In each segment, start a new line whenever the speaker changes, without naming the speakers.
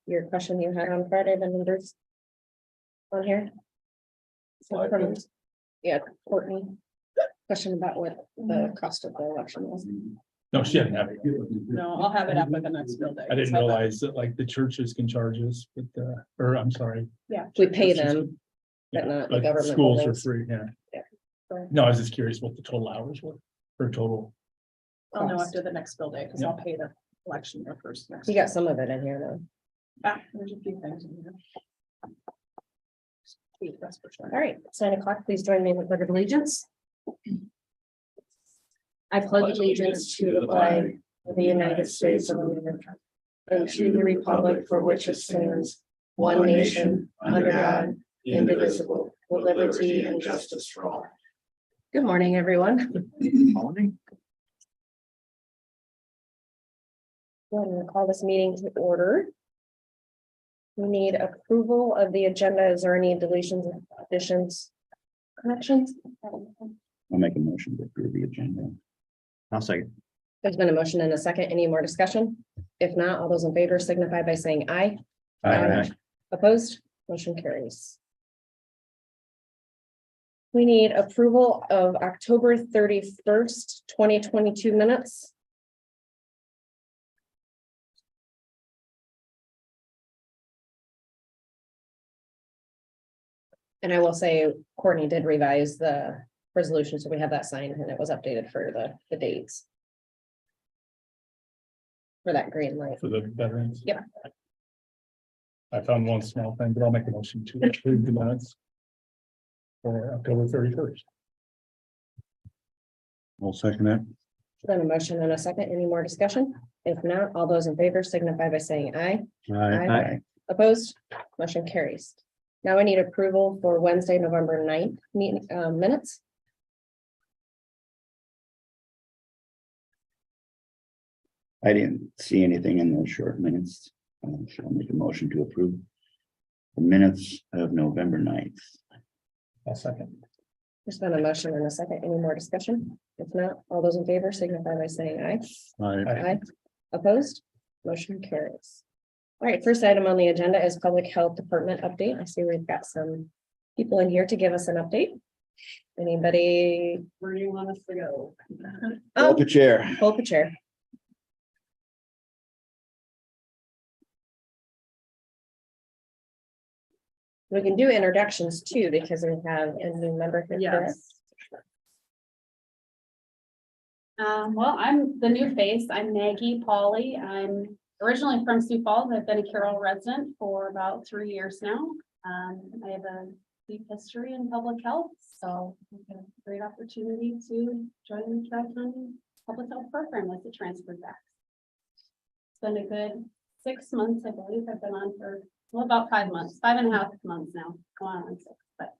your question you had on Friday, the numbers on here. So from, yeah, Courtney, question about what the cost of the election was.
No, she didn't have it.
No, I'll have it up at the next bill day.
I didn't realize that like the churches can charge us, but or I'm sorry.
Yeah.
We pay them,
Yeah,
but not the government
schools are
buildings.
free, yeah.
Yeah.
No, I was just curious what the total hours were for total.
I'll know
cost.
after the next bill day, because
Yeah.
I'll pay the election there first. Next
You got some of it in here though.
There's a few things in here. That's for sure.
All right, it's 9 o'clock. Please join me in the pledge of allegiance. I pledge allegiance to the flag of the United States of America and to the republic for which it stands, one nation, under God, indivisible, with liberty and justice for all. Good morning, everyone.
Morning.
I'm going to call this meeting to order. We need approval of the agenda. Is there any deletions, additions, corrections?
I'll make a motion to approve the agenda. I'll second.
There's been a motion and a second. Any more discussion? If not, all those in favor signify by saying aye. Opposed? Motion carries. We need approval of October 31st, 2022 minutes. And I will say Courtney did revise the resolution, so we have that signed and it was updated for the dates. For that green light.
For the veterans.
Yep.
I found one small thing, but I'll make a motion to approve the minutes for October 31st.
I'll second that.
Then a motion and a second. Any more discussion? If not, all those in favor signify by saying aye. Aye. Opposed? Motion carries. Now I need approval for Wednesday, November 9th meeting minutes.
I didn't see anything in those short minutes. Shall make a motion to approve the minutes of November 9th.
I'll second.
There's been a motion and a second. Any more discussion? If not, all those in favor signify by saying aye. Aye. Opposed? Motion carries. All right, first item on the agenda is Public Health Department update. I see we've got some people in here to give us an update. Anybody?
Where do you want us to go?
Pull up a chair.
Pull up a chair. We can do introductions too, because we have a new member here.
Yes. Well, I'm the new face. I'm Maggie Pauley. I'm originally from Sioux Falls. I've been a Carroll resident for about 3 years now. I have a deep history in public health, so it's a great opportunity to join the Carroll County Public Health Program as a transfer back. It's been a good 6 months, I believe. I've been on for about 5 months, 5.5 months now. Go on 6, but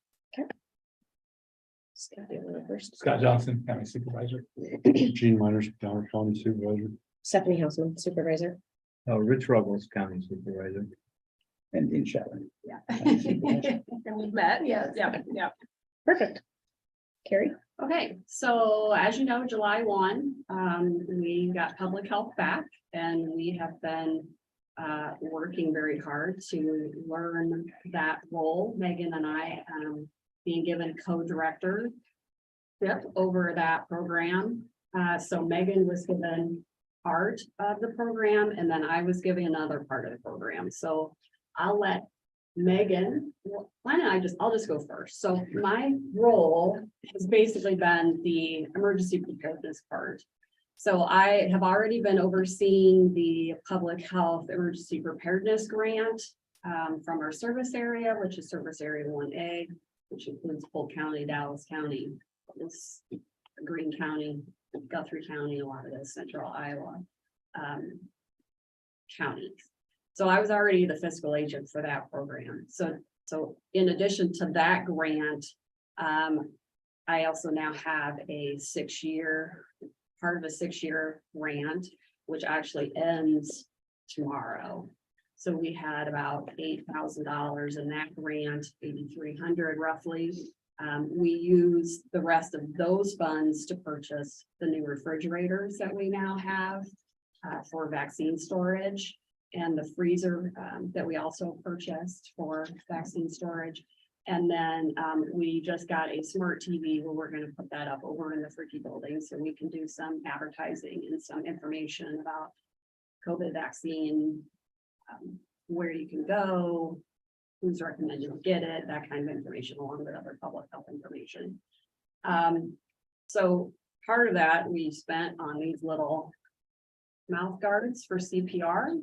Scott Johnson, County Supervisor.
Gene Miners, County Supervisor.
Stephanie Houseman, Supervisor.
Rich Ruggles, County Supervisor.
And Dean Shetland.
yeah. And we've met, yes, yeah.
Perfect. Carrie?
Okay, so as you know, July 1, we got public health back, and we have been working very hard to learn that role. Megan and I being given co-director over that program. So Megan was given part of the program, and then I was given another part of the program. So I'll let Megan, why don't I'll just go first. So my role has basically been the emergency preparedness part. So I have already been overseeing the public health emergency preparedness grant from our service area, which is service area 1A, which includes Polk County, Dallas County, this Greene County, Guthrie County, a lot of those central Iowa counties. So I was already the fiscal agent for that program. So in addition to that grant, I also now have a 6-year, part of a 6-year grant, which actually ends tomorrow. So we had about $8,000 in that grant, $8,300 roughly. We use the rest of those funds to purchase the new refrigerators that we now have for vaccine storage. and the freezer, that we also purchased for vaccine storage. And then, we just got a smart TV where we're gonna put that up over in the Fricky building, so we can do some advertising and some information about COVID vaccine, where you can go, who's recommended to get it, that kind of information, along with other public health information. So part of that we spent on these little mouth guards for CPR.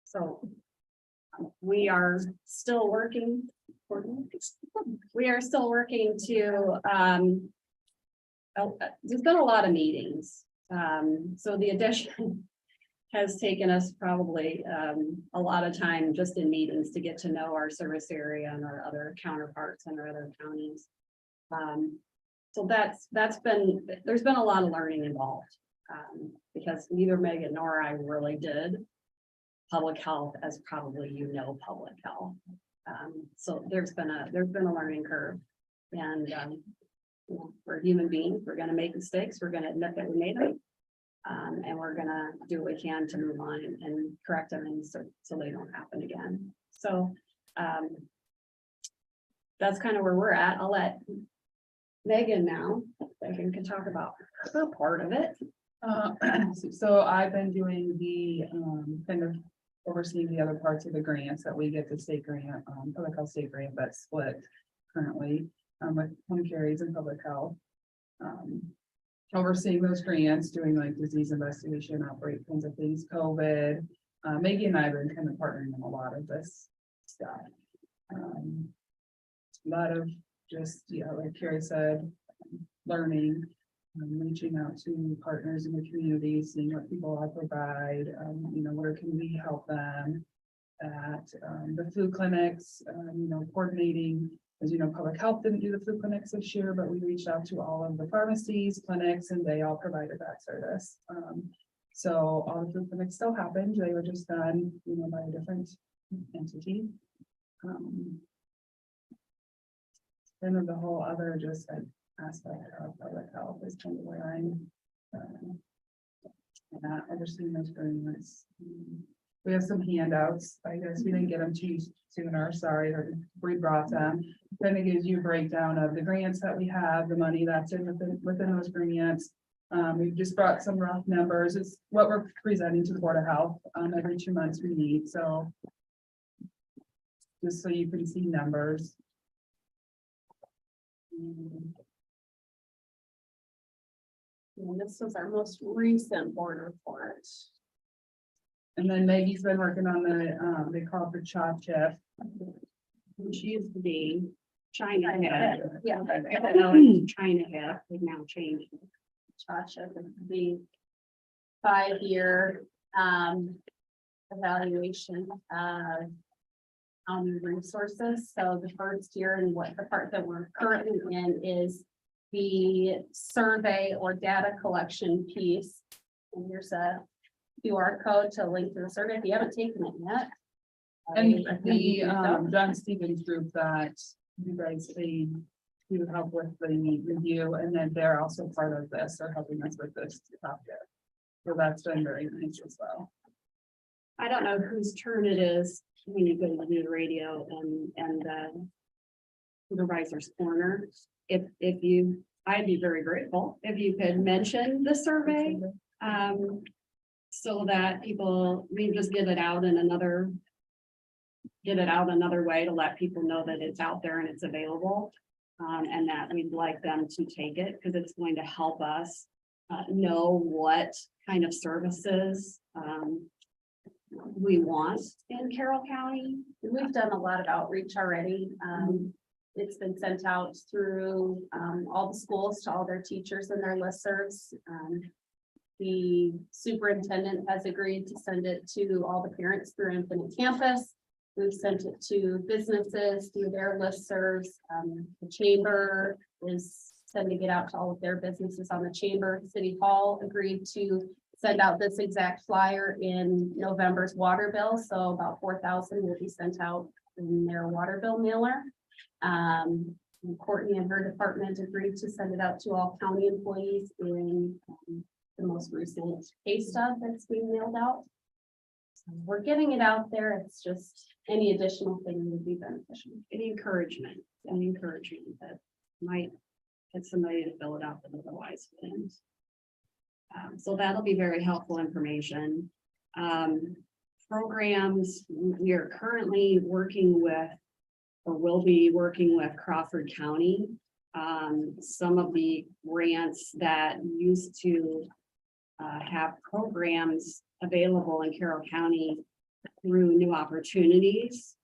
So we are still working. We are still working to, there's been a lot of meetings. So the addition has taken us probably a lot of time just in meetings to get to know our service area and our other counterparts in our other counties. So there's been a lot of learning involved, because neither Megan nor I really did public health as probably public health. So there's been a learning curve, and we're human beings. We're going to make mistakes. We're going to admit that we made them, and we're going to do what we can to move on and correct them, and so they don't happen again. So that's kind of where we're at. I'll let Megan now. Megan can talk about her part of it.
So I've been doing the, kind of overseeing the other parts of the grants that we get, the state grant, public health state grant that's split currently, with home carries and public health. Overseeing those grants, doing like disease investigation, outbreak kinds of things, COVID. Maggie and I have been kind of partnering on a lot of this stuff. A lot of just, like Carrie said, learning, reaching out to partners in the community, seeing what people I provide, where can we help them at the flu clinics, coordinating. As you know, public health didn't do the flu clinics this year, but we reached out to all of the pharmacies, clinics, and they all provided that service. So all the flu clinics still happened. They were just done, by a different entity. Then the whole other just aspect of public health is kind of where I'm not overseeing those grants. We have some handouts. I guess we didn't get them to you sooner. Sorry, we brought them. Kind of gives you a breakdown of the grants that we have, the money that's within those grants. We've just brought some rough numbers. It's what we're presenting to the Board of Health every 2 months we meet. So just so you can see numbers.
And this was our most recent board report.
And then Maggie's been working on the, they call it the CHA chip.
She used to be China head.
Yeah.
I don't know, it's China head, they've now changed.
Chacha, the 5-year evaluation of resources. So the first year, and what the part that we're currently in is the survey or data collection piece. And here's a QR code to link to the survey if you haven't taken it yet.
And the John Stevens group that you guys they do help with the review, and then they're also part of this. They're helping us with this topic. So that's been very nice as well.
I don't know whose turn it is when you go to the radio and Supervisors Corner. I'd be very grateful if you could mention the survey, so that we just get it out another way to let people know that it's out there and it's available. And that we'd like them to take it because it's going to help us know what kind of services we want in Carroll County.
We've done a lot of outreach already. It's been sent out through all the schools to all their teachers and their listservs. The superintendent has agreed to send it to all the parents through Infinite Campus. We've sent it to businesses through their listservs. The chamber is sending it out to all of their businesses on the chamber. City Hall agreed to send out this exact flyer in November's water bill. So about 4,000 will be sent out in their water bill mailer. Courtney and her department agreed to send it out to all county employees in the most recent pay stub that's being mailed out. So we're getting it out there. It's just any additional thing would be beneficial.
Any encouragement that might get somebody to fill it out that otherwise wouldn't. So that'll be very helpful information. Programs, we are currently working with, or will be working with Crawford County. Some of the grants that used to have programs available in Carroll County through New Opportunities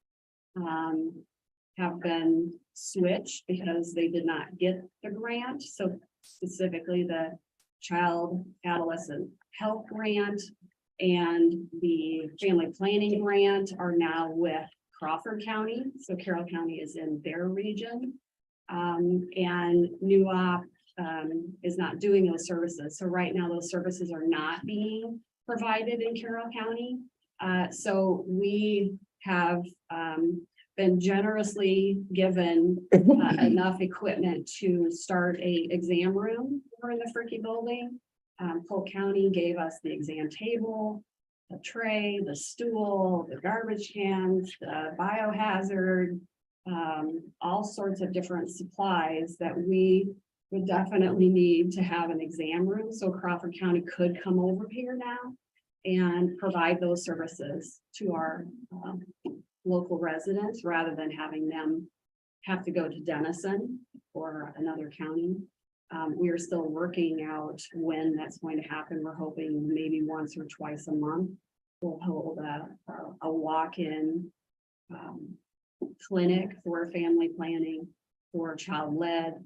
have been switched because they did not get the grant. So specifically the Child Adolescent Health Grant and the Family Planning Grant are now with Crawford County. So Carroll County is in their region. And New Op is not doing those services. So right now those services are not being provided in Carroll County. So we have been generously given enough equipment to start a exam room over in the Fricky building. Polk County gave us the exam table, the tray, the stool, the garbage cans, the biohazard, all sorts of different supplies that we would definitely need to have an exam room. So Crawford County could come over here now and provide those services to our local residents rather than having them have to go to Denison or another county. We are still working out when that's going to happen. We're hoping maybe once or twice a month. We'll hold a walk-in clinic for family planning, for child-led,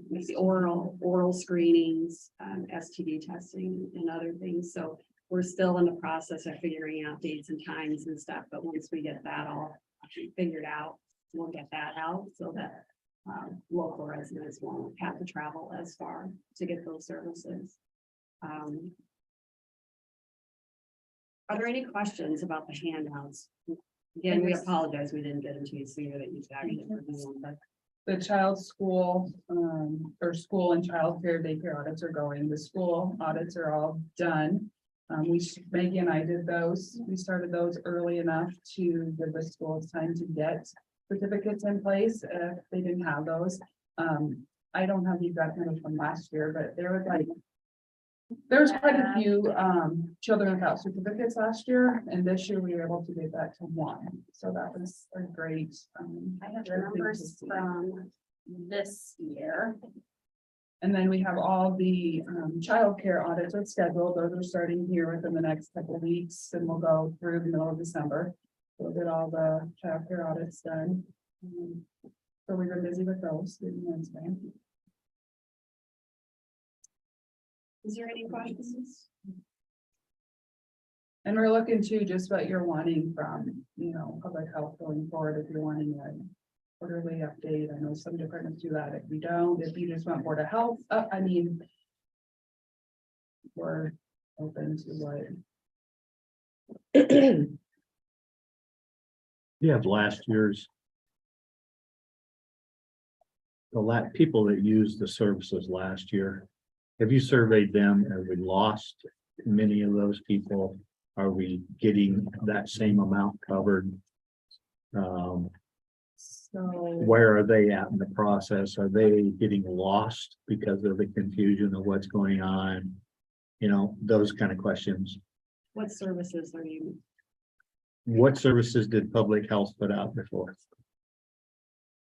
with the oral screenings, STD testing and other things. So we're still in the process of figuring out dates and times and stuff, but once we get that all figured out, we'll get that out so that local residents won't have to travel as far to get those services. Are there any questions about the handouts? Again, we apologize, we didn't get into it sooner that you actually.
The child school, or school and childcare daycare audits are going. The school audits are all done. Maggie and I did those. We started those early enough to give the schools time to get certificates in place if they didn't have those. I don't have the exact numbers from last year, but there was quite a few children without certificates last year, and this year we were able to get that to one. So that was a great.
I have the numbers from this year.
And then we have all the childcare audits are scheduled. Those are starting here within the next couple of weeks, and we'll go through the middle of December. We'll get all the childcare audits done. So we were busy with those.
Is there any questions?
And we're looking to just what you're wanting from, public health going forward. If you're wanting a quarterly update, I know some departments do that. If you don't, if you just want Board of Health, we're open to what.
You have last year's. The people that used the services last year, have you surveyed them? Have we lost many of those people? Are we getting that same amount covered?
So
Where are they at in the process? Are they getting lost because of the confusion of what's going on? Those kind of questions.
What services are you?
What services did public health put out before?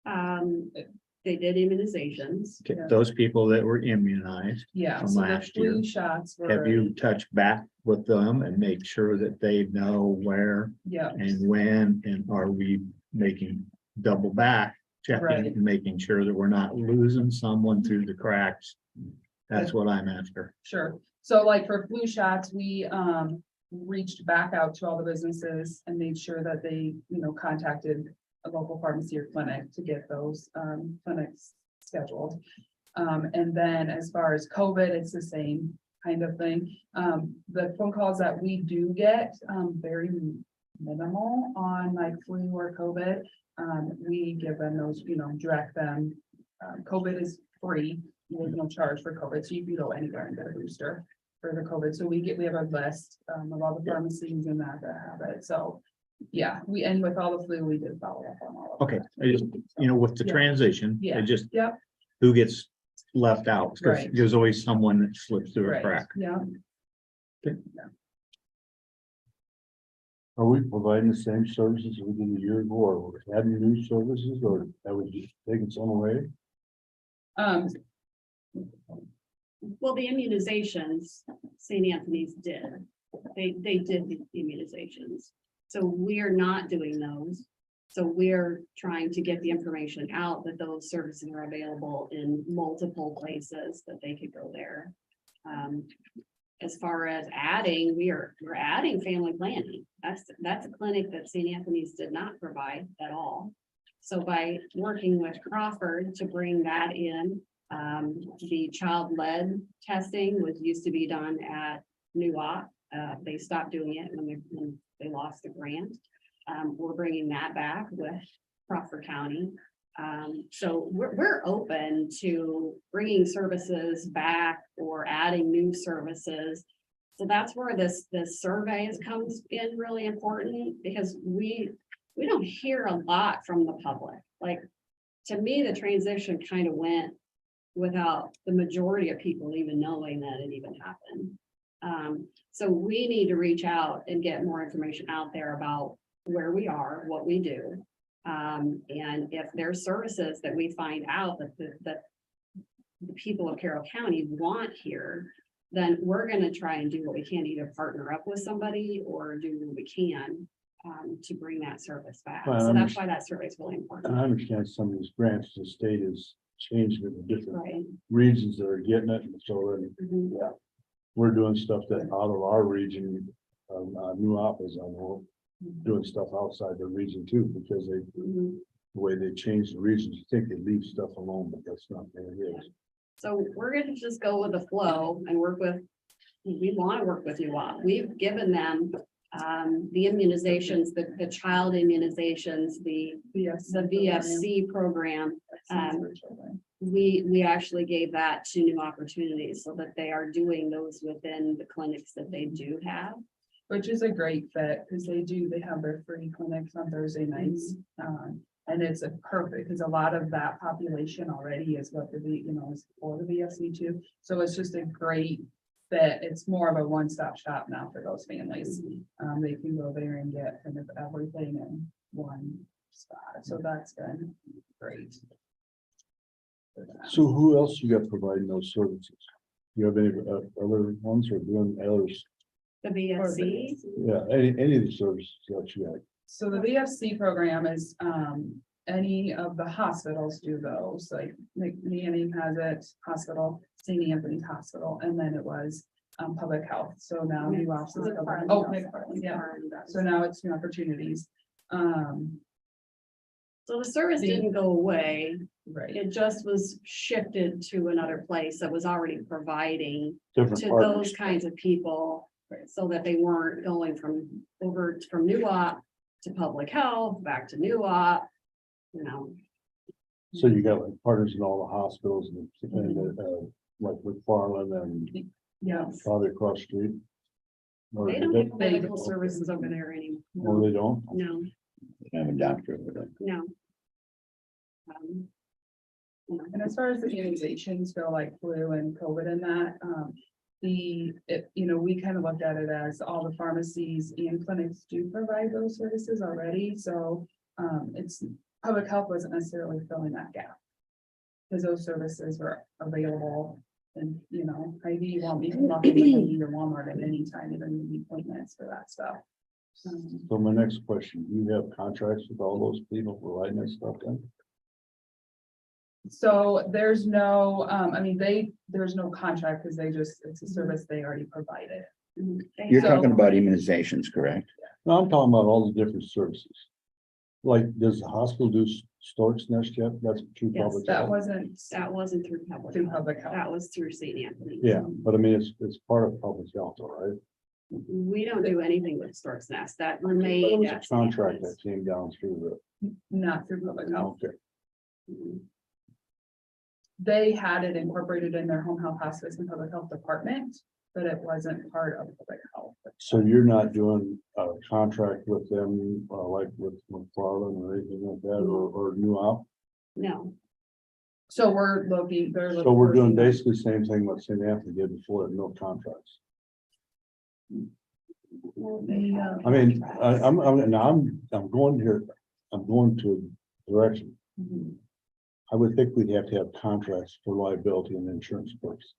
They did immunizations.
Okay, those people that were immunized,
yeah,
from
so the
last year.
flu shots were.
have you touched back with them and make sure that they know where
Yeah.
and when, and are we making double back checking
Right.
and making sure that we're not losing someone through the cracks? That's what I'm after.
Sure. So like for flu shots, we reached back out to all the businesses and made sure that they, contacted a local pharmacy or clinic to get those clinics scheduled. And then as far as COVID, it's the same kind of thing. The phone calls that we do get, very minimal on like flu or COVID. We give them those, direct them. COVID is free. There's no charge for COVID, so you can go anywhere and get a booster. for the COVID. So we have a list of all the pharmacies and that have it. So, yeah, and with all the flu, we did follow up on all of
Okay,
that.
I just, with the
Yeah.
transition,
Yeah.
it just,
Yep,
who gets left out? Because
Right.
there's always someone that slips through a
right,
crack.
yeah.
Are we providing the same services we did a year ago, or adding new services, or that was just taking some away?
Well, the immunizations, St. Anthony's did. They did the immunizations. So we're not doing those. So we're trying to get the information out that those services are available in multiple places that they could go there. As far as adding, we're adding family planning. That's a clinic that St. Anthony's did not provide at all. So by working with Crawford to bring that in, the child-led testing used to be done at NUOP. They stopped doing it when they lost the grant. We're bringing that back with Crawford County. So we're open to bringing services back or adding new services. So that's where this surveys comes in really important, because we don't hear a lot from the public. Like, to me, the transition kind of went without the majority of people even knowing that it even happened. So we need to reach out and get more information out there about where we are, what we do. And if there's services that we find out that the people of Carroll County want here, then we're going to try and do what we can, either partner up with somebody or do what we can to bring that service back.
Well,
So that's why that survey is really important.
And I understand some of these grants, the state is changing it in different
Right.
regions that are getting it, and so then
Mhm.
we're doing stuff that out of our region, new office, I know, doing stuff outside the region too, because
Mhm.
the way they change the regions, you think they leave stuff alone, but that's not what it is.
So we're going to just go with the flow and we want to work with you all. We've given them the immunizations, the child immunizations, the VFC program. We actually gave that to New Opportunities so that they are doing those within the clinics that they do have.
Which is a great fit, because they have their free clinics on Thursday nights. And it's a perfect, because a lot of that population already is what is for the VFC too. So it's just a great fit. It's more of a one-stop shop now for those families. They can go there and get kind of everything in one spot. So that's been great.
So who else you got providing those services? You have any other ones or doing others?
The VFC,
Yeah, any of the services that you got?
So the VFC program is, any of the hospitals do those, like Manning has it, hospital, St. Anthony's Hospital, and then it was, public health. So now new offices. Yeah, so now it's New Opportunities.
so the service didn't go away.
Right,
It just was shifted to another place that was already providing
Different
to
partners.
those kinds of people, so that they weren't going from NUOP to public health, back to NUOP,
So you got like partners in all the hospitals and like with Farland and
yeah.
probably across the street. Or
They don't
they-
have medical services over there anymore.
Oh, they don't?
No,
I have a doctor over there.
no.
And as far as the immunizations go, like flu and COVID and that, we kind of looked at it as all the pharmacies and clinics do provide those services already, so public health wasn't necessarily filling that gap. Because those services were available and, maybe you won't be walking in your Walmart at any time, even the appointments for that stuff.
So my next question, do you have contracts with all those people providing that stuff then?
So there's no, there's no contract because it's a service they already provided.
You're
So-
talking about immunizations, correct?
No, I'm talking about all the different services. Like, does the hospital do Stork's Nest yet? That's true
Yes,
public.
That
health.
wasn't
through public
through
health.
public health.
That was through St. Anthony.
Yeah, but I mean, it's part of public health, all right?
We don't do anything with Stork's Nest. That
But it
remained.
was a
at St.
contract
Anthony's.
that came down through
Not through public
the,
health.
okay.
Mhm.
They had it incorporated in their home health hospice and public health department. but it wasn't part of public health.
So you're not doing a contract with them, like with McFarland or anything like that, or New Op?
No,
So we're looking, they're.
So we're doing
looking at-
basically the same thing what St. Anthony did before, no contracts.
The,
I mean, I'm going here, I'm going to a direction.
mhm.
I would think we'd have to have contracts for liability and insurance purposes.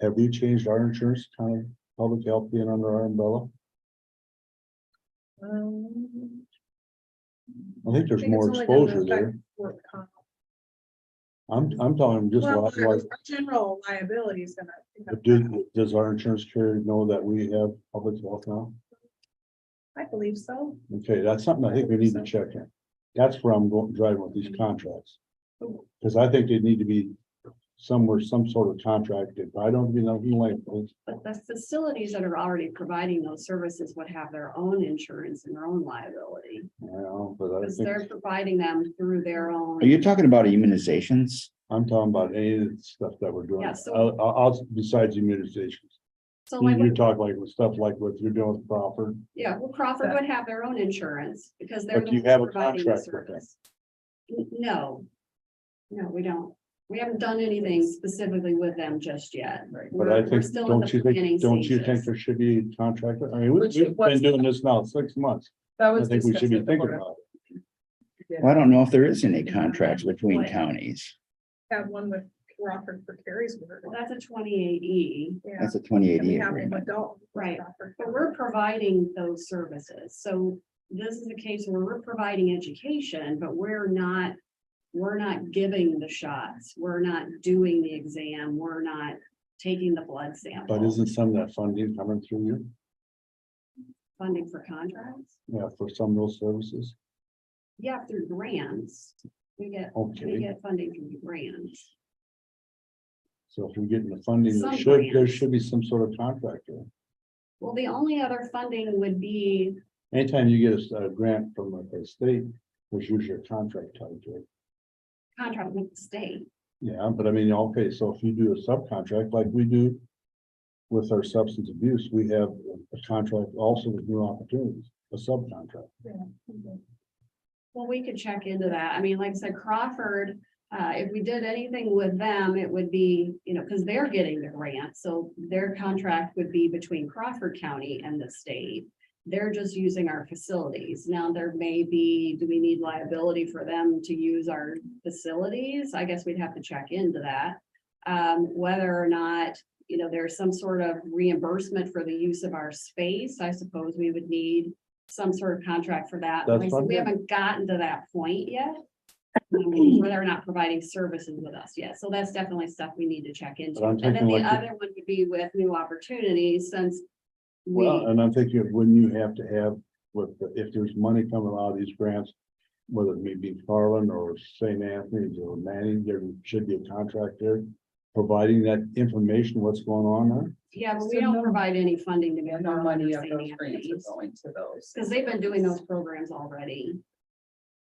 Have we changed our insurance kind of public health being under our umbrella? I think there's more exposure there. I'm telling them just
Well,
like,
general liability is gonna.
but does our insurance carrier know that we have public health now?
I believe so.
Okay, that's something I think we need to check in. That's where I'm going, driving with these contracts. Because I think they need to be somewhere, some sort of contract. If I don't, nothing like,
but the facilities that are already providing those services would have their own insurance and their own liability.
but I
Because
think,
they're providing them through their own.
Are you talking about immunizations?
I'm talking about any of the stuff that we're doing.
Yeah, so-
I'll, besides immunizations.
So like,
You talk like with stuff like what you're doing with Crawford.
yeah, well, Crawford would have their own insurance because they're.
But
the
you
ones
have a
providing the
contract with them.
service. No. No, we don't. We haven't done anything specifically with them just yet.
But I
We're
think,
still in the
don't you
beginning
think, don't you think
stages.
there should be a contract? I mean,
Which
we've
was-
been doing this now 6 months.
That
I
was.
think we should be
discussed at the
thinking
Board of-
about it.
Well, I don't know if there is any contracts between counties.
Have one with Crawford for Carrie's work.
Well, that's a 28E,
Yeah.
That's a
And we
2080
have an
agreement.
adult. with
Right.
Crawford.
but we're providing those services. So this is a case where we're providing education, but we're not giving the shots. We're not doing the exam. We're not taking the blood sample.
But isn't some of that funding coming through you?
Funding for contracts?
Yeah, for some of those services?
Yeah, through grants. We
Okay.
get funding through grants.
So if we're getting the funding,
Some
there
grants.
should be some sort of contract there.
Well, the only other funding would be,
Anytime you get a grant from a state, there's usually a contract tied to it.
contract with the state.
Yeah, but I mean, okay, so if you do a subcontract like we do with our substance abuse, we have a contract also with New Opportunities, a subcontract.
Well, we could check into that. I mean, like I said, Crawford, if we did anything with them, it would be, because they're getting the grant, so their contract would be between Crawford County and the state. They're just using our facilities. Now, there may be, do we need liability for them to use our facilities? I guess we'd have to check into that. Whether or not, there's some sort of reimbursement for the use of our space, I suppose we would need some sort of contract for that.
That's
Like I said, we
fine.
haven't gotten to that point yet. Where they're not providing services with us yet. So that's definitely stuff we need to check into.
But I'm
And then
thinking
the
like you-
other one would be with New Opportunities, since
Well,
we,
and I'm thinking when you have to have, if there's money coming out of these grants, whether it may be Garland or St. Anthony's or Manning, there should be a contract there. Providing that information, what's going on there.
yeah, but
So
we don't
no-
provide any funding to
Yeah,
get
no money of
St.
those grants
Anthony's.
are going to those.
Because they've been doing those programs already.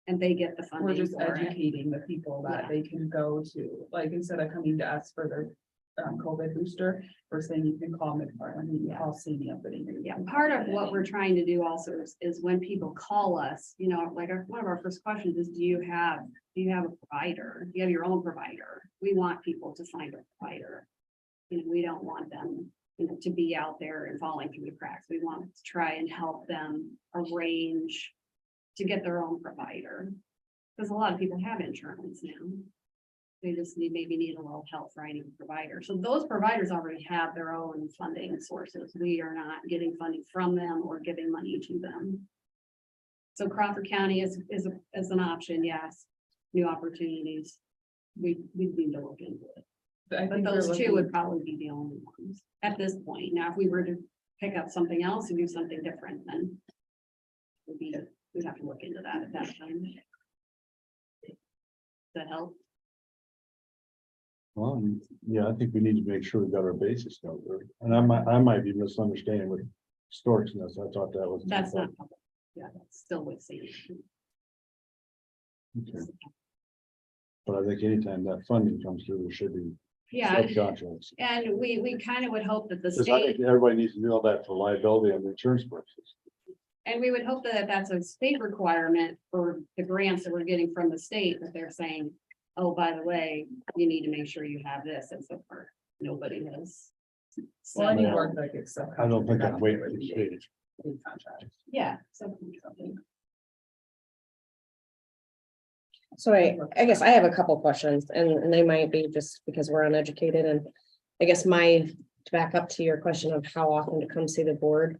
And they get the
We're
funding
just
for it.
educating the people that
Yeah.
they can go to, like, instead of coming to us for their COVID booster, we're saying you can call McFarland, you can call St. Anthony.
Yeah, part of what we're trying to do also is when people call us, like one of our first questions is, do you have a provider? Do you have your own provider? We want people to find a provider. We don't want them, to be out there and falling through the cracks. We want to try and help them arrange to get their own provider. Because a lot of people have insurance now. They just maybe need a little help finding a provider. So those providers already have their own funding sources. We are not getting funding from them or giving money to them. So Crawford County is an option, yes. New Opportunities. We need to look into it.
I
But
think they're
those two
looking-
would probably be the only ones at this point. Now, if we were to pick up something else and do something different, then we'd have to look into that at that time. Does that help?
Well, yeah, I think we need to make sure we got our basis covered. And I might be misunderstanding with storage-ness. I thought that was.
That's not public. Yeah, that's still with Sandy.
Okay. But I think anytime that funding comes through, there should be
Yeah,
subcontracts.
and we kind of would hope that the
Because I
state,
think everybody needs to know that for liability and insurance purposes.
and we would hope that that's a state requirement for the grants that we're getting from the state, that they're saying, oh, by the way, you need to make sure you have this, and so far, nobody has.
Well, any
said
work
no.
that gets.
I don't think that weight
subcontracted
is
would be
stated.
a contract.
Yeah, so.
So I guess I have a couple questions and they might be just because we're uneducated and I guess to back up to your question of how often to come see the board.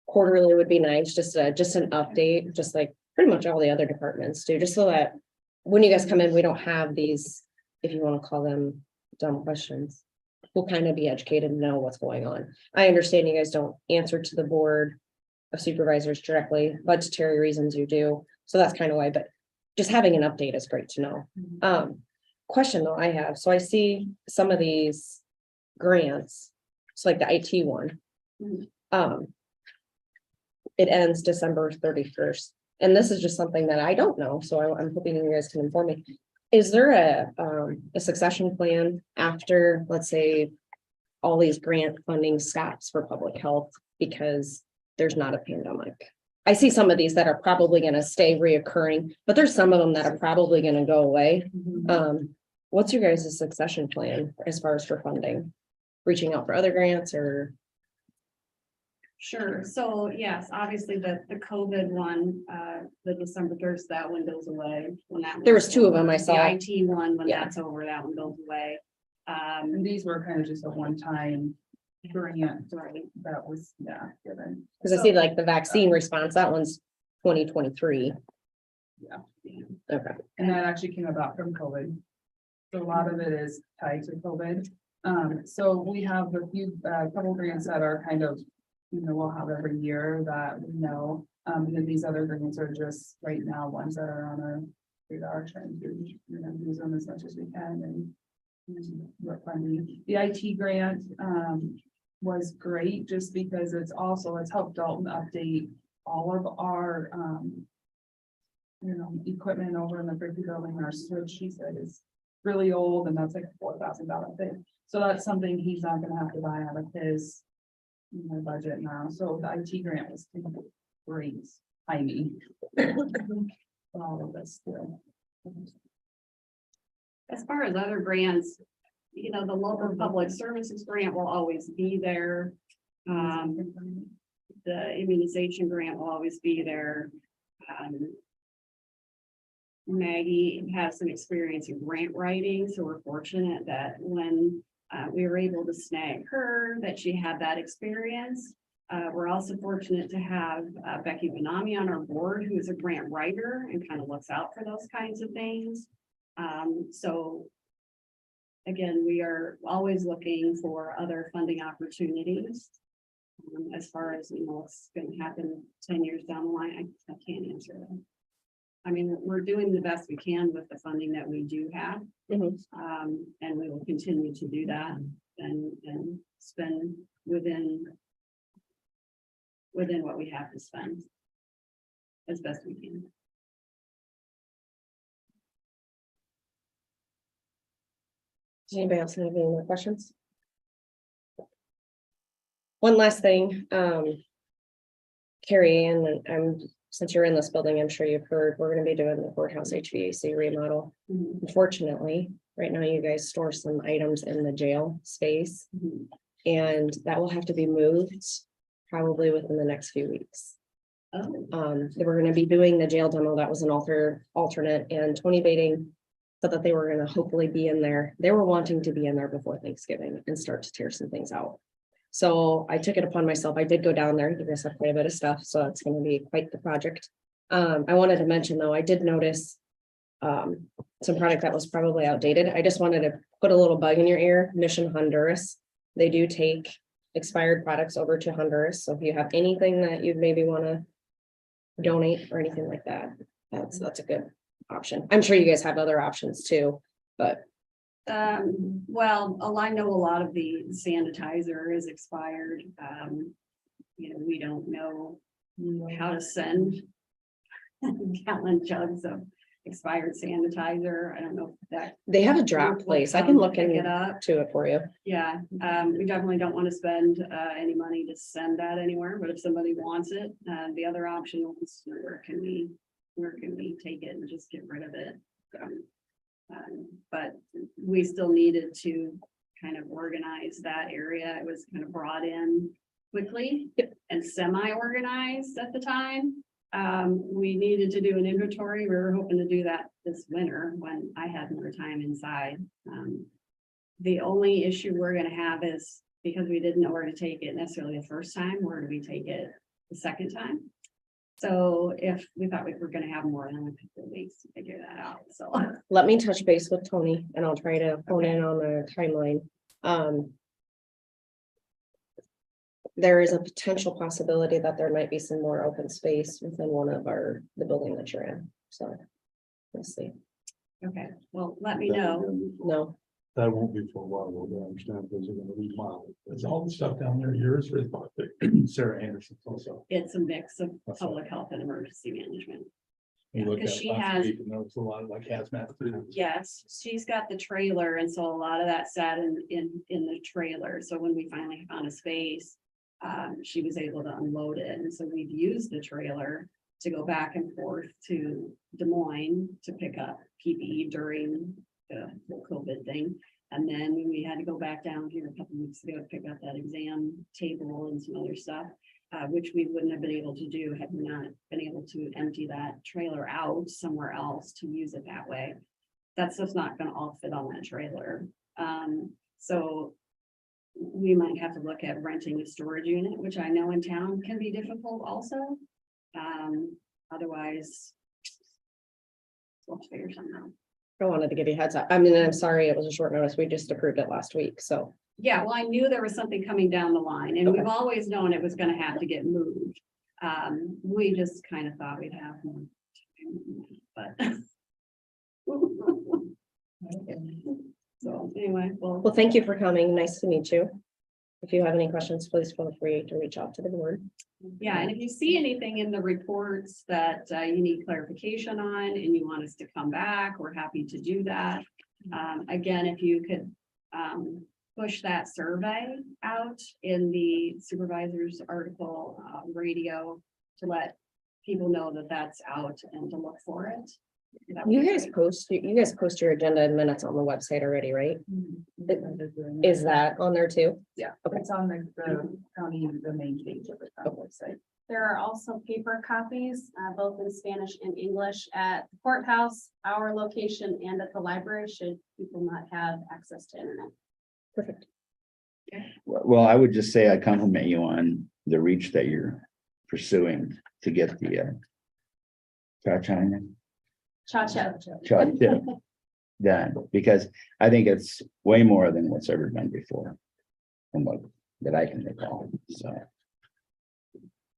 Quarterly would be nice, just an update, just like pretty much all the other departments do, just so that when you guys come in, we don't have these, if you want to call them dumb questions. We'll kind of be educated and know what's going on. I understand you guys don't answer to the board of supervisors directly, budgetary reasons you do, so that's kind of why, but just having an update is great to know. Question though I have, so I see some of these grants, it's like the IT one. It ends December 31st, and this is just something that I don't know, so I'm hoping you guys can inform me. Is there a succession plan after, let's say, all these grant funding stops for public health because there's not a pandemic? I see some of these that are probably going to stay reoccurring, but there's some of them that are probably going to go away. What's your guys' succession plan as far as for funding? Reaching out for other grants or?
Sure, so yes, obviously the COVID one, the December 1st, that one goes away. When that
There was
one's
two of
over.
them I saw.
The IT one, when
Yeah.
that's over, that one goes away.
And these were kind of just a one-time grant
Right.
that was, given.
Because I see like the vaccine response, that one's 2023.
Yeah.
Okay.
And that actually came about from COVID. So a lot of it is tied to COVID. So we have a few, couple grants that are kind of, we'll have every year that we know. And then these other grants are just right now, ones that are on our radar, trying to, use them as much as we can and what funding. The IT grant, was great just because it's helped Dalton update all of our, equipment over in the Bricky building. Our switch, she said, is really old and that's like a $4,000 thing. So that's something he's not gonna have to buy out of his budget now. So the IT grant was great timing. All of this still.
As far as other grants, the local public services grant will always be there. The immunization grant will always be there. Maggie has some experience in grant writing, so we're fortunate that when we were able to snag her, that she had that experience. We're also fortunate to have Becky Benami on our board, who is a grant writer and kind of looks out for those kinds of things. So again, we are always looking for other funding opportunities. As far as, what's going to happen 10 years down the line, I can't answer that. I mean, we're doing the best we can with the funding that we do have. And we will continue to do that and spend within what we have to spend as best we can.
Does anybody else have any more questions? One last thing, Carrie, and since you're in this building, I'm sure you've heard, we're gonna be doing the courthouse HVAC remodel. Unfortunately, right now you guys store some items in the jail space. And that will have to be moved probably within the next few weeks. They were gonna be doing the jail demo, that was an alternate, and Tony Bating said that they were gonna hopefully be in there. They were wanting to be in there before Thanksgiving and start to tear some things out. So I took it upon myself. I did go down there, give us quite a bit of stuff, so it's gonna be quite the project. I wanted to mention though, I did notice some product that was probably outdated. I just wanted to put a little bug in your ear. Mission Honduras. They do take expired products over to Honduras. So if you have anything that you maybe want to donate or anything like that, that's a good option. I'm sure you guys have other options too, but
well, I know a lot of the sanitizer is expired. We don't know how to send gallon jugs of expired sanitizer. I don't know if that.
They have a drop place. I can look
Pick it
into
up.
it for you.
Yeah, we definitely don't want to spend any money to send that anywhere, but if somebody wants it, the other option was where can we take it and just get rid of it? But we still needed to kind of organize that area. It was kind of brought in quickly and semi-organized at the time. We needed to do an inventory. We were hoping to do that this winter when I had more time inside. The only issue we're gonna have is because we didn't know where to take it necessarily the first time, where do we take it the second time? So if we thought we were gonna have more than a couple of weeks to figure that out, so.
Let me touch base with Tony and I'll try to hone in on the timeline. There is a potential possibility that there might be some more open space within one of the building that you're in, so. We'll see.
Okay, well, let me know.
No,
That won't be for a while, we'll understand, because they're gonna remodel.
Is all the stuff down there yours or is Sarah Anderson's also?
It's a mix of public health and emergency management.
We looked
Because
at
she
it last
has-
week and there was a lot of like hazmat food.
Yes, she's got the trailer, and so a lot of that sat in the trailer. So when we finally found a space, she was able to unload it, and so we've used the trailer to go back and forth to Des Moines to pick up PPE during the COVID thing. And then we had to go back down here a couple weeks ago to pick up that exam table and some other stuff, which we wouldn't have been able to do had we not been able to empty that trailer out somewhere else to use it that way. That stuff's not gonna all fit on that trailer. So we might have to look at renting a storage unit, which I know in town can be difficult also. Otherwise, we'll figure something out.
I wanted to give you a heads up. I mean, I'm sorry, it was a short notice. We just approved it last week, so.
Yeah, well, I knew there was something coming down the line, and we've
Okay.
always known it was gonna have to get moved. We just kind of thought we'd have more time, but. So anyway, well,
Well, thank you for coming. Nice to meet you. If you have any questions, please feel free to reach out to the board.
yeah, and if you see anything in the reports that you need clarification on and you want us to come back, we're happy to do that. Again, if you could push that survey out in the supervisor's article, radio, to let people know that that's out and to look for it. That would
You
be
guys
great.
post your agenda and minutes on the website already, right? Is that on there too?
Yeah,
Okay.
it's on the county, the main page of the county website.
There are also paper copies, both in Spanish and English at the courthouse, our location, and at the library, should people not have access to internet.
Perfect.
Well, I would just say I compliment you on the reach that you're pursuing to get the
Cha-cha.
done, because I think it's way more than what's ever been before. From what that I can recall, so.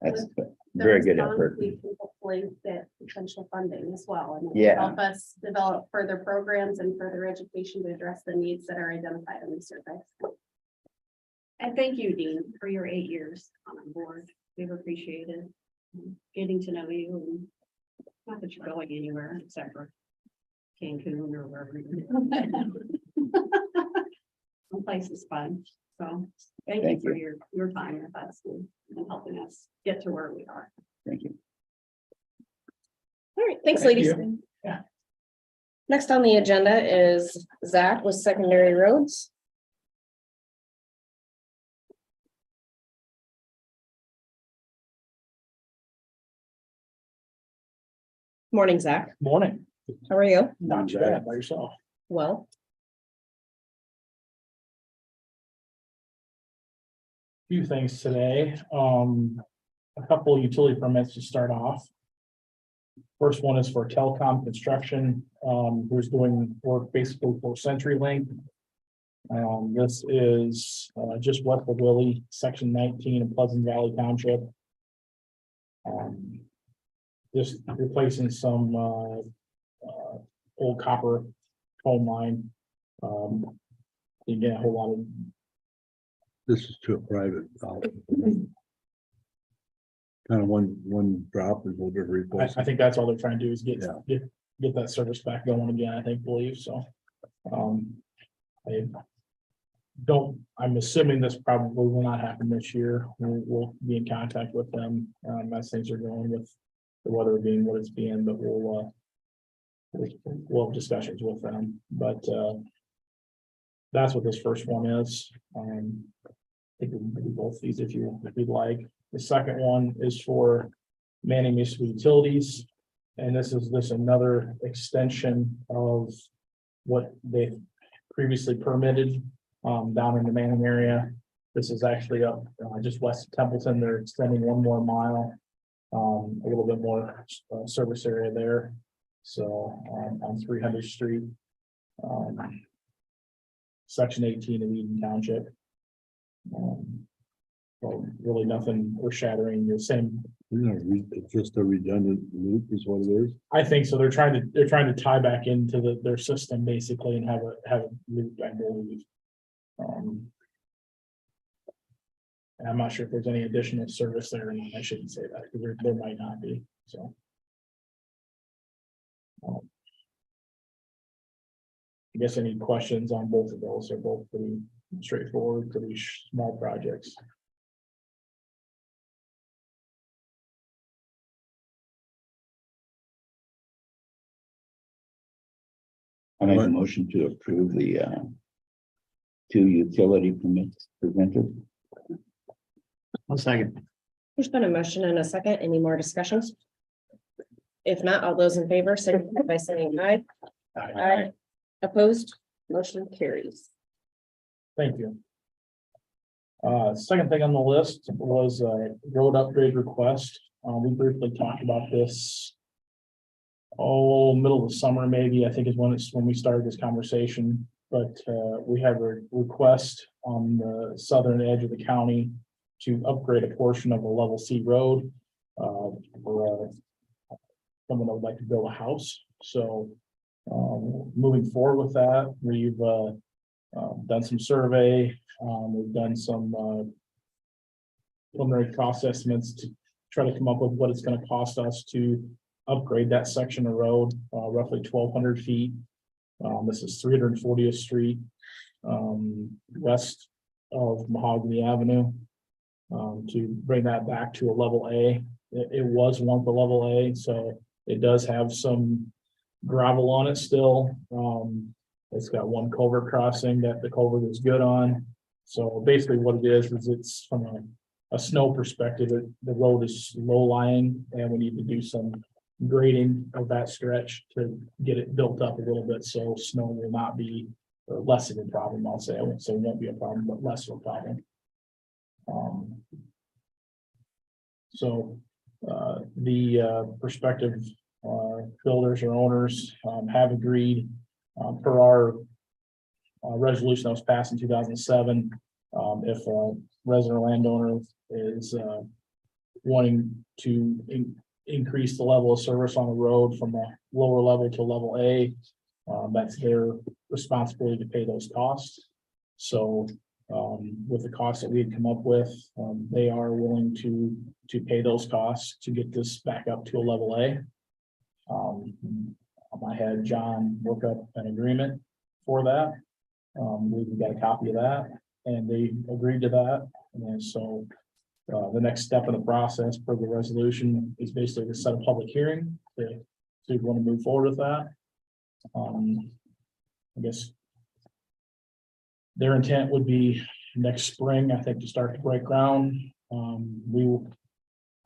That's very good effort.
We can hopefully get potential funding as well, and it will
Yeah.
help us develop further programs and further education to address the needs that are identified in the survey.
And thank you, Dean, for your 8 years on board. We've appreciated getting to know you, and not that you're going anywhere except for Cancun or wherever. Some place is fun, so thank you
Thank
for
you.
your time with us and helping us get to where we are.
Thank you.
All right, thanks,
Thank
ladies.
you. Yeah.
Next on the agenda is Zach with secondary roads. Morning, Zach.
Morning.
How are you?
Not too bad by yourself.
Well,
Few things today. A couple utility permits to start off. First one is for telecom construction, who's doing work basically for CenturyLink. This is just west of Willie, section 19 in Pleasant Valley Township. Just replacing some old copper phone line. You get a whole lot of
This is to a private. Kind of one drop is what they're replacing.
I think that's all they're trying to do is get get that service back going again, I believe so. I I'm assuming this probably will not happen this year. We'll be in contact with them, as things are going with the weather being what it's being, but we'll have discussions with them, but, that's what this first one is. I think we can do both these if you'd like. The second one is for manning municipal utilities. And this is another extension of what they previously permitted down in the Manning area. This is actually up just west of Templeton. They're extending 1 more mile, a little bit more service area there. So on 300th Street, section 18 of Eden Township. So really nothing earth shattering, the same.
It's just a redundant loop is what it is.
I think so. They're trying to tie back into their system basically and have a loop, I believe. And I'm not sure if there's any additional service there, and I shouldn't say that because there might not be. So. I guess any questions on both of those are both pretty straightforward, pretty small projects.
I make a motion to approve the 2 utility permits presented.
One second.
There's been a motion and a second. Any more discussions? If not, all those in favor, signify by saying aye. Aye. Opposed, motion carries.
Thank you. Second thing on the list was a road upgrade request. We briefly talked about this. Middle of the summer, maybe, I think is when we started this conversation, but we have a request on the southern edge of the county to upgrade a portion of a level C road. For someone that would like to build a house. So moving forward with that, we've done some survey, we've done some preliminary cost estimates to try to come up with what it's going to cost us to upgrade that section of road, roughly 1,200 feet. This is 340th Street, west of Mahogany Avenue, to bring that back to a level A. It was once a level A, so it does have some gravel on it still. It's got 1 culvert crossing that the culvert is good on. So basically what it is it's from a snow perspective, the road is low lying and we need to do some grading of that stretch to get it built up a little bit. So snow will not be, or less of a problem, I'll say. I won't say it won't be a problem, but less of a problem. So the prospective builders or owners have agreed per our resolution that was passed in 2007. If a resident landowner is wanting to increase the level of service on the road from a lower level to level A, that's their responsibility to pay those costs. So with the costs that we had come up with, they are willing to pay those costs to get this back up to a level A. I had John look up an agreement for that. We got a copy of that and they agreed to that. And so the next step in the process for the resolution is basically to set a public hearing to see if we want to move forward with that. I guess their intent would be next spring, I think, to start to break ground. We will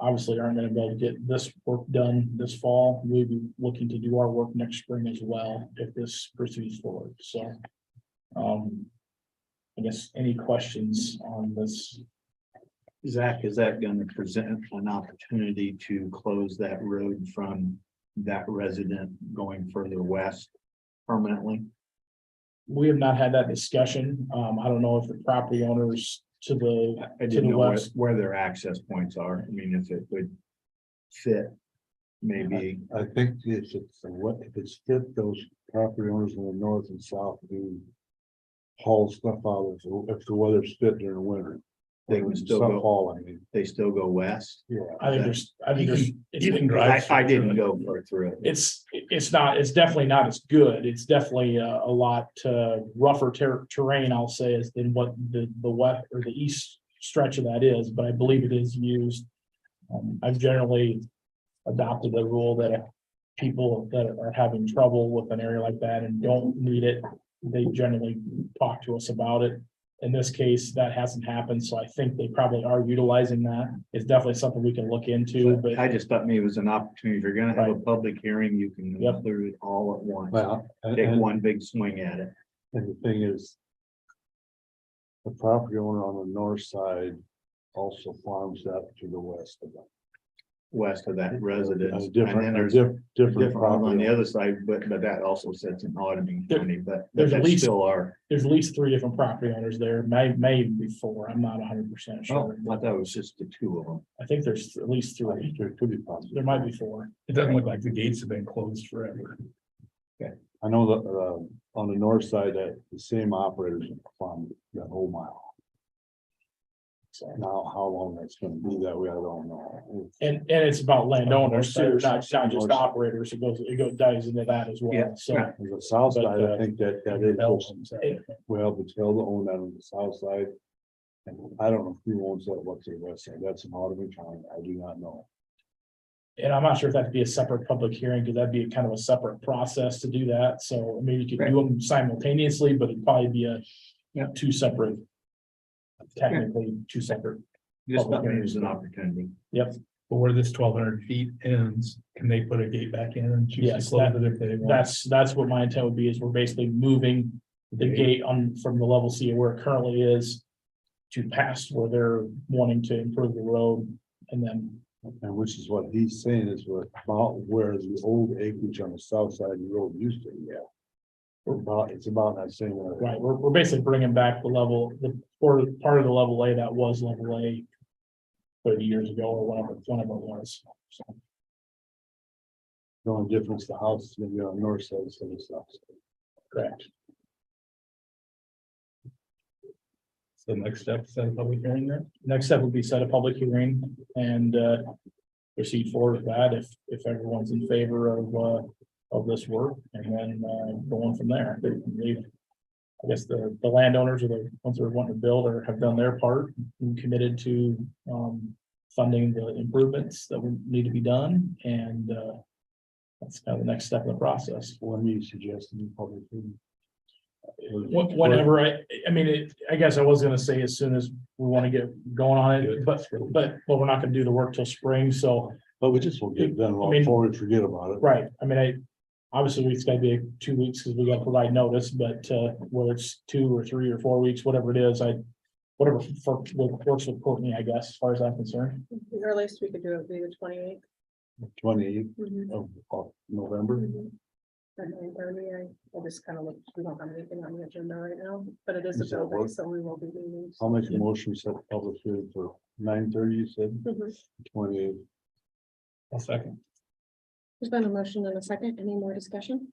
obviously aren't going to be able to get this work done this fall. We'll be looking to do our work next spring as well if this proceeds forward. So I guess any questions on this?
Zach, is that going to present an opportunity to close that road from that resident going further west permanently?
We have not had that discussion. I don't know if the property owners to the
I didn't know
west.
where their access points are. I mean, if it would fit, maybe.
I think if it's fit, those property owners in the north and south do haul stuff out if the weather's fit during the winter.
They can still
Stuff
go,
haul, I mean,
they still go west.
yeah.
I think there's.
I didn't go far through it.
It's it's definitely not as good. It's definitely a lot rougher terrain, I'll say, as than what the west or the east stretch of that is, but I believe it is used. I've generally adopted the rule that if people that are having trouble with an area like that and don't need it, they generally talk to us about it. In this case, that hasn't happened, so I think they probably are utilizing that. It's definitely something we can look into, but
I just thought maybe it was an opportunity. If you're gonna have a public hearing, you can
Yep.
include it all at once.
Well,
Take one big swing at it.
and the thing is. The property owner on the north side also farms that to the west of them.
West of that residence.
A
And
different,
then
a
there's
different
different one on
property.
the other side, but that also sits in Audubon
There-
County, but
there's at
that
least-
still are.
there's at least 3 different property owners there, may even be 4. I'm not 100%
Oh,
sure.
I thought it was just the 2 of them.
I think there's at least 3.
There could be possible.
There might be 4.
It doesn't look like the gates have been closed forever.
I know that, on the north side, that the same operators farm that whole mile.
So,
Now, how long that's gonna be that way, I don't know.
and it's about landowners too,
North side,
not just
north side.
operators. It goes dives into that as
Yeah,
well. So
yeah.
The south
But,
side, I think that is,
it-
well, the Tilda own that on the south side. And I don't know who owns that, what's the west side, that's in Audubon County, I do not know.
and I'm not sure if that'd be a separate public hearing, because that'd be kind of a separate process to do that. So maybe you could do them simultaneously, but it'd probably be a two separate. Technically, two separate.
Just thought maybe it was an opportunity.
Yep.
But where this 1,200 feet ends, can they put a gate back in and choose
Yes,
to close it if they want?
That's what my intent would be, is we're basically moving the gate on from the level C where it currently is. To past where they're wanting to improve the road, and then,
And which is what he's saying is we're about where the old acreage on the south side of the road used to be. It's about that same. area.
right, we're basically bringing back the level, or part of the level A that was level A. 30 years ago or whenever it was. So,
The only difference, the house is gonna be on the north side instead of the south side.
correct.
So the next step, set a public hearing there.
Next step would be set a public hearing and proceed forward with that if everyone's in favor of this work, and then going from there. I guess the landowners or the ones that are wanting to build or have done their part and committed to funding the improvements that would need to be done, and that's kind of the next step in the process.
When you suggesting in public hearing?
Whenever I mean, I guess I was gonna say as soon as we want to get going on it, but we're not gonna do the work till spring, so.
But we just will get it done
I mean-
before we forget about it.
Right, I mean, obviously it's gotta be 2 weeks because we gotta provide notice, but whether it's 2 or 3 or 4 weeks, whatever it is, whatever works with Courtney, I guess, as far as I'm concerned.
The earliest we could do it would be the 28th.
28th of November.
At 9:30. I just kind of look, we don't have anything on the agenda right now, but it is a
Does that
building,
work?
so we will be meeting.
I'll make a motion, set the public hearing for 9:30, you said,
Mhm.
28th.
I'll second.
There's been a motion and a second. Any more discussion?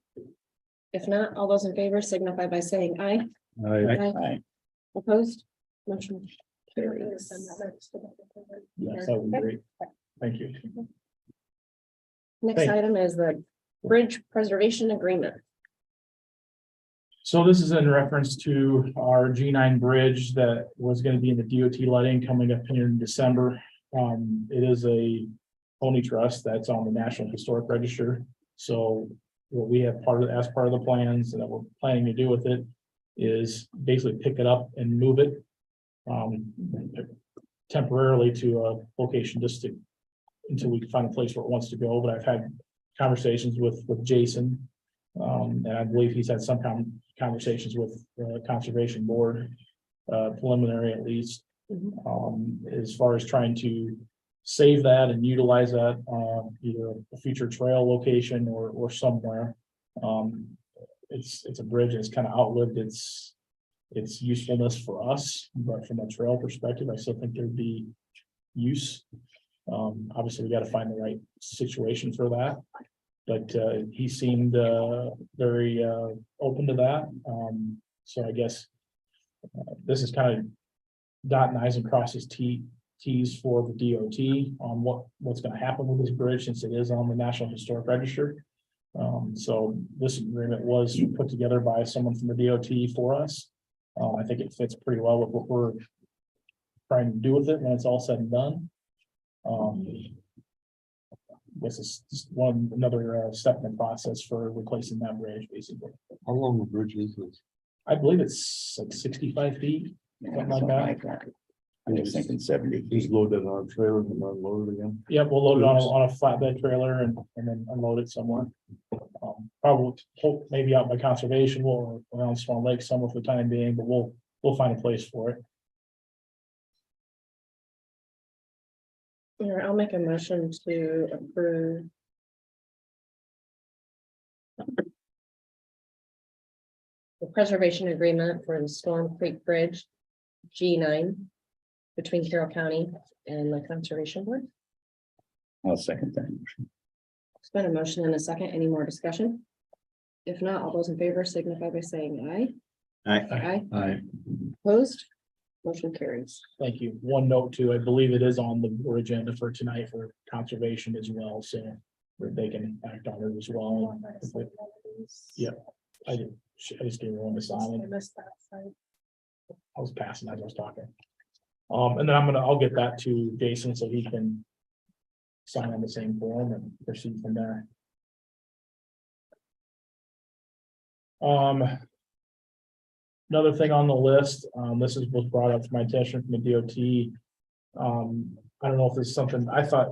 If not, all those in favor signify by saying aye.
Aye.
Opposed? Motion
Send
carries.
that next to the-
Yes, that would be great. Thank you.
Next
Thank-
item is the bridge preservation agreement.
So this is in reference to our G9 bridge that was gonna be in the DOT letting coming up here in December. It is a pony trust that's on the National Historic Register. So what we have as part of the plans and that we're planning to do with it is basically pick it up and move it temporarily to a location just until we can find a place where it wants to go. But I've had conversations with Jason. And I believe he's had some conversations with the Conservation Board, preliminary at least. As far as trying to save that and utilize that, either a future trail location or somewhere. It's a bridge that's kind of outlived its usefulness for us, but from a trail perspective, I still think there'd be use. Obviously, we got to find the right situation for that. But he seemed very open to that. So I guess this is kind of dotting i's and crosses t's for the DOT on what's going to happen with this bridge, since it is on the National Historic Register. So this agreement was put together by someone from the DOT for us. I think it fits pretty well with what we're trying to do with it when it's all said and done. This is just another step in the process for replacing that bridge, basically.
How long the bridge is this?
I believe it's like 65 feet.
Yeah,
Something like that.
I was thinking 70
Just
feet.
load that on a trailer and unload it again?
Yep, we'll load it on a flatbed trailer and then unload it somewhere. Probably hope maybe out by conservation or around Swan Lake somewhere for the time being, but we'll find a place for it.
All right, I'll make a motion to approve. The preservation agreement for the Storm Creek Bridge, G9, between Carroll County and the Conservation Board.
I'll second that motion.
It's been a motion and a second. Any more discussion? If not, all those in favor signify by saying aye.
I,
Aye. Opposed? Motion carries.
Thank you. One note too, I believe it is on the board agenda for tonight for conservation as well, so that they can act on it as well. Yeah. I just gave everyone a sign.
I missed that side.
I was passing as I was talking. And then I'll get that to Jason so he can sign on the same form and proceed from there. Another thing on the list, this was brought up to my attention from the DOT. I don't know if this is something I thought,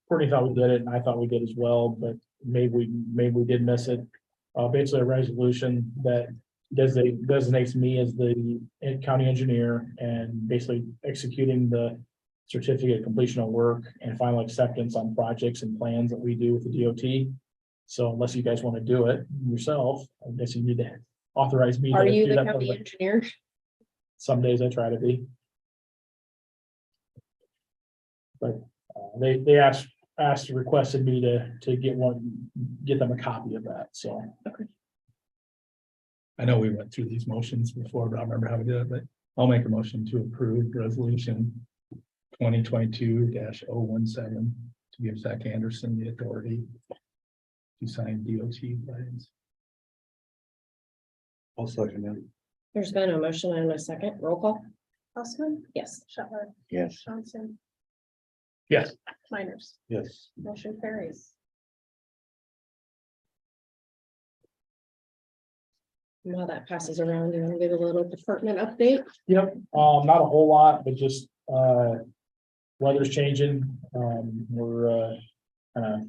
Courtney thought we did it and I thought we did as well, but maybe we did miss it. Basically a resolution that designates me as the county engineer and basically executing the certificate of completion of work and final acceptance on projects and plans that we do with the DOT. So unless you guys want to do it yourself, I guess you need to authorize me.
Are
to
you
do
the
that
county
public-
engineer?
Some days I try to be. But they requested me to get them a copy of that, so.
I know we went through these motions before, but I don't remember how we did it, but I'll make a motion to approve resolution 2022-017 to give Zach Anderson the authority to sign DOT plans.
I'll second that.
There's been a motion and a second. Roll call.
Houseman,
Yes.
Shetler,
Yes,
Johnson,
Yes.
Miners,
Yes.
motion carries.
While that passes around, you want to give a little department update?
Yep, not a whole lot, but just, weather's changing. We're, kind of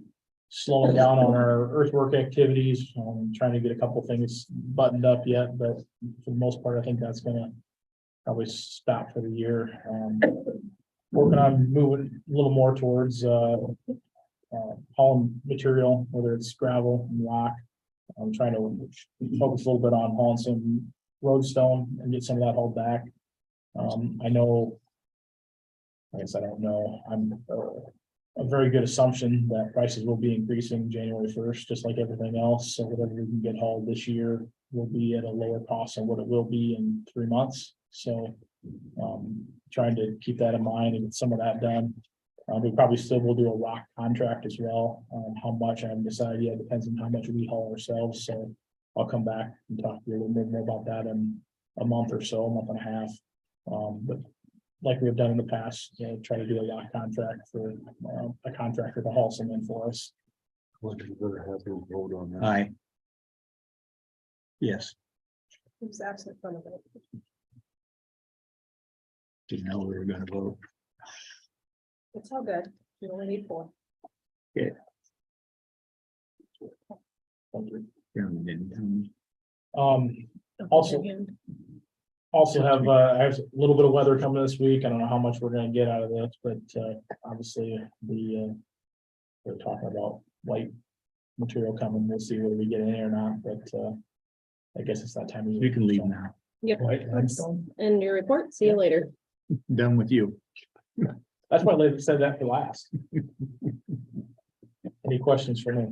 slowing down on our earthwork activities. Trying to get a couple things buttoned up yet, but for the most part, I think that's gonna probably stop for the year. Working on moving a little more towards, hauling material, whether it's gravel and rock. I'm trying to focus a little bit on hauling some roadstone and get some of that hauled back. I know. I guess I don't know. I'm a very good assumption that prices will be increasing January 1st, just like everything else. So whatever we can get hauled this year will be at a lower cost than what it will be in 3 months. So trying to keep that in mind and get some of that done. We probably still will do a rock contract as well. How much I haven't decided yet, depends on how much we haul ourselves. So I'll come back and talk to you a little bit more about that in a month or so, a month and a half. But like we have done in the past, try to do a rock contract for a contractor to haul some in for us.
Well, you better have a vote on that.
I. Yes,
Who's absent from it?
didn't know we were gonna vote.
It's all good. You only need 4.
Jeremy didn't tell me.
Also have, I have a little bit of weather coming this week. I don't know how much we're gonna get out of this, but obviously we're talking about white material coming. We'll see whether we get in there or not, but I guess it's that time of year.
You can leave now.
Yep.
White limestone.
And your report. See you later.
Done with you.
That's why they said that for last. Any questions for me?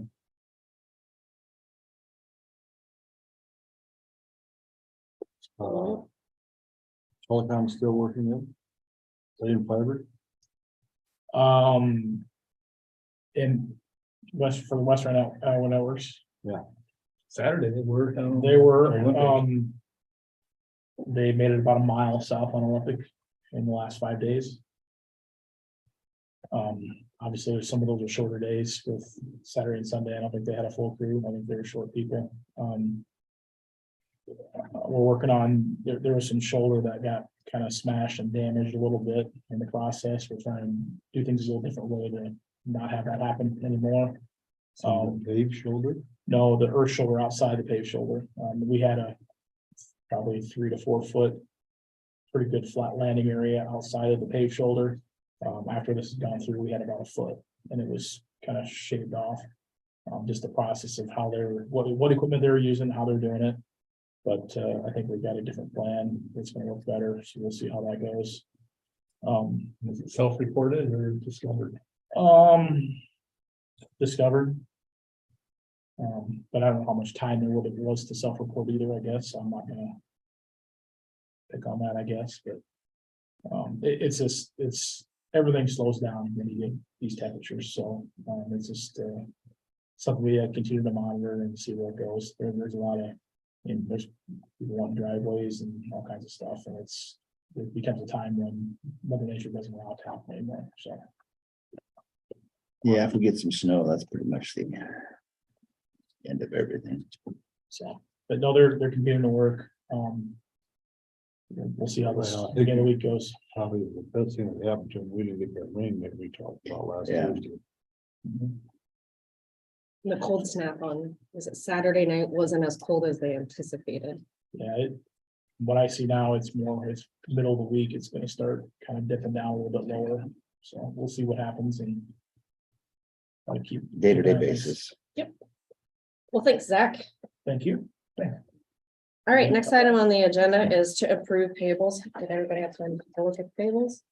Telecom still working in? Same fiber?
In for the Western Iowa networks,
Saturday, they were.
They were. They made it about a mile south on Olympic in the last 5 days. Obviously, some of those are shorter days with Saturday and Sunday. I don't think they had a full crew. I think they were short people. We're working on, there was some shoulder that got kind of smashed and damaged a little bit in the process. We're trying to do things a little different way to not have that happen anymore.
Paved shoulder.
No, the earth shoulder outside the paved shoulder. We had a probably 3 to 4 foot, pretty good flat landing area outside of the paved shoulder. After this has gone through, we had about a foot, and it was kind of shaved off. Just the process of how they're, what equipment they're using, how they're doing it. But I think we've got a different plan. It's going to work better, so we'll see how that goes.
Was it self-reported or discovered?
Discovered. But I don't know how much time there was to self-report either, I guess. I'm not gonna pick on that, I guess, but it's just, everything slows down when you get these temperatures, so it's just something we continue to monitor and see where it goes. There's a lot of, there's people on driveways and all kinds of stuff, and it becomes a time when Mother Nature doesn't allow it to happen anymore, so.
Yeah, if we get some snow, that's pretty much the end of everything.
So, but no, they're continuing to work. We'll see how this
Well, I think-
beginning of the week goes.
Probably the best thing that happened to him, we didn't get that rain that we talked about last
Yeah.
Thursday.
The cold snap on, was it Saturday night, wasn't as cold as they anticipated.
Yeah, what I see now, it's middle of the week, it's gonna start kind of dipping down a little bit lower. So we'll see what happens and try to keep.
Day-to-day
keep that nice.
basis.
Well, thanks, Zach.
Thank you.
All right, next item on the agenda is to approve payables. Did everybody have time to look at payables?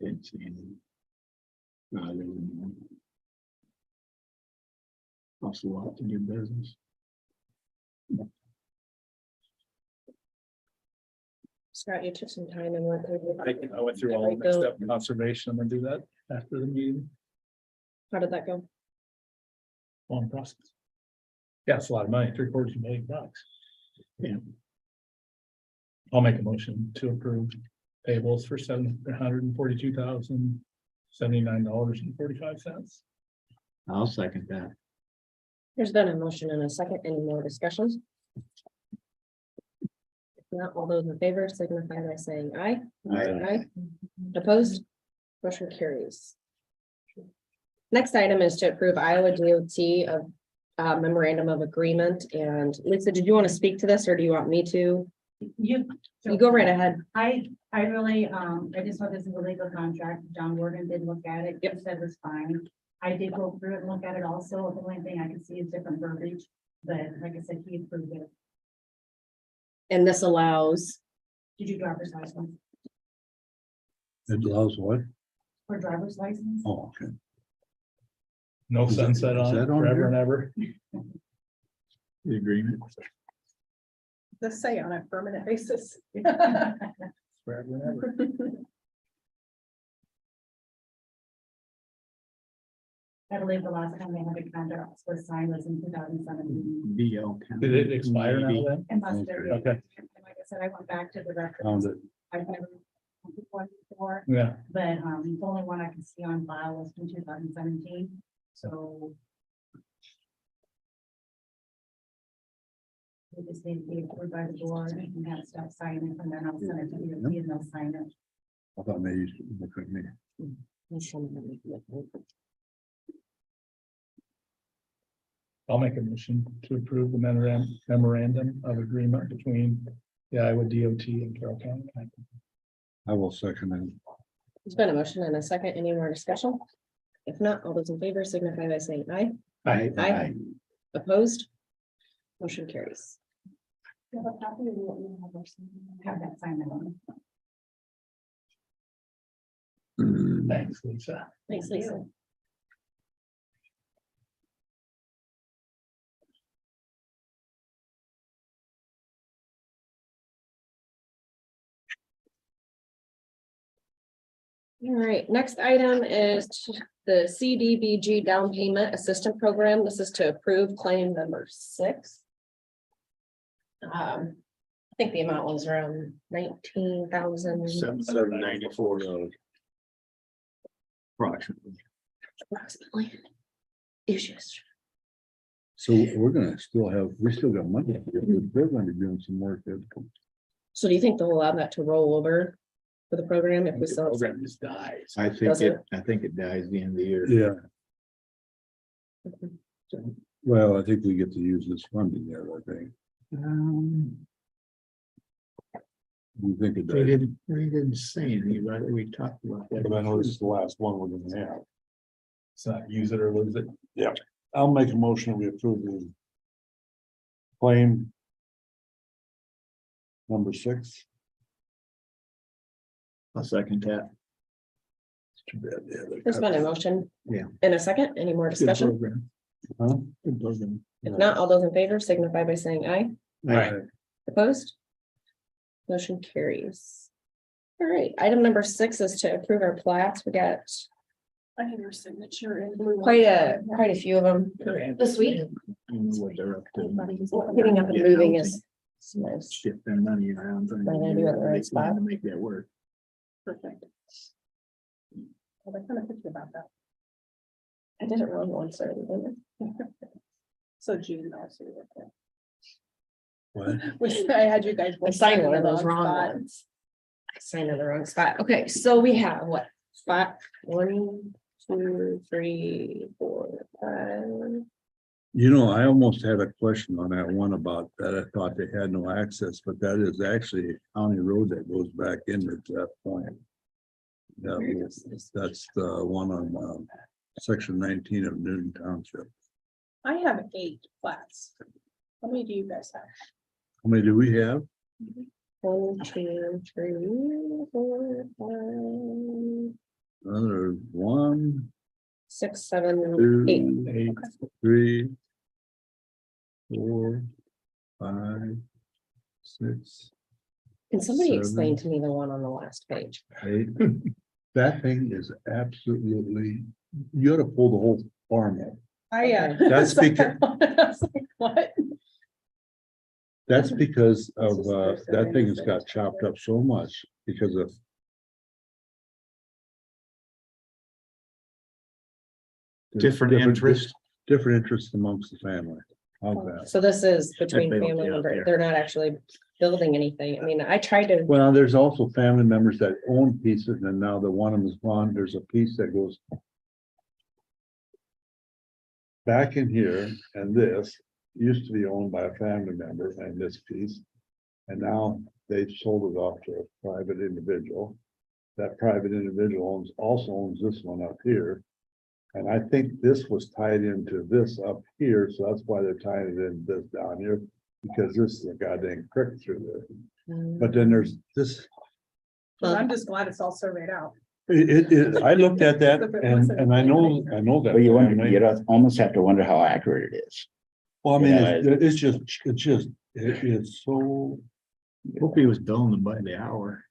Didn't see anything. No, there wasn't one. Costs a lot to do business.
Scott, you took some time and went through.
I went through all the next step conservation. I'm gonna do that after the meeting.
How did that go?
Long process.
Yeah, it's a lot of money, $750 million. Yeah. I'll make a motion to approve payables for $742,079.45.
I'll second that.
There's been a motion and a second. Any more discussions? If not, all those in favor signify by saying aye. Aye. Opposed? Motion carries. Next item is to approve Iowa DOT of memorandum of agreement. And Lisa, did you want to speak to this or do you want me to? You go right ahead.
I really, I just thought this is a legal contract. John Morgan did look at it. He said it was fine. I did go through it and look at it also. The only thing I could see is different verbiage, but like I said, he approved it.
And this allows,
Did you driver's license
It allows what?
or driver's license?
Oh, okay.
No
Is
sunset on it
that on
forever
here?
and ever. The agreement.
The say on a permanent basis.
Forever and ever.
I believe the last time they had a contract was signed was in 2017.
BL.
Did it expire now then?
Unless they're.
Okay.
And like I said, I went back to the
Found
records.
it.
I've never looked at one before,
Yeah.
but the only one I can see on file was from 2017, so. We just need to be approved by the board and have staff sign it, and then I'll send it to you, and they'll sign it.
I thought maybe you should look at me.
I'll make a motion to approve the memorandum of agreement between the Iowa DOT and Carroll County.
I will second it.
there's been a motion and a second. Any more discussion? If not, all those in favor signify by saying aye. Aye. Opposed? Motion carries.
Do you have a copy or do you want me to have that signed on?
Thanks, Lisa.
Thanks, Lisa. All right, next item is the CDBG down payment assistant program. This is to approve claim number 6. I think the amount was around 19,000.
794. Approximately.
Approximately. Issues.
So we're gonna still have, we still got money. They're gonna be doing some work there.
So do you think they'll allow that to roll over for the program if we
The
sell?
program just dies.
I think
Does it?
I think it dies the end of the year.
Yeah. Well, I think we get to use this funding there, I think. We think it does.
We didn't say anything about it. We talked about that.
But I know this is the last one we're gonna have.
It's not use it or lose it.
I'll make a motion that we approve the claim number 6.
I'll second that.
It's too bad.
There's been a motion.
Yeah.
In a second, any more
Good
discussion?
program.
Huh?
Good program.
If not, all those in favor signify by saying aye.
Right.
Opposed? Motion carries. All right, item number 6 is to approve our plats. We got
I have your signature in blue.
quite a few of them this week.
I know what they're up to.
Getting up and moving is nice.
Shift their money around.
Am I gonna do it in the right spot?
To make that work.
Perfect. Well, I kind of thinking about that.
I did it wrong once already, didn't
So June also. Okay.
What?
Which I had you guys.
I? I signed one of those wrong ones. I signed in the wrong spot. Okay, so we have what? Spot 1, 2, 3, 4, 5.
You know, I almost had a question on that one about that. I thought they had no access, but that is actually a county road that goes back into that point. That's the one on section 19 of Newton Township.
I have 8 flats. How many do you guys have?
How many do we have?
1, 2, 3, 4, 5,
Another 1,
6, 7, 8.
2, 3, 4, 5, 6,
Can somebody
7.
explain to me the one on the last page?
8. That thing is absolutely, you gotta pull the whole farm up. That's because,
What?
that's because of, that thing has got chopped up so much because of
Different interest.
Different interests amongst the family. How's that?
So this is between
They don't
family
get out
members.
there.
They're not actually building anything. I mean, I tried to,
Well, there's also family members that own pieces and now the one of them is gone. There's a piece that goes back in here, and this used to be owned by a family member and this piece. And now they've sold it off to a private individual. That private individual also owns this one up here. And I think this was tied into this up here, so that's why they're tying it in this down here, because this is a goddamn creek through there. But then there's this,
I'm just glad it's all surveyed out.
I looked at that and I know that.
But you wonder,
family.
you almost have to wonder how accurate it is.
Well, I mean,
Yeah,
it is so,
Hope he was billing them by the hour.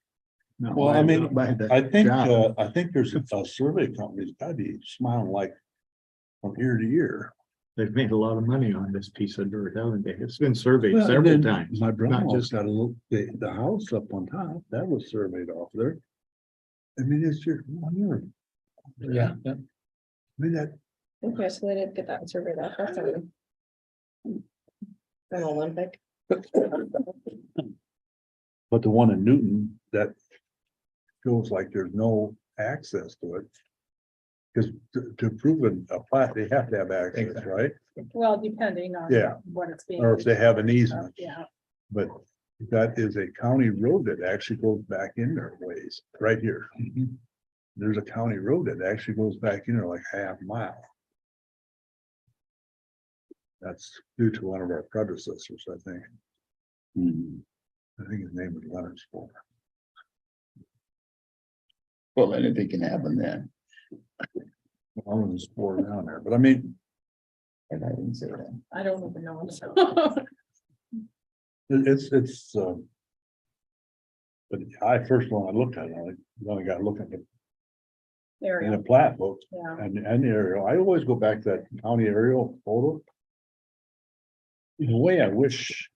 Not
well,
by
I
the-
mean,
by the
I think
job.
there's a survey company's gotta be smiling like from ear to ear.
They've made a lot of money on this piece of dirt, haven't they? It's been surveyed
Well,
several
and then
times.
My
Not
brother-in-law's
just,
got a little, the house up on top, that was surveyed off there. I mean, it's just,
Yeah.
I mean, that,
okay, so they did get that surveyed out. That's an Olympic.
but the one in Newton, that feels like there's no access to it. Because to prove a plat, they have to have access,
Exactly.
right?
Well, depending on.
Yeah.
What it's being.
Or if they have an easement.
Yeah.
But that is a county road that actually goes back in their ways, right here. There's a county road that actually goes back in there like half mile. That's due to one of our predecessors, I think. I think his name was Leonard Spore.
Well, anything can happen then.
I'm gonna spore down there, but I mean,
And I didn't say that.
I don't even know. So.
it's. But I first when I looked at it, I only got to look at it
There
in
we
a
go.
plat book
Yeah.
and the aerial. I always go back to that county aerial photo. In a way, I wish,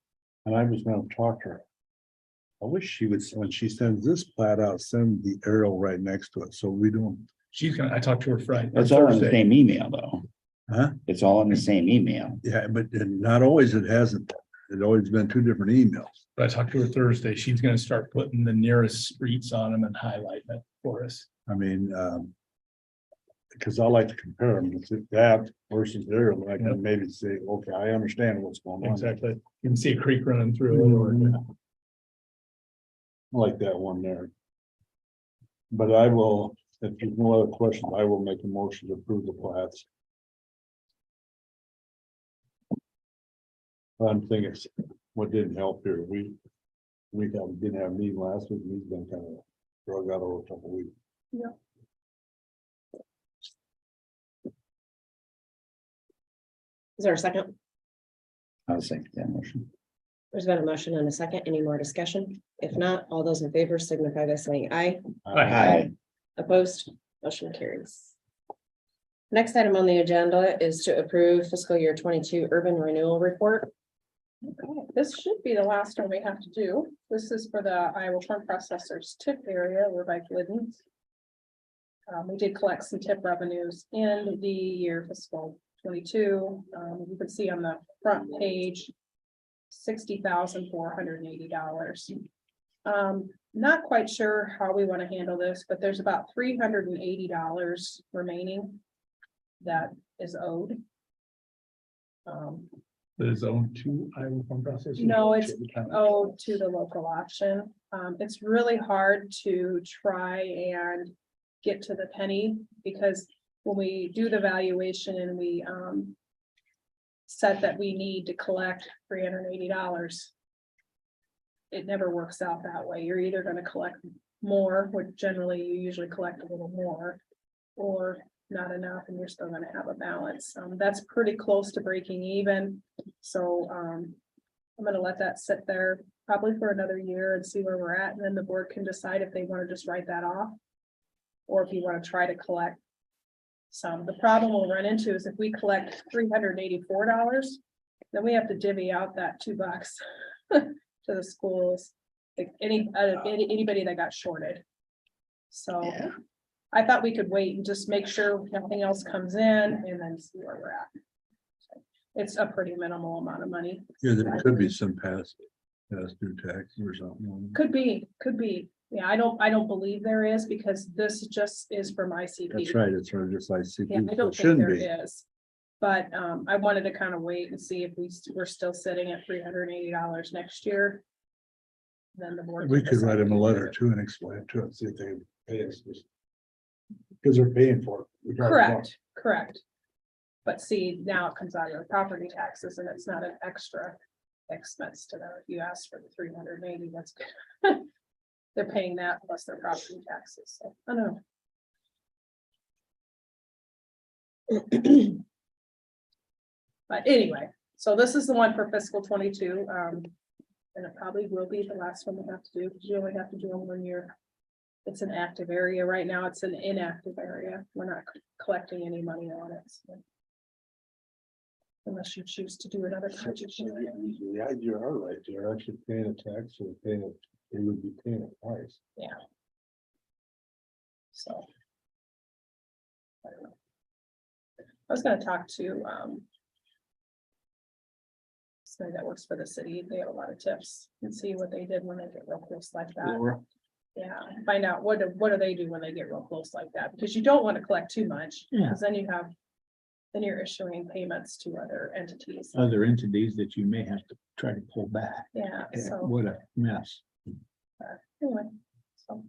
and I was gonna talk to her. I wish she would, when she sends this plat out, send the aerial right next to it, so we don't,
I talked to her Friday.
It's all in the
Thursday.
same email though.
huh?
It's all in the same email.
Yeah, but not always it hasn't. It's always been two different emails.
But I talked to her Thursday. She's gonna start putting the nearest streets on them and highlighting it for us.
I mean, because I like to compare them, it's that versus aerial, I
Yep.
can maybe say, okay, I understand what's going on.
Exactly. You can see a creek running through it or.
I like that one there. But I will, if there's no other questions, I will make a motion to approve the plats. I'm thinking what didn't help here, didn't have a meeting last week, he's been kind of drug out over a couple of weeks.
Is there a second?
I'll second that motion.
There's been a motion and a second. Any more discussion? If not, all those in favor signify by saying aye.
Aye.
Opposed, motion carries. Next item on the agenda is to approve fiscal year 22 urban renewal report.
Okay, this should be the last one we have to do. This is for the Iowa corn processors tip area. We're by Glidden. We did collect some tip revenues in the year fiscal 22. You can see on the front page, $60,480. Not quite sure how we want to handle this, but there's about $380 remaining that is owed.
That is owned to Iowa Farm Processors.
No, it's owed to the local option. It's really hard to try and get to the penny because when we do the valuation and we said that we need to collect $380. It never works out that way. You're either going to collect more, which generally you usually collect a little more, or not enough, and you're still going to have a balance. That's pretty close to breaking even. So I'm going to let that sit there probably for another year and see where we're at, and then the board can decide if they want to just write that off, or if you want to try to collect some. The problem we'll run into is if we collect $384, then we have to divvy out that $2 to the schools, like anybody that got shorted. So
Yeah.
I thought we could wait and just make sure nothing else comes in and then see where we're at. It's a pretty minimal amount of money.
Yeah, there could be some past due taxes or something.
Could be. Yeah, I don't believe there is because this just is for my CP.
That's right, it's sort of just like
Yeah, I
CP,
don't
it
think
shouldn't
there
be.
is. But I wanted to kind of wait and see if we're still sitting at $380 next year. Then the board.
We
can
could
decide
write them a
if we
letter
do it.
too and explain to it, see if they pay us. Because they're paying for it. regardless.
Correct. But see, now it comes out of the property taxes and it's not an extra expense to them. If you ask for the 380, that's good. They're paying that plus their property taxes. So I don't know. But anyway, so this is the one for fiscal 22. And it probably will be the last one we have to do, because you only have to do them when you're. It's an active area. Right now, it's an inactive area. We're not collecting any money on it. So. Unless you choose to do another project.
Yeah, you are right, they're actually paying a tax or paying it, they would be paying a price.
So. I don't know. I was gonna talk to, somebody that works for the city. They have a lot of tips and see what they did when they get real close like that. Yeah, find out what do they do when they get real close like that, because you don't want to collect too much, because then you're issuing payments to other entities.
Other entities that you may have to try to pull back.
Yeah, so
What a mess.
anyway, so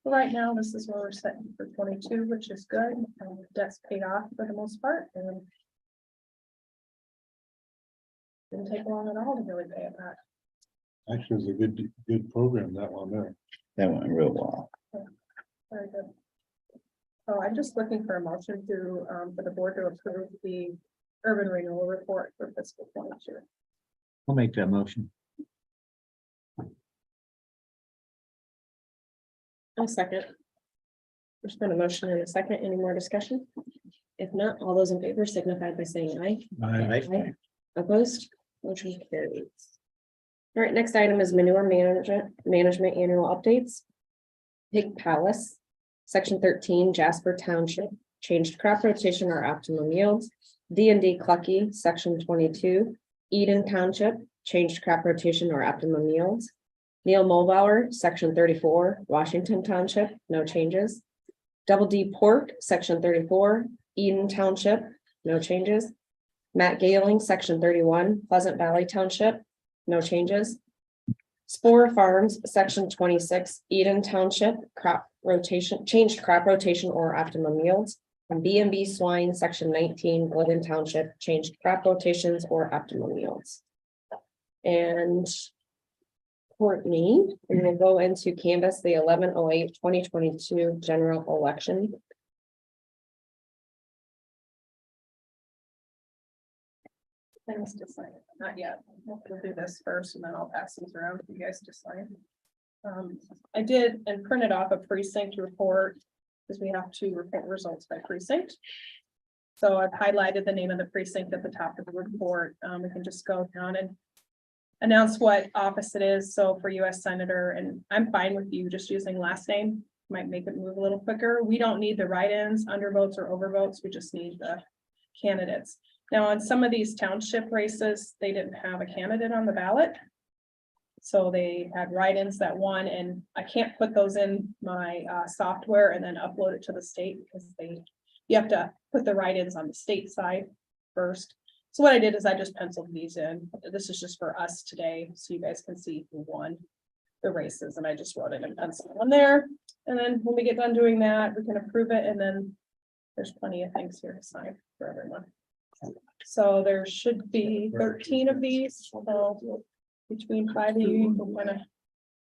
right now, this is where we're setting for 22, which is good. Debt's paid off for the most part, and didn't take long at all to really pay it back.
Actually, it's a good program, that one there.
That went real well.
Very good. So I'm just looking for a motion to, for the board to approve the urban renewal report for fiscal 22.
I'll make that motion.
I'll second. There's been a motion and a second. Any more discussion? If not, all those in favor signify by saying aye. Aye. Opposed? Motion carries. All right, next item is manure management annual updates. Pig Palace, section 13, Jasper Township, changed crop rotation or optimum yields. D&D Clucky, section 22, Eden Township, changed crop rotation or optimum yields. Neil Mulbauer, section 34, Washington Township, no changes. Double D Pork, section 34, Eden Township, no changes. Matt Galing, section 31, Pleasant Valley Township, no changes. Spore Farms, section 26, Eden Township, crop rotation, changed crop rotation or optimum yields. And B&B Swine, section 19, Glidden Township, changed crop rotations or optimum yields. And Courtney, we're gonna go into canvas the 11/08/2022 general election.
Things to sign, not yet. We'll do this first and then I'll pass these around for you guys to sign. I did and printed off a precinct report because we have to report results by precinct. So I've highlighted the name of the precinct at the top of the report. We can just go down and announce what office it is. So for US Senator, and I'm fine with you just using last name, might make it move a little quicker. We don't need the write-ins, undervotes or overvotes. We just need the candidates. Now, on some of these township races, they didn't have a candidate on the ballot. So they had write-ins that won, and I can't put those in my software and then upload it to the state because you have to put the write-ins on the state side first. So what I did is I just penciled these in. This is just for us today, so you guys can see who won the races, and I just wrote it in pencil on there. And then when we get done doing that, we can approve it, and then there's plenty of things here to sign for everyone. So there should be 13 of these, so between 5 of you, we'll kind of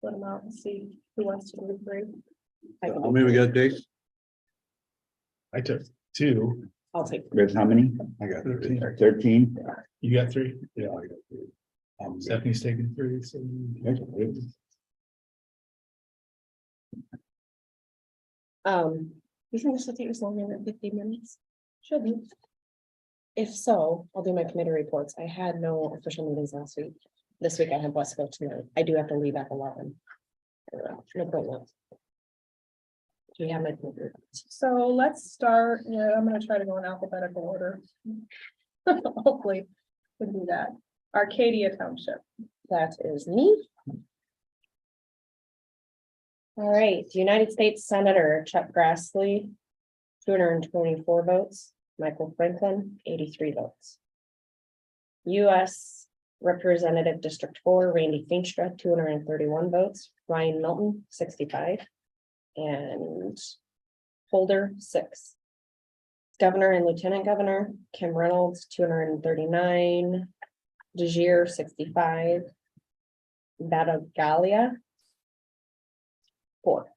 put them out and see who wants to do 3.
How many we got, Dave?
I took 2.
I'll take.
There's how many?
I got
13.
13?
You got 3.
Yeah, I got 3.
Stephanie's taking 3. So
You think this will take us longer than 15 minutes? Shouldn't. If so, I'll do my committee reports. I had no official meetings last week. This week I have Westville tonight. I do have to leave at 11. No appointment. Do you have my committee reports?
So let's start, yeah, I'm gonna try to go in alphabetical order. Hopefully, we can do that. Arcadia Township.
That is me. All right, United States Senator Chuck Grassley, 224 votes. Michael Franklin, 83 votes. U.S. Representative District 4, Randy Feenstra, 231 votes. Ryan Milton, 65. And Holder, 6. Governor and Lieutenant Governor, Kim Reynolds, 239. DeGier, 65. Badagalia, 4.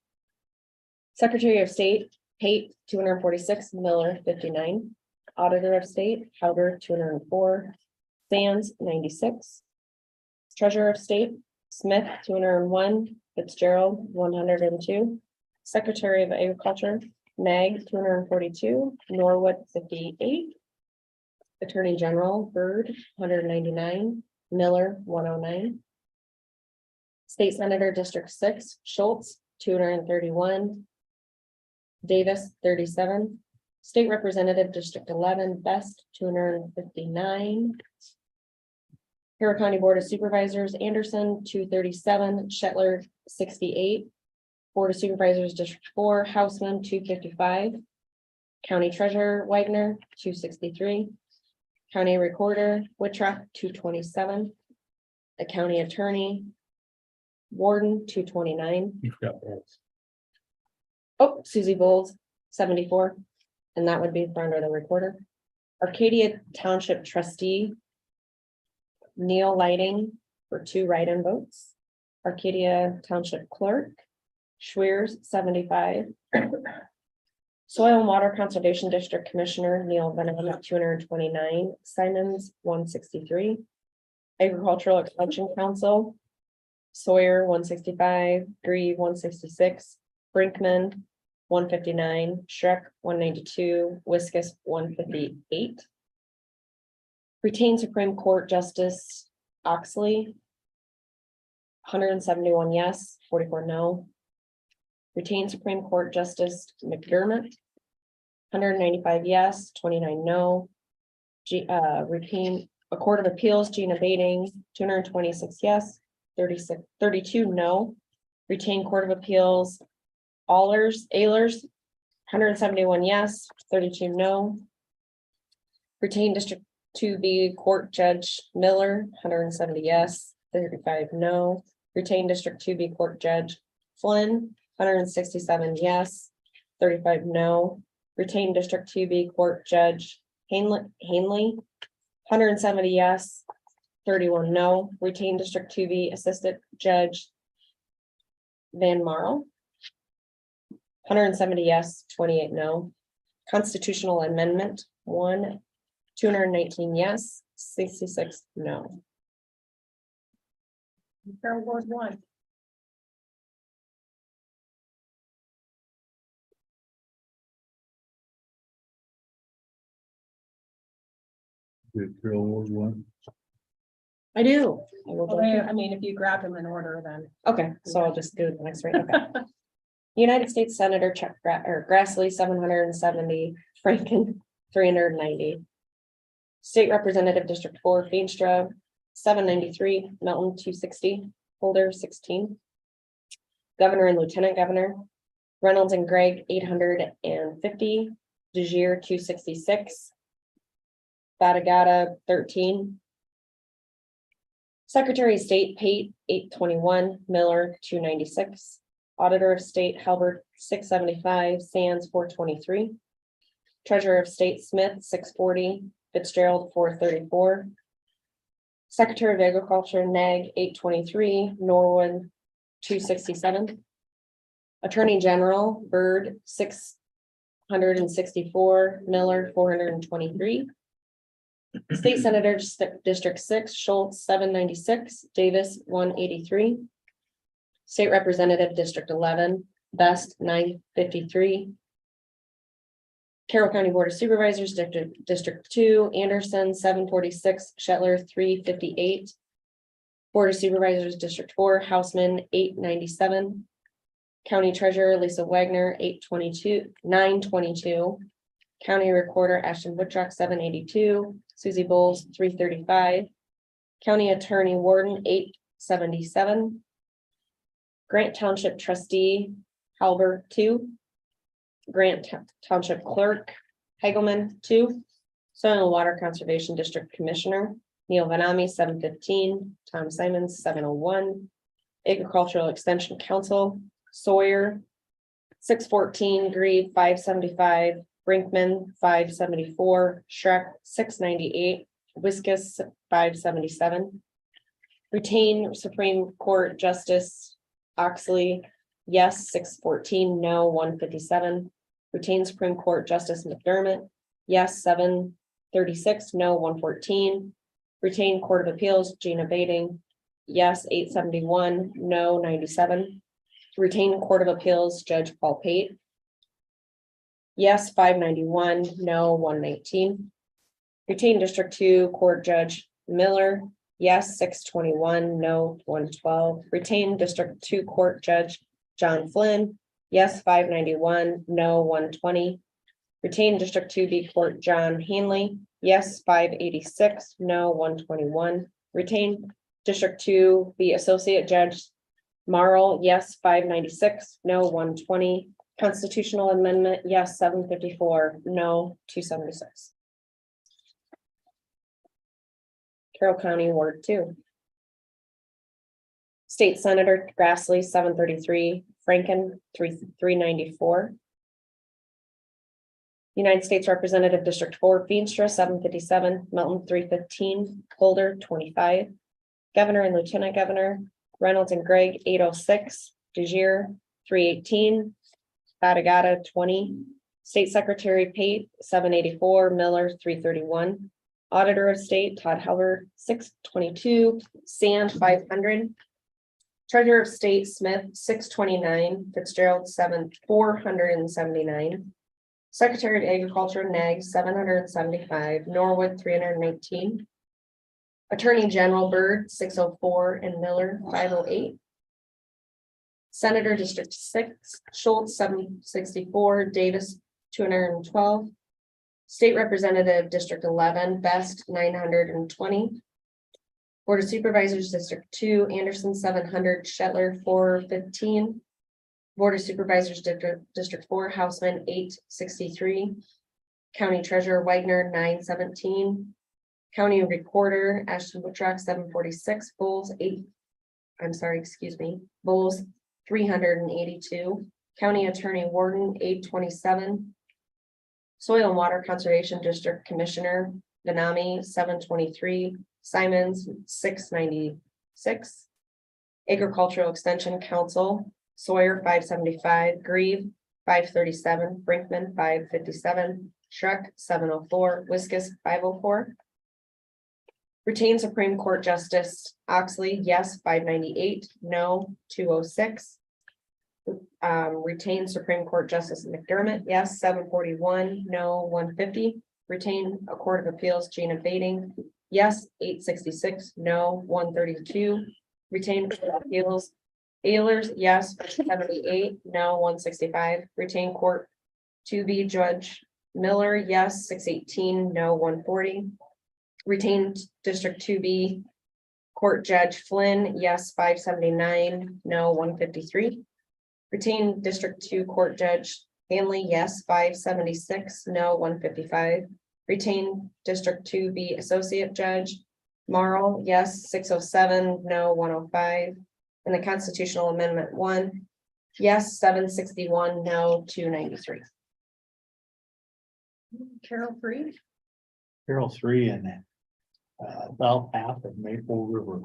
Secretary of State, Pate, 246, Miller, 59. Auditor of State, Howder, 204. Sands, 96. Treasurer of State, Smith, 201. Fitzgerald, 102. Secretary of Agriculture, Mag, 242. Norwood, 58. Attorney General, Byrd, 199. Miller, 109. State Senator District 6, Schultz, 231. Davis, 37. State Representative District 11, Best, 259. Carroll County Board of Supervisors, Anderson, 237. Shetler, 68. Board of Supervisors District 4, Houseman, 255. County Treasurer, Wagner, 263. County Recorder, Wittrock, 227. The County Attorney, Warden, 229.
you forgot that.
Oh, Susie Bowles, 74, and that would be for under the recorder. Arcadia Township Trustee, Neil Lighting for 2 write-in votes. Arcadia Township Clerk, Schweers, 75. Soil and Water Conservation District Commissioner Neil Venom, 229, Simons, 163. Agricultural Extension Council, Sawyer, 165, Grieve, 166, Brinkman, 159, Shrek, 192, Wiskus, 158. Retained Supreme Court Justice Oxley, 171 yes, 44 no. Retained Supreme Court Justice McDermott, 195 yes, 29 no. Retained a Court of Appeals, Gina Bading, 226 yes, 32 no. Retained Court of Appeals, Ehlers, 171 yes, 32 no. Retained District 2B Court Judge Miller, 170 yes, 35 no. Retained District 2B Court Judge Flynn, 167 yes, 35 no. Retained District 2B Court Judge Hanley, 170 yes, 31 no. Retained District 2B Assistant Judge Van Marl, 170 yes, 28 no. Constitutional Amendment 1, 219 yes, 66 no.
Carroll Ward 1.
The Carroll Ward one.
I do. I will go
Okay,
through.
I mean, if you grab them in order, then.
Okay, so I'll just do the next right. Okay. United States Senator Chuck Grassley, 770, Franken, 390. State Representative District 4, Feenstra, 793, Melton, 260, Holder, 16. Governor and Lieutenant Governor, Reynolds and Gregg, 850, DeGier, 266. Batagata, 13. Secretary of State Pate, 821, Miller, 296. Auditor of State Halbert, 675, Sands, 423. Treasurer of State Smith, 640, Fitzgerald, 434. Secretary of Agriculture Nag, 823, Norwood, 267. Attorney General Byrd, 664, Miller, 423. State Senator District 6, Schultz, 796, Davis, 183. State Representative District 11, Best, 953. Carroll County Board of Supervisors, District 2, Anderson, 746, Shetler, 358. Board of Supervisors, District 4, Houseman, 897. County Treasurer Lisa Wagner, 922. County Recorder Ashton Woodchuck, 782. Susie Bowles, 335. County Attorney Warden, 877. Grant Township Trustee Halbert, 2. Grant Township Clerk Hegelman, 2. Soil and Water Conservation District Commissioner Neil Vanami, 715. Tom Simons, 701. Agricultural Extension Council Sawyer, 614. Grieve, 575. Brinkman, 574. Shrek, 698. Wiskus, 577. Retain Supreme Court Justice Oxley, yes, 614, no, 157. Retain Supreme Court Justice McDermott, yes, 736, no, 114. Retain Court of Appeals Gina Bading, yes, 871, no, 97. Retain Court of Appeals Judge Paul Pate, yes, 591, no, 119. Retain District 2 Court Judge Miller, yes, 621, no, 112. Retain District 2 Court Judge John Flynn, yes, 591, no, 120. Retain District 2B Court John Hanley, yes, 586, no, 121. Retain District 2B Associate Judge Marl, yes, 596, no, 120. Constitutional Amendment, yes, 754, no, 276. Carroll County Ward 2. State Senator Grassley, 733, Franken, 394. United States Representative District 4, Feenstra, 757, Melton, 315, Holder, 25. Governor and Lieutenant Governor, Reynolds and Gregg, 806, DeGier, 318, Batagata, 20, State Secretary Pate, 784, Miller, 331. Auditor of State Todd Halbert, 622, Sand, 500. Treasurer of State Smith, 629, Fitzgerald, 479. Secretary of Agriculture Nag, 775, Norwood, 319. Attorney General Byrd, 604, and Miller, 508. Senator District 6, Schultz, 764, Davis, 212. State Representative District 11, Best, 920. Board of Supervisors District 2, Anderson, 700, Shetler, 415. Board of Supervisors District 4, Houseman, 863. County Treasurer Wagner, 917. County Recorder Ashton Buttrock, 746. Bulls, Bulls, 382. County Attorney Warden, 827. Soil and Water Conservation District Commissioner Benami, 723. Simons, 696. Agricultural Extension Council Sawyer, 575. Grieve, 537. Brinkman, 557. Shrek, 704. Wiskus, 504. Retain Supreme Court Justice Oxley, yes, 598, no, 206. Retain Supreme Court Justice McDermott, yes, 741, no, 150. Retain a Court of Appeals Gina Bading, yes, 866, no, 132. Retain Court of Appeals Ehlers, yes, 78, no, 165. Retain Court 2B Judge Miller, yes, 618, no, 140. Retained District 2B Court Judge Flynn, yes, 579, no, 153. Retained District 2 Court Judge Hanley, yes, 576, no, 155. Retained District 2B Associate Judge Marl, yes, 607, no, 105. And the Constitutional Amendment 1, yes, 761, no, 293.
Carroll 3.
Carroll 3 and south half of Maple River.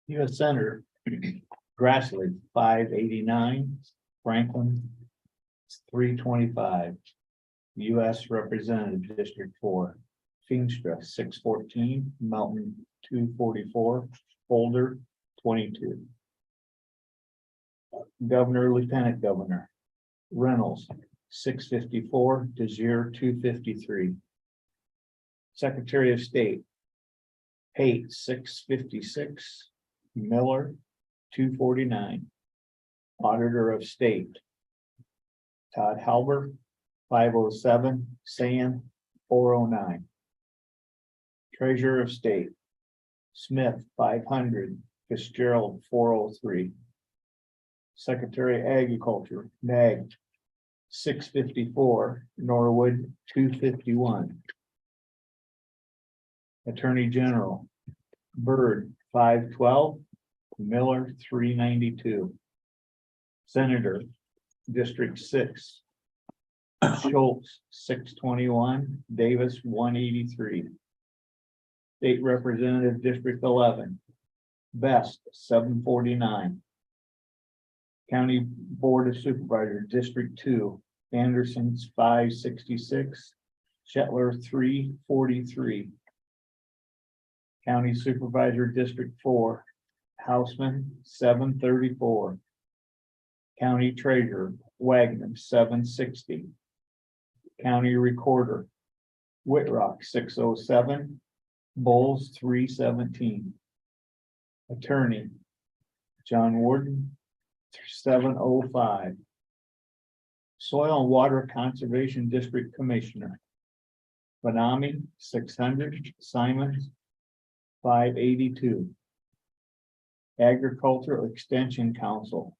U.S. Senator Grassley, 589, Franklin, 325. U.S. Representative District 4, Feenstra, 614, Mountain, 244, Boulder, 22. Governor, Lieutenant Governor Reynolds, 654, Desir, 253. Secretary of State Pate, 656, Miller, 249. Auditor of State Todd Halbert, 507, Sand, 409. Treasurer of State Smith, 500, Fitzgerald, 403. Secretary of Agriculture Nag, 654, Norwood, 251. Attorney General Byrd, 512, Miller, 392. Senator District 6 Schultz, 621, Davis, 183. State Representative District 11 Best, 749. County Board of Supervisors District 2 Anderson's, 566, Shetler, 343. County Supervisor District 4 Houseman, 734. County Treasurer Wagner, 760. County Recorder Whitrock, 607. Bowles, 317. Attorney John Warden, 705. Soil and Water Conservation District Commissioner Benami, 600. Simons, 582. Agricultural Extension Council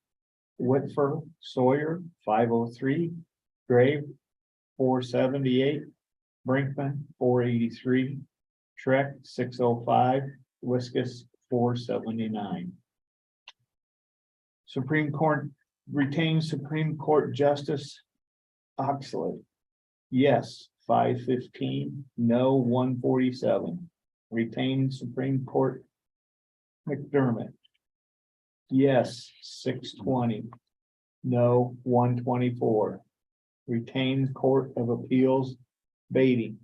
Whitford Sawyer, 503. Grave, 478. Brinkman, 483. Trek, 605. Wiskus, 479. Supreme Court retains Supreme Court Justice Oxley, yes, 515, no, 147. Retained Supreme Court McDermott, yes, 620, no, 124. Retained Court of Appeals, Beatty.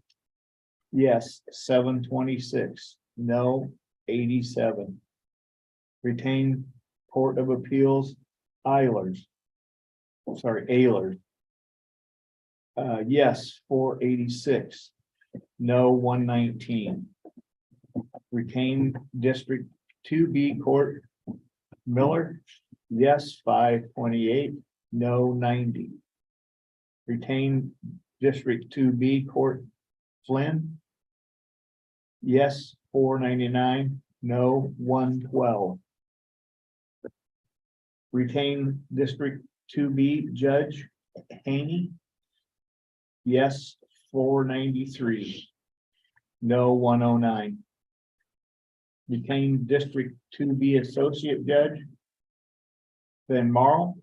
Yes, 726, no, 87. Retained Court of Appeals, Eilers. Ehlers. Yes, 486, no, 119. Retained District 2B Court, Miller. Yes, 528, no, 90. Retained District 2B Court, Flynn. Yes, 499, no, 112. Retained District 2B Judge Haney. Yes, 493, no, 109. Retained District 2B Associate Judge Van Marl.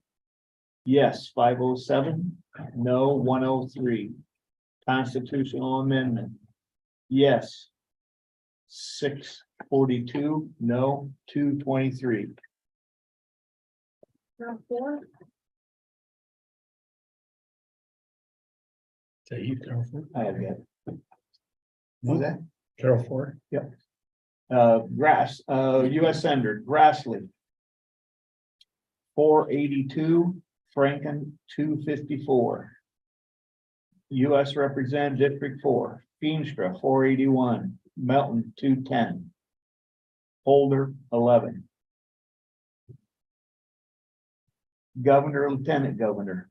Yes, 507, no, 103. Constitutional Amendment. Yes. 642, no, 223.
Carol, 4.
Say you, Carol four.
I have that. What's that?
Carol four.
US Senator Grassley. 482, Franken 254. US Representative District 4, Feenstra 481, Melton 210. Holder 11. Governor, Lieutenant Governor.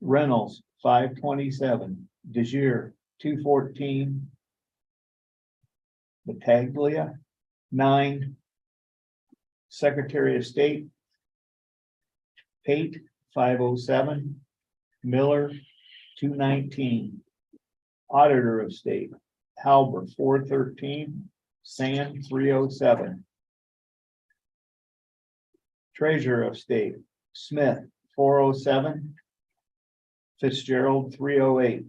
Reynolds 527, DeJear 214. Battaglia 9. Secretary of State Pate 507, Miller 219. Auditor of State Halber 413, Sand 307. Treasurer of State Smith 407, Fitzgerald 308.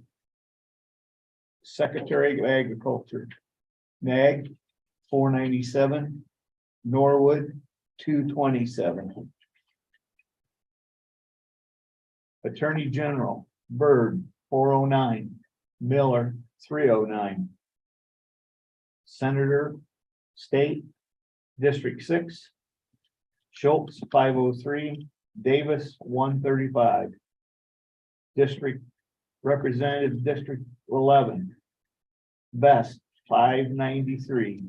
Secretary of Agriculture Nag 497, Norwood 227. Attorney General Byrd 409, Miller 309. Senator State District 6 Schultz 503, Davis 135. District Representative District 11 Best 593.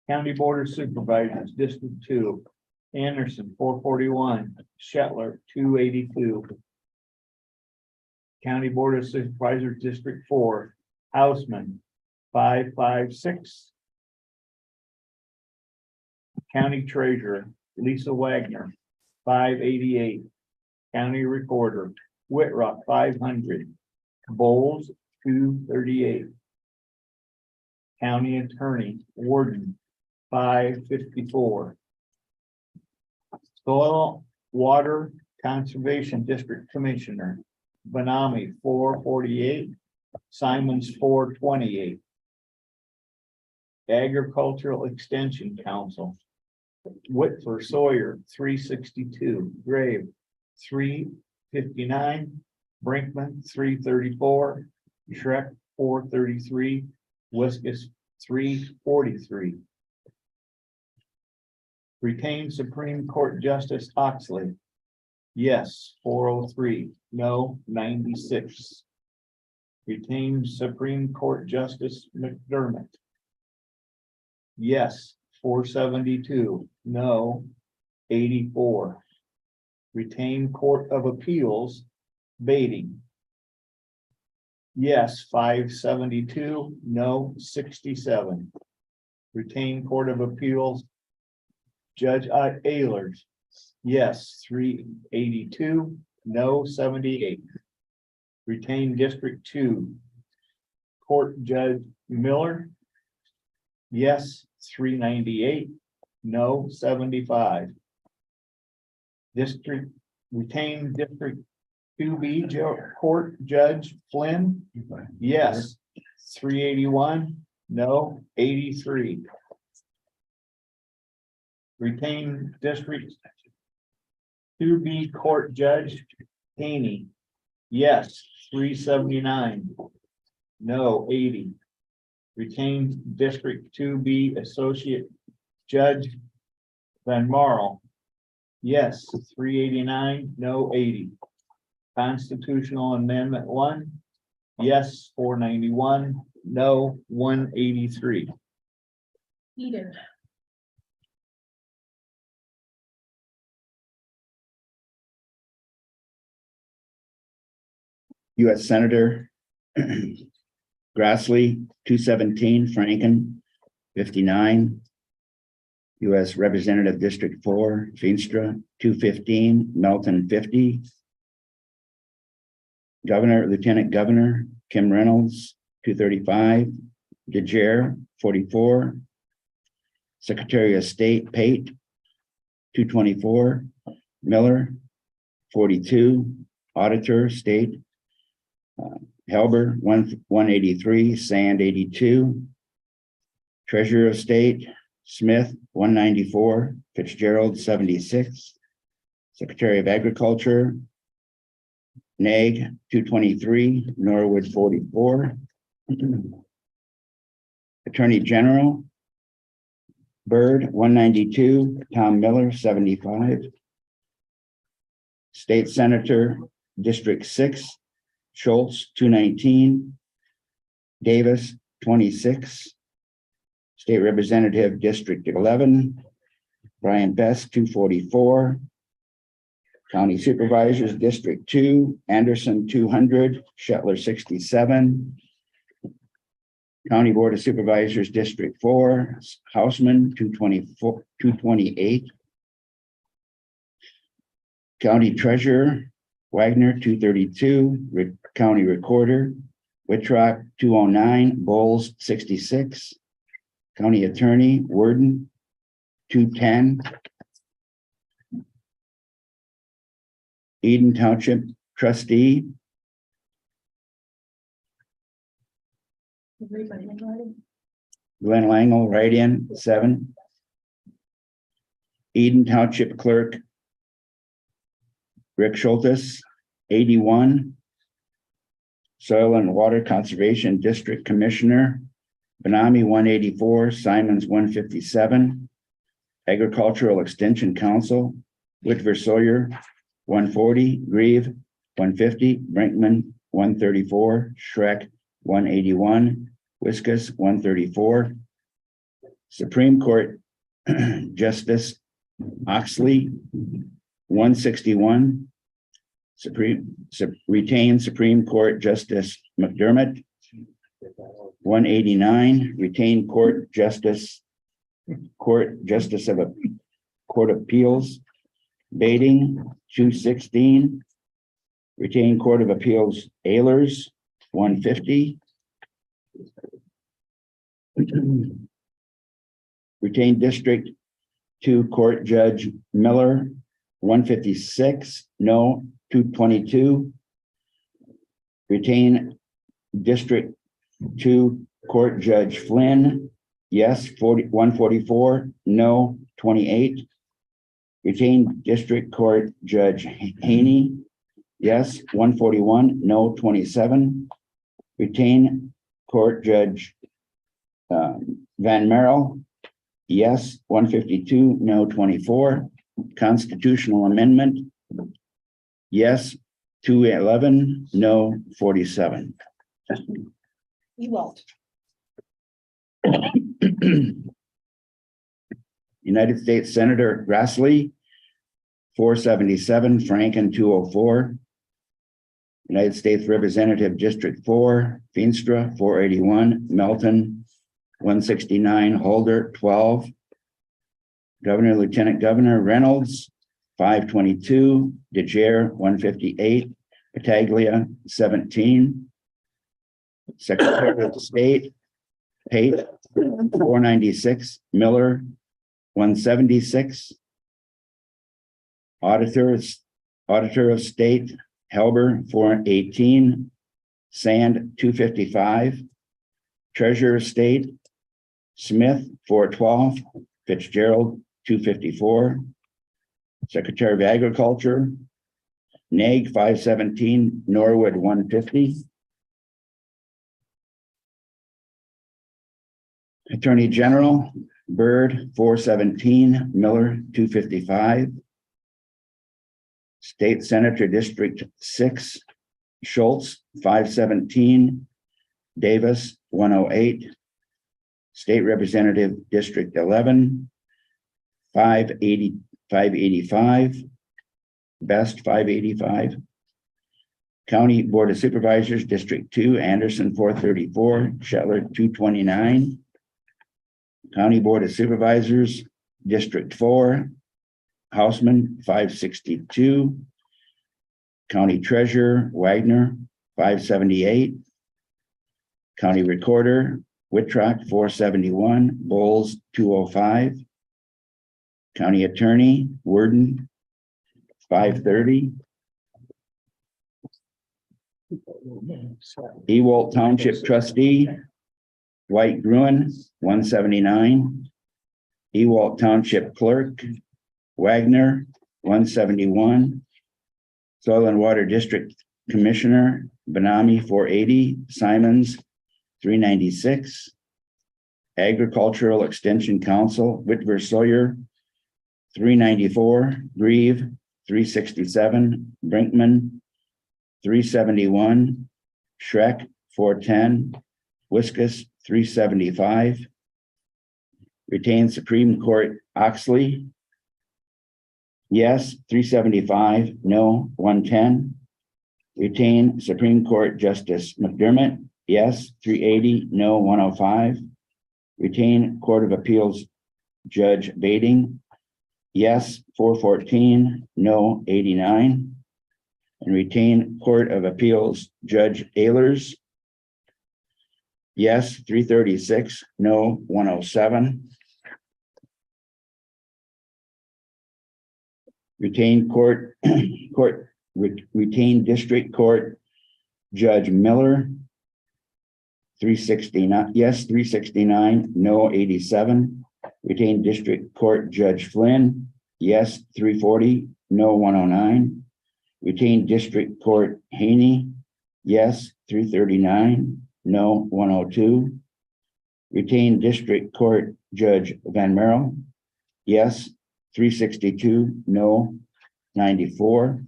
County Board of Supervisors District 2 Anderson 441, Shetler 282. County Board of Supervisors District 4 Houseman 556. County Treasurer Lisa Wagner 588. County Recorder Whitrock 500. Bowles 238. County Attorney Warden 554. Soil Water Conservation District Commissioner Benami 448. Simons 428. Agricultural Extension Council Whitford Sawyer 362. Grave 359. Brinkman 334. Shrek 433. Wiskus 343. Retained Supreme Court Justice Oxley. Yes, 403, no, 96. Retained Supreme Court Justice McDermott. Yes, 472, no, 84. Retained Court of Appeals, Beatty. Yes, 572, no, 67. Retained Court of Appeals, Judge Ehlers. Yes, 382, no, 78. Retained District 2. Court Judge Miller. Yes, 398, no, 75. District Retained District 2B Court Judge Flynn. Yes, 381, no, 83. Retained District 2B Court Judge
Haney, yes, 379. No, 80. Retained District 2B Associate Judge Van Marl, yes, 389. No, 80. Constitutional Amendment 1, yes, 491. No, 183.
Eden.
U.S. Senator Grassley, 217, Franken, 59. U.S. Representative District 4, Feenstra, 215, Melton, 50. Governor, Lieutenant Governor, Kim Reynolds, 235, DeJare, 44. Secretary of State, Pate, 224, Miller, 42, Auditor, State, Helber, 183, Sand, 82, Treasurer of State, Smith, 194, Fitzgerald, 76, Secretary of Agriculture, Nag, 223, Norwood, 44, Attorney General, Byrd, 192, Tom Miller, 75, State Senator, District 6, Schultz, 219, Davis, 26, State Representative, District 11, Brian Best, 244, County Supervisors, District 2, Anderson, 200, Shetler, 67, County Board of Supervisors, District 4, Houseman, 224, 228, County Treasurer, Wagner, 232, County Recorder, Wittrock, 209, Bowles, 66, County Attorney, Worden, 210, Eden Township Trustee, Glenn Langle, write-in, 7. Eden Township Clerk, Rick Schultes, 81. Soil and Water Conservation District Commissioner, Benami, 184, Simons, 157. Agricultural Extension Council, Whitver Sawyer, 140, Grieve, 150, Brinkman, 134, Schreck, 181, Wiskus, 134. Supreme Court Justice Oxley, 161. Retained Supreme Court Justice McDermott, 189. Retained Court Justice of a Court of Appeals, Bating, 216. Retained Court of Appeals, Ehlers, 150. Retained District 2 Court Judge Miller, 156, no, 222. Retain District 2 Court Judge Flynn, yes, 144, no, 28. Retain District Court Judge Haney, yes, 141, no, 27. Retain Court Judge Van Merrill, yes, 152, no, 24. Constitutional Amendment, yes, 211, no, 47.
Ewald.
United States Senator Grassley, 477, Franken, 204. United States Representative District 4, Feenstra, 481, Melton, 169, Holder, 12. Governor, Lieutenant Governor Reynolds, 522, DeJare, 158, Pataglia, 17. Secretary of State, Pate, 496, Miller, 176. Auditor of State, Helber, 418, Sand, 255. Treasurer of State, Smith, 412, Fitzgerald, 254. Secretary of Agriculture, Naig 517, Norwood 150. Attorney General, Byrd 417, Miller 255. State Senator District 6, Schultz 517, Davis 108. State Representative District 11, 585, Best 585. County Board of Supervisors, District 2, Anderson 434, Shetler 229. County Board of Supervisors, District 4, Houseman 562. County Treasurer, Wagner 578. County Recorder, Whitrock 471, Bowles 205. County Attorney, Worden 530. Ewalt Township Trustee, White Gruen 179. Ewalt Township Clerk, Wagner 171. Soil and Water District Commissioner, Benami 480, Simons 396. Agricultural Extension Council, Whitver Sawyer 394, Grieve 367, Brinkman 371, Shrek 410, Wiskus 375. Retain Supreme Court Oxley, yes 375, no 110. Retain Supreme Court Justice McDermott, yes 380, no 105. Retain Court of Appeals Judge Bading, yes 414, no 89. And retain Court of Appeals Judge Ehlers, yes 336, no 107. Retain retain District Court Judge Miller 369, yes 369, no 87. Retain District Court Judge Flynn, yes 340, no 109. Retain District Court Haney, yes 339, no 102. Retain District Court Judge Van Merrill, yes 362, no 94.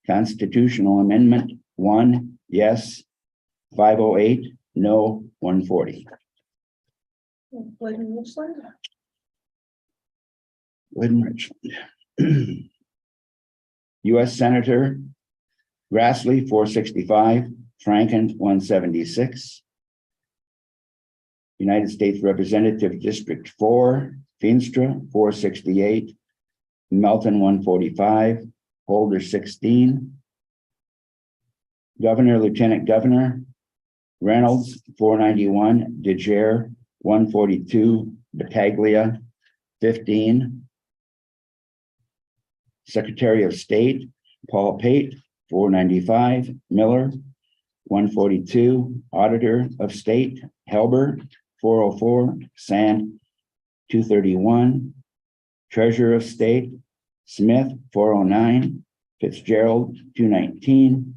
Constitutional Amendment 1, yes 508, no 140.
Glidden Richland.
Glidden Richland. U.S. Senator Grassley 465, Franken 176. United States Representative District 4, Feenstra 468, Melton 145, Holder 16. Governor, Lieutenant Governor Reynolds 491, DeJare 142, Battaglia 15. Secretary of State Paul Pate 495, Miller 142, Auditor of State Helber 404, Sand 231, Treasurer of State Smith 409, Fitzgerald 219,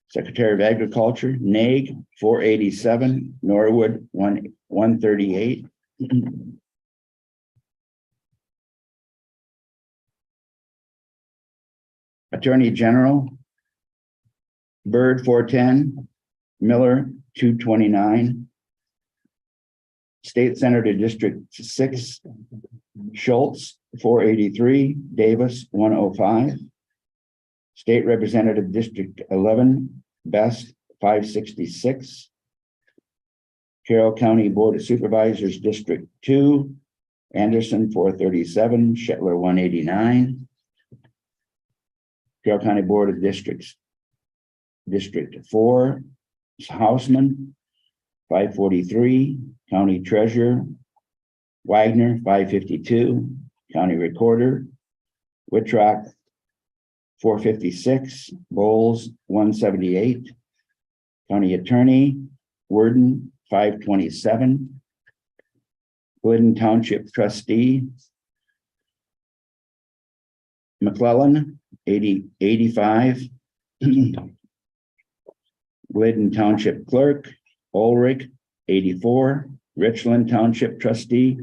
Secretary of Agriculture Naig 487, Norwood 138. Attorney General Byrd 410, Miller 229. State Senator District 6, Schultz 483, Davis 105. State Representative District 11, Best 566. Carroll County Board of Supervisors District 2, Anderson 437, Shetler 189. Carroll County Board of Districts, District 4, Houseman 543, County Treasurer Wagner 552, County Recorder Whitrock 456, Bowles 178, County Attorney Worden 527, Glidden Township Trustee McClellan 85. Glidden Township Clerk, Ulrich, 84. Richland Township Trustee,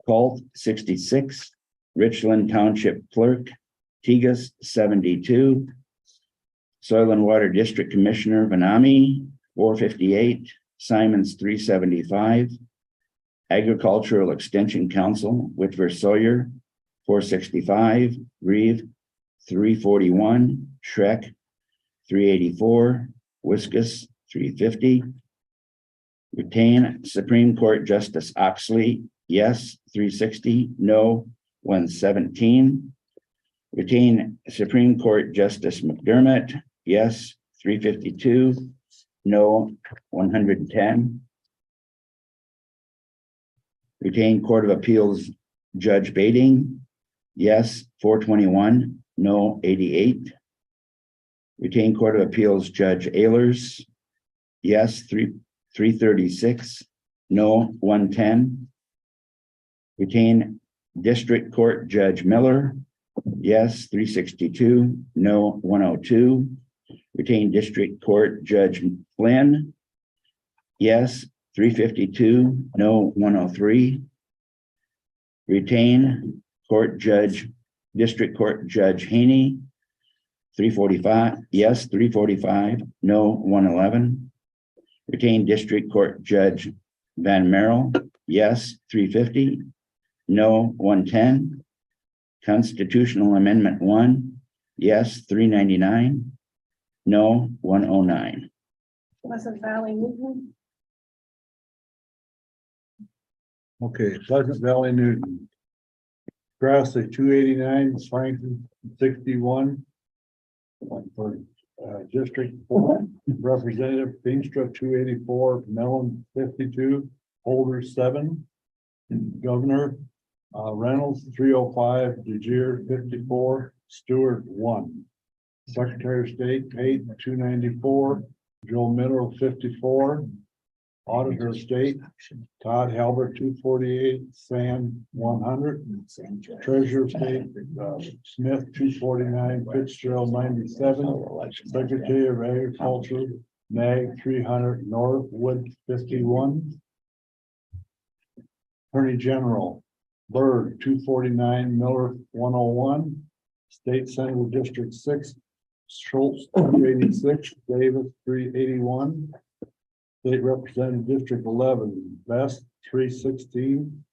Colt, 66. Richland Township Clerk, Tigas, 72. Soil and Water District Commissioner, Vanami, 458. Simons, 375. Agricultural Extension Council, Whitver Sawyer, 465. Reeve, 341. Shrek, 384. Wiskus, 350. Retain Supreme Court Justice Oxley, yes, 360, no, 117. Retain Supreme Court Justice McDermott, yes, 352, no, 110. Retain Court of Appeals Judge Bading, yes, 421, no, 88. Retain Court of Appeals Judge Ehlers, yes, 336, no, 110. Retain District Court Judge Miller, yes, 362, no, 102. Retain District Court Judge Flynn, yes, 352, no, 103. Retain District Court Judge Haney, 345, yes, 345, no, 111. Retain District Court Judge Van Merrill, yes, 350, no, 110. Constitutional Amendment 1, yes, 399, no, 109.
Pleasant Valley Newton,
Okay, Pleasant Valley Newton. Grassley, 289, Franklin, 61. For District 4, Representative Feenstra, 284, Mellon, 52, Holder, 7. Governor, Reynolds, 305, DeGier, 54, Stewart, 1. Secretary of State, Pate, 294, Joe Miller, 54. Auditor of State, Todd Halbert, 248, Sam, 100. Treasurer of State, Smith, 249, Fitzgerald, 97. Secretary of Agriculture, Nag, 300, Northwood, 51. Attorney General, Byrd, 249, Miller, 101. State Senator District 6, Schultz, 286, Davis, 381. State Representative District 11, Best, 316.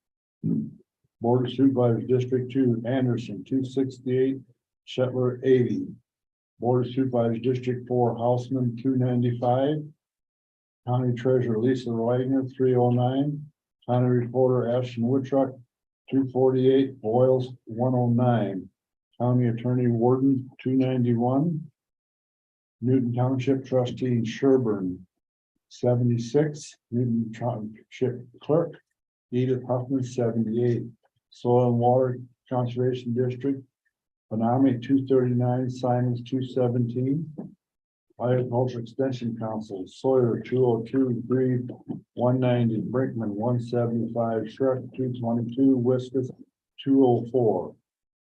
Board of Supervisors District 2, Anderson, 268, Shetler, 80. Board of Supervisors District 4, Houseman, 295. County Treasurer Lisa Wagner, 309. County Reporter Ashton Woodruck, 248. Boyles, 109. County Attorney Warden, 291. Newton Township Trustee Sherburne, 76. Newton Township Clerk Edith Huffman, 78. Soil and Water Conservation District Panami, 239. Simons, 217. Agriculture Extension Council Sawyer, 202. Breed, 190. Brinkman, 175. Shrek, 222. Wiskus, 204.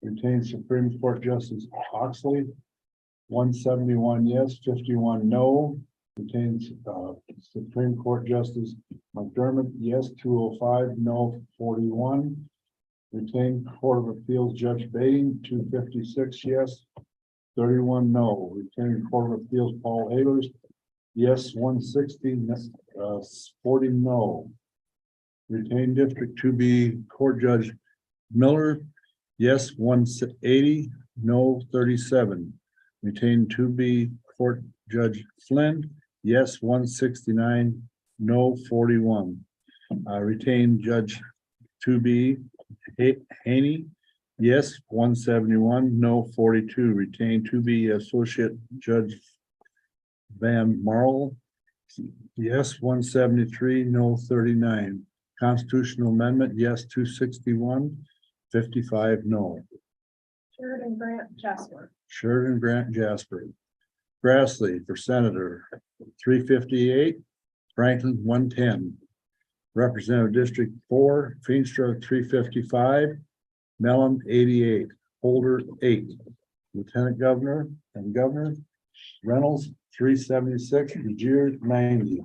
Retain Supreme Court Justice Oxley, 171 yes, 51 no. Retains Supreme Court Justice McDermott, yes, 205, no, 41. Retain Court of Appeals Judge Bating, 256 yes, 31 no. Retain Court of Appeals Paul Ehlers, yes, 160, 40 no. Retain District 2B Court Judge Miller, yes, 180, no, 37. Retain 2B Court Judge Flynn, yes, 169, no, 41. Retain Judge 2B Haney, yes, 171, no, 42. Retain 2B Associate Judge Van Marl, yes, 173, no, 39. Constitutional Amendment, yes, 261, 55, no.
Sheridan Grant Jasper.
Sheridan Grant Jasper. Grassley for Senator, 358. Franklin, 110. Representative District 4, Feenstra, 355. Mellon, 88. Holder, 8. Lieutenant Governor and Governor. Reynolds, 376, Regier, 90.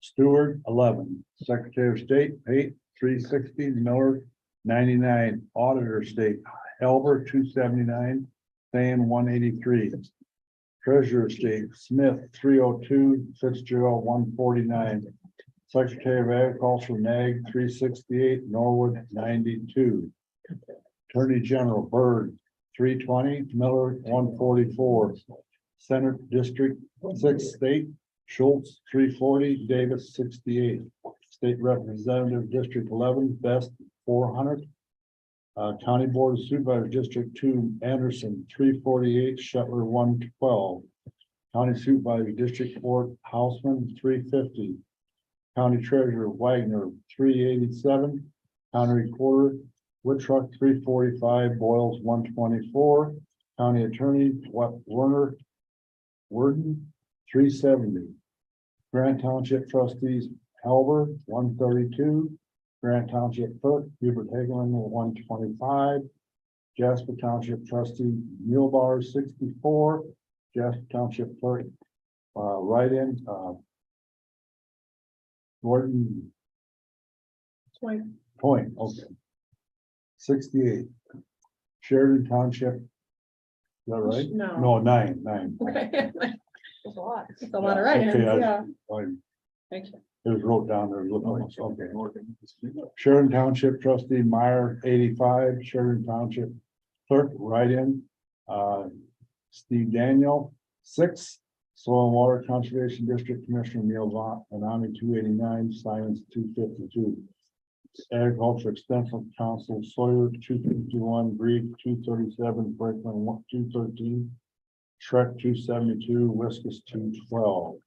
Stewart, 11. Secretary of State, Pate, 360, Miller, 99. Auditor of State, Elber, 279, Than, 183. Treasurer of State, Smith, 302, Fitzgerald, 149. Secretary of Agriculture, Nag, 368, Norwood, 92. Attorney General, Byrd, 320, Miller, 144. Senate District 6 State, Schultz, 340, Davis, 68. State Representative, District 11, Best, 400. County Board of Supervisors, District 2, Anderson, 348, Shetler, 112. County Supervisor, District 4, Houseman, 350. County Treasurer, Wagner, 387. County Recorder, Woodtruck, 345, Boyles, 124. County Attorney, Werner, Worden, 370. Grant Township Trustees, Halber, 132. Grant Township Clerk, Hubert Hagelin, 125. Jasper Township Trustee, Mulebar, 64. Jasper Township Clerk, write-in, Gordon Point, okay. 68. Sheridan Township. Is that right?
No.
No, 9.
Okay.
It's a lot.
It's a lot of write-ins,
Okay,
yeah.
Fine.
Thank you.
It was wrote down there, it looked like, okay. Sheridan Township Trustee Meyer, 85, Sheridan Township Clerk, write-in, Steve Daniel, 6, Soil and Water Conservation District Commissioner Neil Vanami, 289, Simons, 252. Agriculture Extension Council Sawyer, 251, Grief, 237, Franklin, 213, Shrek, 272, Wiskus, 212.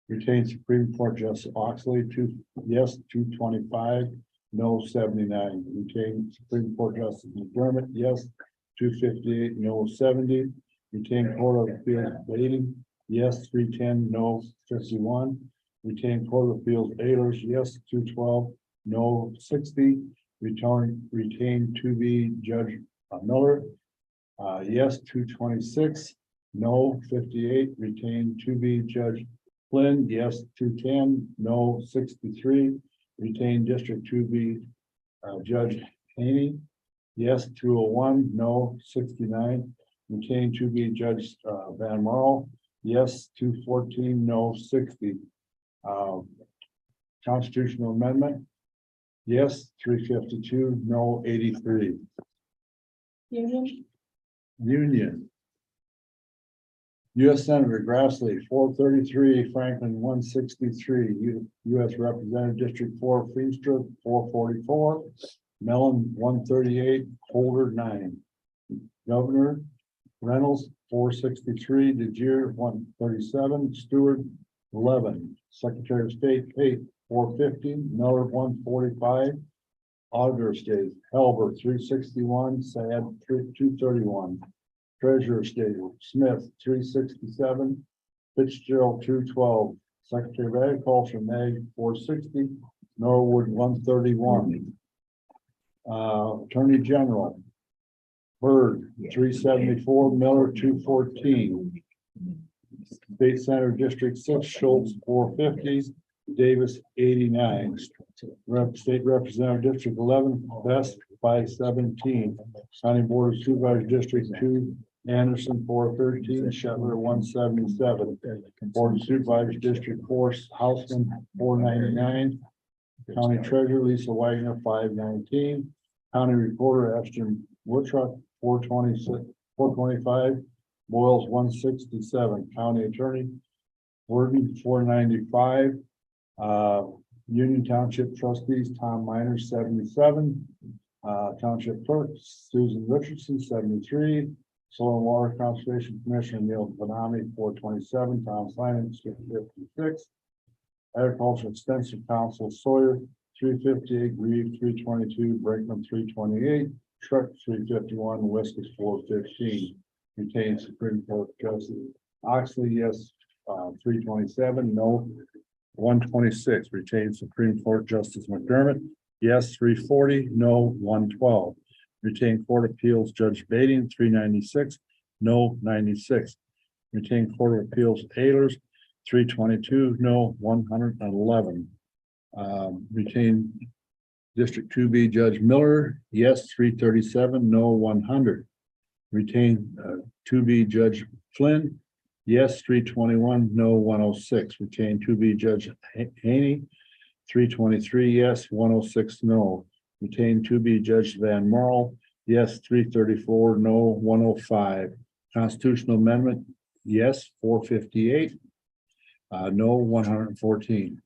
Retained Supreme Court Justice Oxley, 225, no 79. Retained Supreme Court Justice McDermott, yes 258, no 70. Retained Court of Appeals Bating, yes 310, no 51. Retained Court of Appeals Ayers, yes 212, no 60. Retained 2B Judge Miller, yes 226, no 58. Retained 2B Judge Flynn, yes 210, no 63. Retained District 2B Judge Haney, yes 201, no 69. Retained 2B Judge Van Marl, yes 214, no 60. Constitutional Amendment, yes 352, no 83. Union. U.S. Senator Grassley, 433, Franklin, 163, U.S. Representative District 4, Feenstra, 444, Mellon, 138, Holder, 9. Governor Reynolds, 463, DeGier, 137, Stewart, 11. Secretary of State, Pate, 450, Miller, 145. Auditor of State, Helber, 361, Sad, 231. Treasurer of State, Smith, 367, Fitzgerald, 212, Secretary of Agriculture, Meg, 460, Norwood, 131. Attorney General, Byrd, 374, Miller, 214. State Senator District 6, Schultz, 450, Davis, 89. State Representative District 11, Best, 517. County Board of Supervisors District 2, Anderson, 413, Shetler, 177. Board of Supervisors District 4, Houseman, 499. County Treasurer Lisa Wagner, 519. County Recorder Ashton Woodtruck, 426, 425. Boyles, 167. County Attorney Worden, 495. Union Township Trustees Tom Minor, 77. Township Clerk Susan Richardson, 73. Soil and Water Conservation Commissioner Neil Vanami, 427. Tom Simons, 56. Agricultural Extensive Council Sawyer, 358. Grieve, 322. Brinkman, 328. Truck, 351. Wiskus, 415. Retained Supreme Court Justice Oxley, yes 327, no 126. Retained Supreme Court Justice McDermott, yes 340, no 112. Retain Court of Appeals Judge Bading, 396, no 96. Retain Court of Appeals Ayers, 322, no 111. Retain District 2B Judge Miller, yes 337, no 100. Retain 2B Judge Flynn, yes 321, no 106. Retain 2B Judge Haney, 323, yes 106, no. Retain 2B Judge Van Marl, yes 334, no 105. Constitutional Amendment, yes 458, no 114.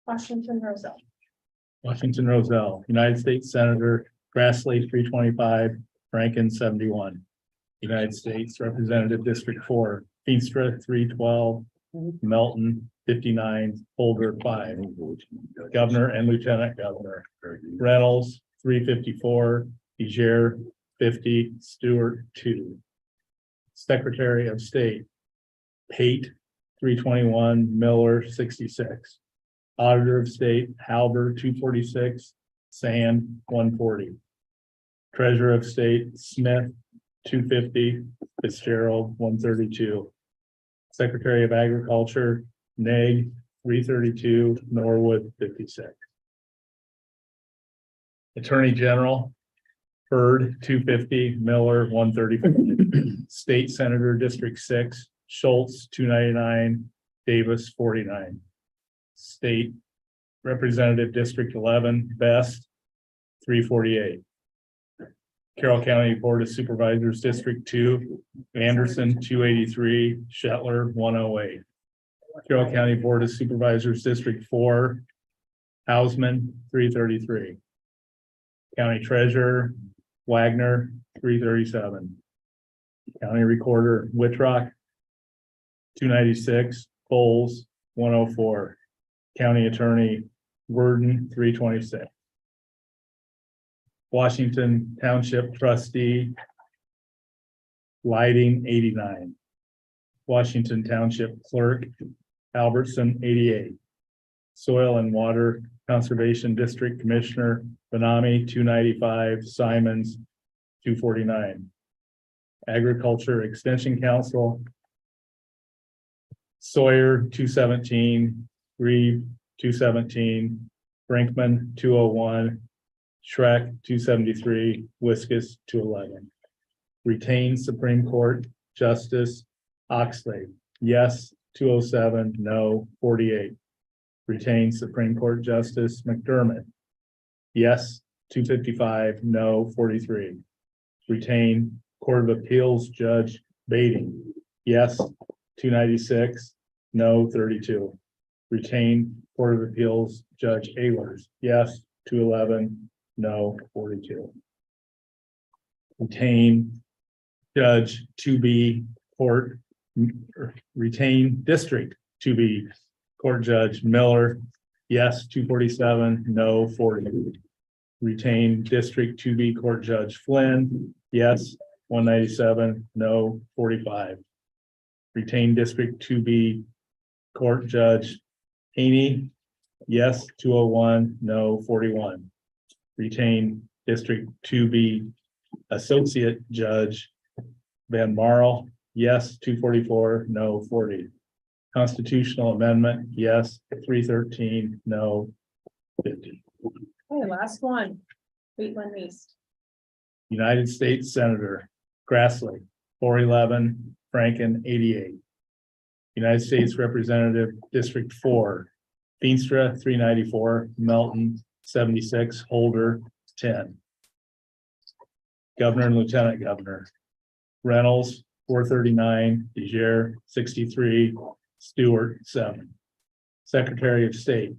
Washington Roselle.
Washington Roselle, United States Senator Grassley, 325, Rankin, 71. United States Representative District 4, Feenstra, 312, Melton, 59, Holder, 5. Governor and Lieutenant Governor. Reynolds, 354, Bejer, 50, Stewart, 2. Secretary of State, Pate, 321, Miller, 66. Auditor of State, Halber, 246, Sand, 140. Treasurer of State, Smith, 250, Fitzgerald, 132. Secretary of Agriculture, Nag, 332, Norwood, 56. Attorney General, Byrd, 250, Miller, 135. State Senator, District 6, Schultz, 299, Davis, 49. State Representative District 11, Best, 348. Carroll County Board of Supervisors, District 2, Anderson, 283, Shetler, 108. Carroll County Board of Supervisors, District 4, Hausman, 333. County Treasurer, Wagner, 337. County Recorder, Whitrock, 296, Bowles, 104. County Attorney, Worden, 326. Washington Township Trustee, Lighting, 89. Washington Township Clerk, Albertson, 88. Soil and Water Conservation District Commissioner, Benami, 295, Simons, 249. Agriculture Extension Council, Sawyer, 217, Reeve, 217, Brinkman, 201, Shrek, 273, Wiskus, 211. Retain Supreme Court Justice Oxley, yes, 207, no, 48. Retain Supreme Court Justice McDermott, yes, 255, no, 43. Retain Court of Appeals Judge Bading, yes, 296, no, 32. Retain Court of Appeals Judge Ehlers, yes, 211, no, 42. Retain Judge 2B Court, retain District 2B Court Judge Miller, yes, 247, no, 40. Retain District 2B Court Judge Flynn, yes, 197, no, 45. Retain District 2B Court Judge Haney, yes, 201, no, 41. Retain District 2B Associate Judge Van Marl, yes, 244, no, 40. Constitutional Amendment, yes, 313, no, 50.
Okay, last one. Wheatland East.
United States Senator Grassley, 411, Franken, 88. United States Representative District 4, Feenstra, 394, Melton, 76, Holder, 10. Governor and Lieutenant Governor, Reynolds, 439, Bejer, 63, Stewart, 7. Secretary of State,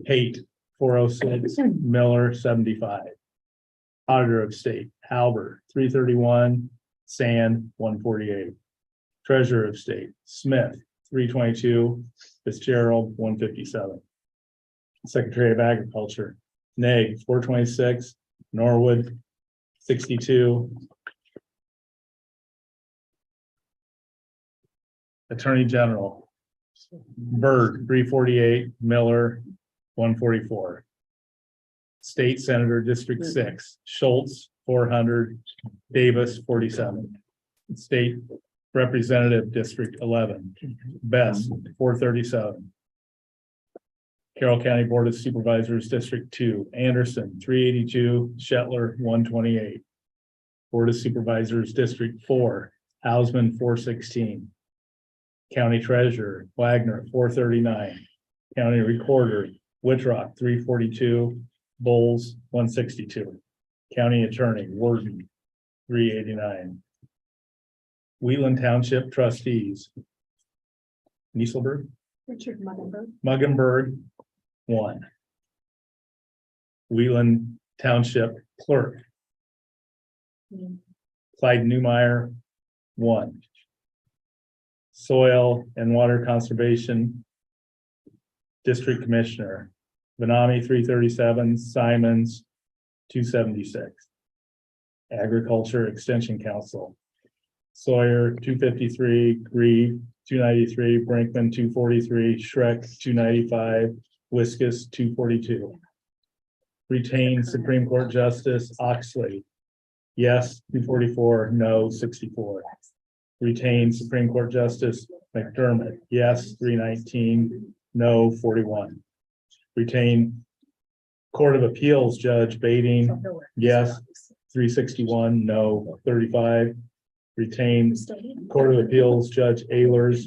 Pate, 406, Miller, 75. Auditor of State, Halber, 331, Sand, 148. Treasurer of State, Smith, 322, Fitzgerald, 157. Secretary of Agriculture, Nag, 426, Norwood, 62. Attorney General, Byrd, 348, Miller, 144. State Senator, District 6, Schultz, 400, Davis 47. State Representative District 11, Best 437. Carroll County Board of Supervisors District 2, Anderson 382, Shetler 128. Board of Supervisors District 4, Hausman 416. County Treasurer Wagner 439. County Recorder Whitrock 342, Bowles 162. County Attorney Warden 389. Wheatland Township Trustees Nieselberg,
Richard Muggenberg.
Muggenberg 1. Wheatland Township Clerk Clyde Newmeyer 1. Soil and Water Conservation District Commissioner Benami 337, Simons 276. Agriculture Extension Council Sawyer 253, Grieve 293, Brinkman 243, Shrek 295, Wiskus 242. Retain Supreme Court Justice Oxley, yes 244, no 64. Retain Supreme Court Justice McDermott, yes 319, no 41. Retain Court of Appeals Judge Bading, yes 361, no 35. Retain Court of Appeals Judge Ehlers,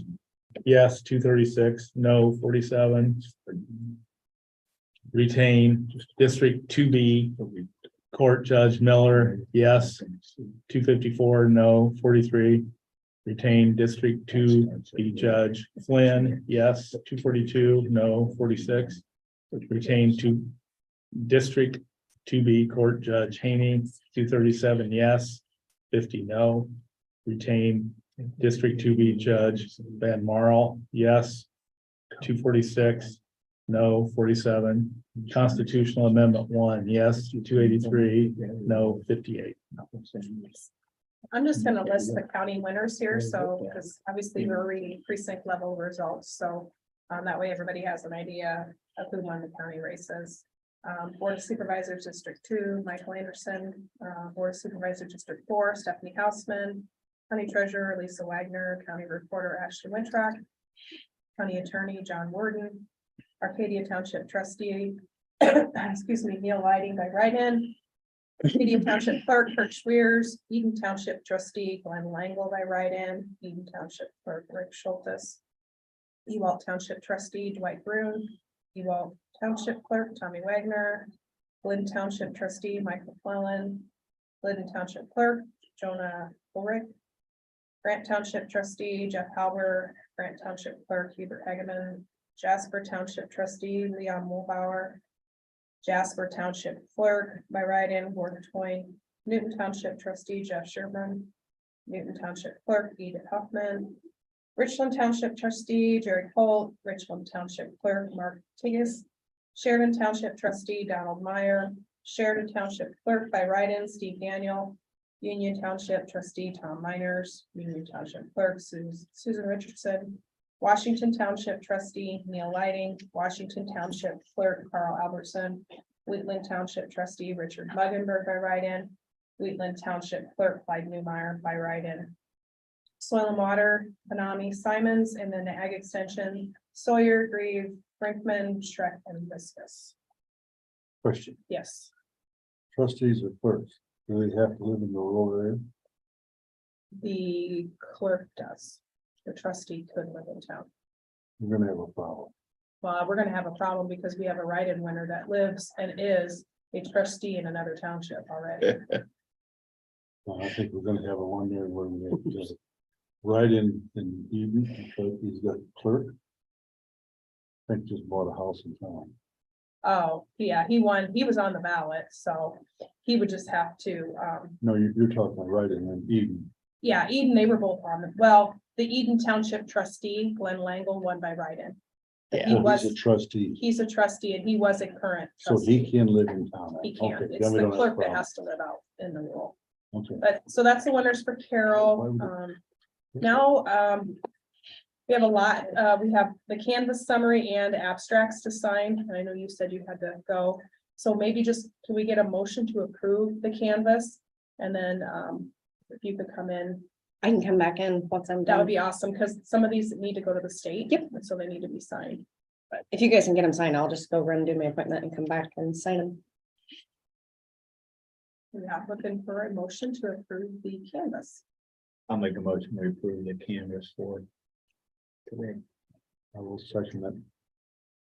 yes 236, no 47. Retain District 2B Court Judge Miller, yes 254, no 43. Retain District 2B Judge Flynn, yes 242, no 46. Retain District 2B Court Judge Haney, 237, yes 50, no. Retain District 2B Judge Van Marl, yes 246, no 47. Constitutional Amendment 1, yes 283, no 58.
I'm just gonna list the county winners here, so, because obviously we're reading precinct level results, so. That way everybody has an idea of who won the county races. Board of Supervisors District 2, Michael Anderson, Board of Supervisors District 4, Stephanie Hausman. County Treasurer Lisa Wagner, County Reporter Ashley Wintrock. County Attorney John Warden. Arcadia Township Trustee, excuse me, Neil Lighting by write-in. Arcadia Township Clerk Kurt Schweers, Eden Township Trustee Glenn Langle by write-in, Eden Township Clerk Rick Schultes. Ewalt Township Trustee Dwight Brune, Ewalt Township Clerk Tommy Wagner, Glidden Township Trustee Michael Clellan, Glidden Township Clerk Jonah Ulrich, Grant Township Trustee Jeff Halber, Grant Township Clerk Hubert Hageman, Jasper Township Trustee Leon Mulbauer, Jasper Township Clerk by write-in Gordon Toyne, Newton Township Trustee Jeff Sherman, Newton Township Clerk Edith Huffman, Richland Township Trustee Jerry Holt, Richland Township Clerk Mark Tigas, Sheridan Township Trustee Donald Meyer, Sheridan Township Clerk by write-in Steve Daniel, Union Township Trustee Tom Miners, Union Township Clerk Susan Richardson, Washington Township Trustee Neil Lighting, Washington Township Clerk Carl Albertson, Wheatland Township Trustee Richard Muggenberg by write-in, Wheatland Township Clerk Clyde Newmeyer by write-in. Soil and Water, Benami Simons, and then the Ag Extension, Sawyer, Grieve, Brinkman, Shrek, and Viscus.
Question,
Yes,
trustees or clerks, do they have to live in the rural area?
the clerk does. The trustee could live in town.
You're gonna have a problem.
Well, we're gonna have a problem because we have a write-in winner that lives and is a trustee in another township already.
I think we're gonna have a one there where we have to write in Eden, because he's got clerk. I think just bought a house in town.
Oh, yeah, he won, he was on the ballot, so he would just have to,
No, you're talking right in Eden.
yeah, Eden, they were both on, well, the Eden Township trustee, Glenn Langle, won by write-in.
Yeah.
He
Oh,
was,
he's a trustee,
he's a trustee and he was a current
so he
trustee.
can live in town.
He can,
Okay,
it's
then we
the
don't have a
clerk that
problem.
has to live out in the rule.
Okay.
But, so that's the winners for Carroll. Now, we have a lot, we have the canvas summary and abstracts to sign, and I know you said you had to go. So maybe just, can we get a motion to approve the canvas And then, if you could come in,
I can come back in once I'm
that would
done.
be awesome, because some of these need to go to the state.
Yep.
and so they need to be signed.
If you guys can get them signed, I'll just go run and do my appointment and come back and sign them.
Yeah, looking for a motion to approve the canvas.
I'll make a motion to approve the canvas for today.
I will second that.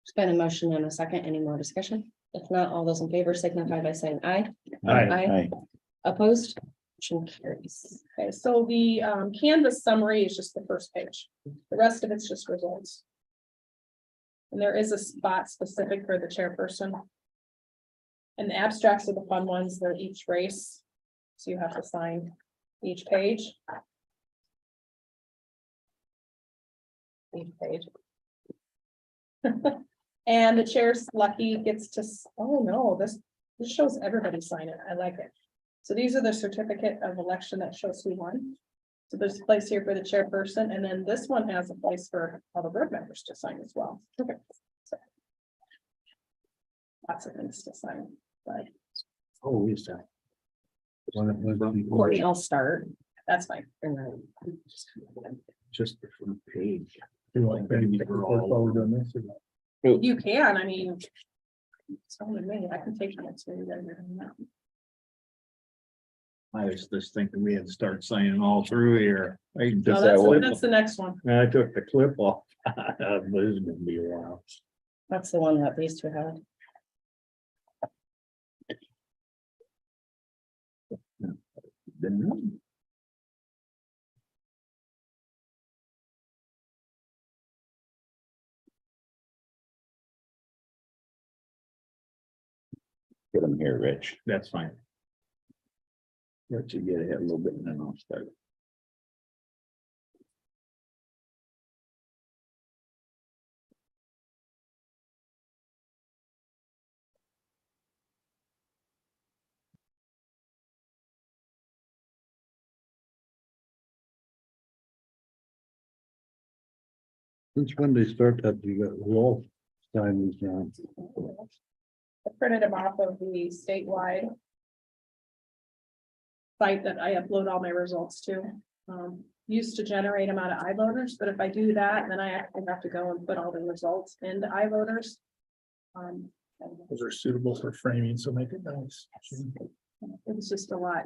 It's been a motion and a second. Any more discussion? If not, all those in favor signify by saying aye.
Aye.
Opposed? Motion carries.
Okay, so the canvas summary is just the first page. The rest of it's just results. And there is a spot specific for the chairperson. And the abstracts are the fun ones, they're each race. So you have to sign each page. Each page. And the chair's lucky gets to, oh no, this shows everybody sign it. I like it. So these are the certificate of election that shows who won. So there's a place here for the chairperson, and then this one has a place for all the board members to sign as well. Okay. So, lots of things to sign, but
Oh, is that?
Courtney, I'll start.
that's fine.
And then
Just the front page.
You want maybe while we're doing this or not?
You can, I mean. It's only me, I can take minutes for you guys.
I was just thinking we had to start signing all through here. I
No,
just,
that's the next one.
I took the clip off. This is gonna be a while.
that's the one that these two had.
Get them here, Rich.
That's fine. Let you get ahead a little bit and then I'll start.
Since when they start that, you got Wolf sign these now.
I printed them off of the statewide site that I upload all my results to. Used to generate them out of iVoters, but if I do that, then I actually have to go and put all the results into iVoters. And
Those are suitable for framing, so make it nice.
it was just a lot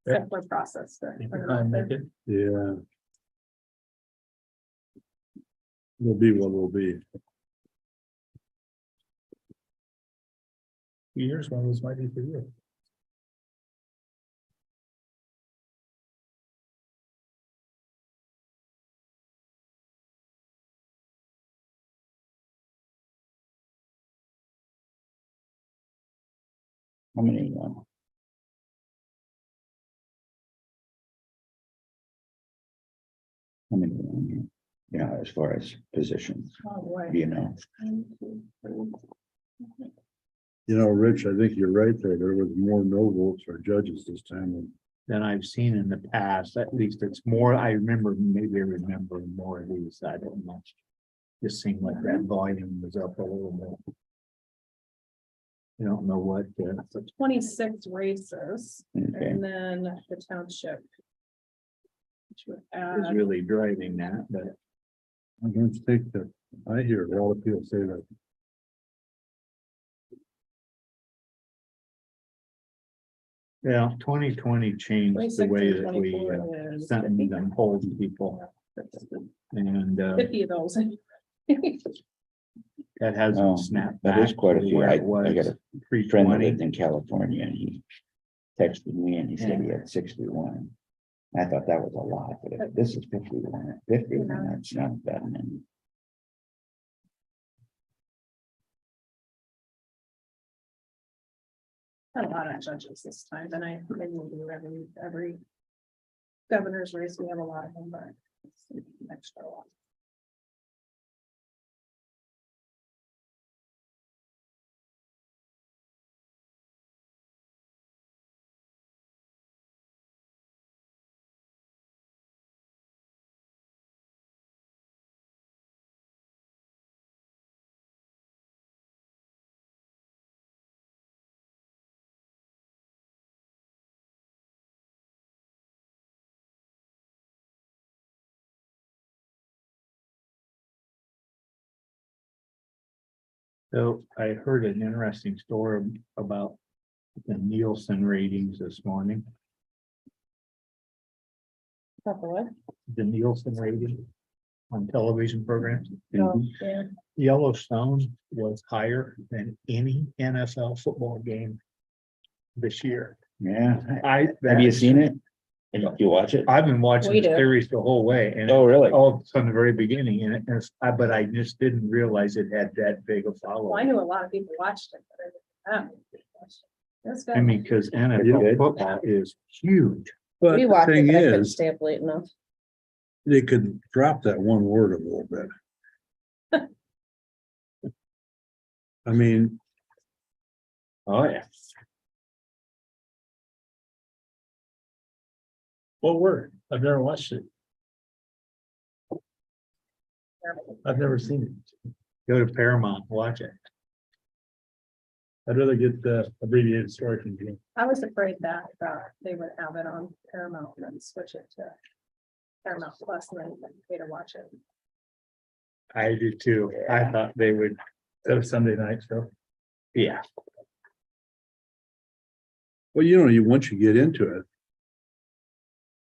Yeah.
simpler process. to
Take
put
your
it out
time,
there.
make it.
Yeah. Will be what will be.
Years, one of those might be for you.
How many? How many? Yeah, as far as positions,
Oh, boy.
you know.
1, 2, 3.
You know, Rich, I think you're right there. There was more no votes for judges this time.
Than I've seen in the past, at least it's more, I remember, maybe I remember more of these, I don't know. Just seemed like that volume was up a little bit. I don't know what,
So 26 races,
Okay,
and then the township. Which would
is
add,
really driving that, but
I don't think that, I hear a lot of people say that.
yeah, 2020 changed the
26
way
and
that we
24 is
sentence
50.
and hold people. And
50 of those.
that
Oh,
hasn't snapped
that
back.
is quite a
to
few.
where
I
it was
got a friend that
pre-20.
lived in California and he texted me and he said he had 61. I thought that was a lot, but if this is 51, 50, then that's not bad.
Had a lot of judges this time, and I maybe we'll do every governor's race, we have a lot of them, but it's an extra lot.
So I heard an interesting story about the Nielsen ratings this morning.
About the what?
The Nielsen rating on television programs.
Oh, yeah.
Yellowstone was higher than any NFL football game this year.
Yeah.
I,
Have you seen it? You watch it?
I've been watching
We
the
do.
series the whole way and
Oh, really?
all from the very beginning and but I just didn't realize it had that big a
Well, I
following.
knew a lot of people watched it, but I didn't. That's
I
good.
mean, because
Good.
NFL football is huge.
But
We
the
watched it,
thing
but I couldn't
is,
stay up late enough.
they could drop that one word a little bit. I mean,
Oh, yeah.
What word? I've never watched it. I've never seen it.
Go to Paramount, watch it.
I'd rather get the abbreviated story from you.
I was afraid that they would have it on Paramount and then switch it to Paramount Plus and then pay to watch it.
I do too. I thought they would,
Instead of Sunday night show.
yeah.
well, once you get into it,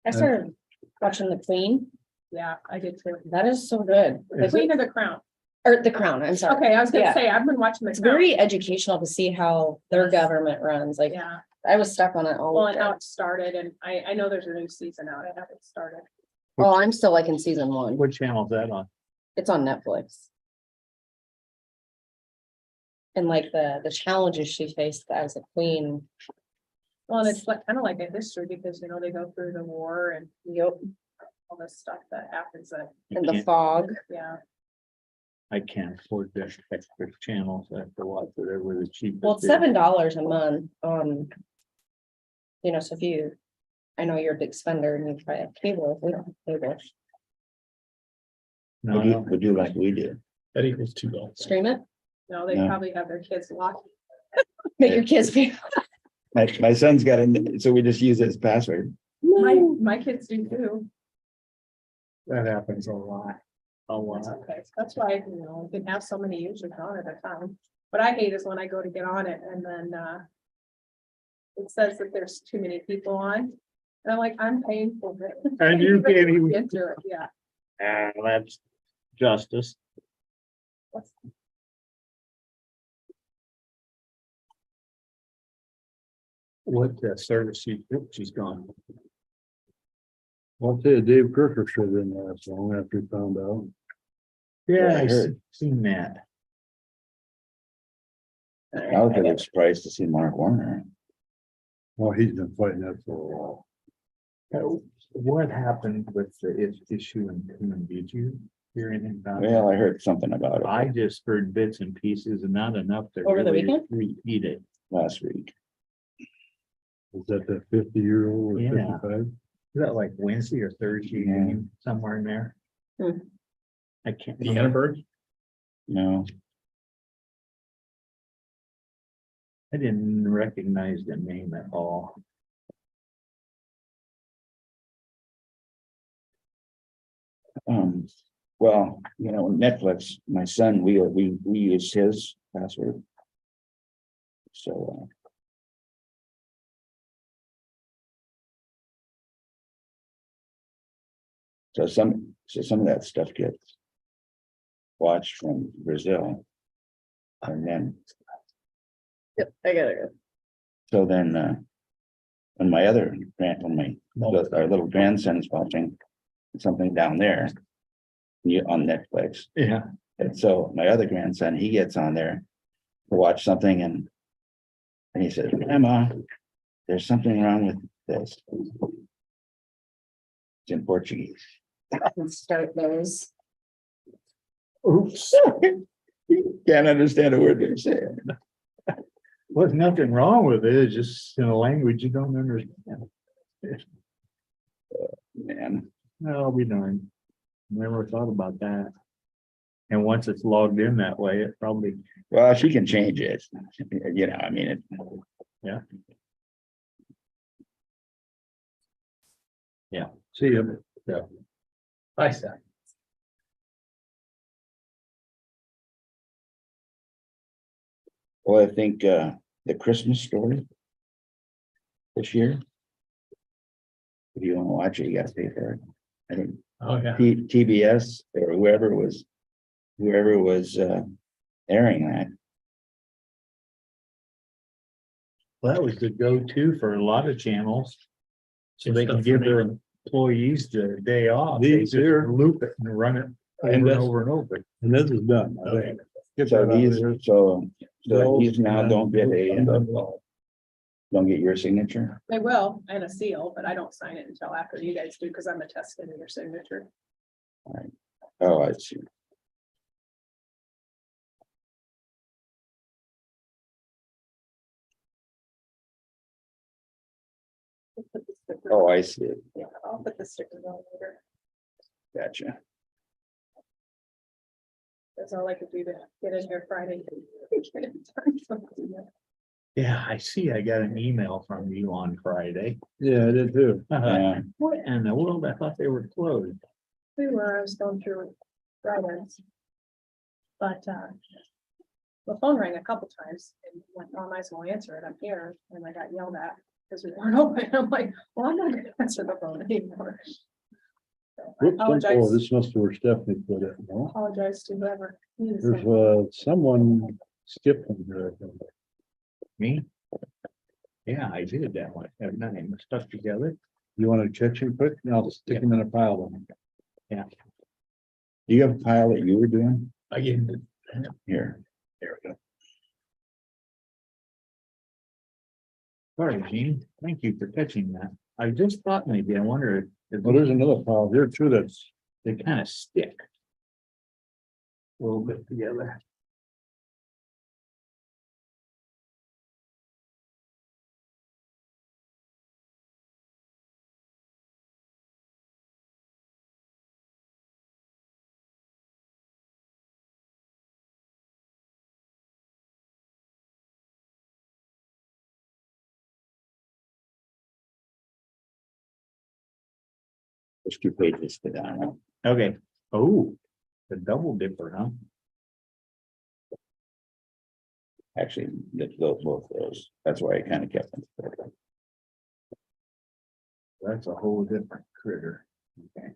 I started watching The Queen.
Yeah, I did too.
That is so good.
The Queen of the Crown.
Or The Crown, I'm sorry.
Okay, I was gonna
Yeah.
say, I've been watching the
It's
Crown.
very educational to see how their government runs. Like,
Yeah,
I was stuck on it all
well, and how
weekend.
it started, and I know there's a new season out. I haven't started.
Oh, I'm still like in season 1.
What channel is that on?
It's on Netflix. And like the challenges she faced as a queen.
Well, and it's like, kind of like a history because, they go through the war and
Yep.
all this stuff that happens that,
And the fog.
yeah.
I can't afford the extra channels. I have to watch whatever the cheapest.
Well, it's
is.
$7 a month. So if I know you're a big spender and you try a cable, we don't have cable.
No,
Would you, would you like we do?
That equals $2.
Stream it,
No, they
No.
probably have their kids locked.
make your kids pay.
My son's got it, so we just use it as password.
My kids do too.
that happens a lot. A
That's
lot.
okay. That's why, you can have so many users on at a time. What I hate is when I go to get on it and then, it says that there's too many people on. And I'm like, I'm paying for it.
And you can't even-
Get to it, yeah.
That's justice. What service she's gone.
I'll tell you, Dave Kirker should have been there so long after he found out.
Yeah,
I
I
heard.
seen that.
I was really surprised to see Mark Warner.
Well, he's been fighting that for a while.
What happened with the issue in Cleveland? Did you hear anything about it?
Well, I heard something about it
I just heard bits and pieces and not enough to
Over the
really
weekend?
repeat it.
last week.
Is that the 50-year-old or
Yeah.
55?
Is that like Wednesday or Thursday,
Yeah.
game somewhere in there?
Hmm.
I can't.
The Annenberg?
No,
I didn't recognize the name at all.
well, Netflix, my son, we use his password. So, so some of that stuff gets watched from Brazil. And then,
Yep, I got it.
so then, when our little grandson is watching something down there on Netflix.
Yeah.
And so my other grandson, he gets on there to watch something and he says, Grandma, there's something wrong with this. It's in Portuguese.
Let's start those.
Oops.
Can't understand a word they're saying.
Well, there's nothing wrong with it. It's just in a language you don't understand.
Man,
No, we don't. Never thought about that. And once it's logged in that way, it probably,
well, she can change it. I mean, it.
yeah.
See him.
Bye, Seth.
Well, I think, the Christmas Story. This year. If you wanna watch it, you gotta pay for it. I think
Oh, yeah.
TBS or whoever was airing that.
That was the go-to for a lot of channels. So they can give their employees the day off. They
These
just
here.
loop it and run it over and over and over.
And this is done, I think. Get that
So
out of
he's,
there.
so he's now don't get don't get your signature.
I will, and a seal, but I don't sign it until after you guys do, because I'm attesting to your signature.
Oh, I see.
I'll put the sticker-
Oh, I see it.
Yeah, I'll put the stickers on later.
Gotcha.
That's all I could do to get in here Friday.
Yeah, I see. I got an email from you on Friday.
Yeah, I did too.
Yeah.
What in the world? I thought they were closed.
We were, I was going through Fridays. But, the phone rang a couple times and went, oh, I might as well answer it. I'm here. And I got yelled at because we weren't open. I'm like, well, I'm not gonna answer the phone anymore. So I
Whoops, oh,
apologize,
this must be where Stephanie put it. No?
apologize to whoever. needed
There's,
something.
someone skipped in here. I think.
Me? Yeah, I did that one. Have nine stuck together.
You wanna check your quick? I'll stick them in a pile.
Yeah.
Do you have a pile that you were doing?
I gave it.
Here. There we go.
Sorry, Gene. Thank you for catching that. I just thought maybe, I wonder if
Well, there's another pile here too that's,
they kind of stick. A little bit together.
There's 2 pages to that.
Okay. Oh, the double dipper, huh?
Actually, those, both those. That's why I kind of kept them. separate.
That's a whole different critter.
Okay.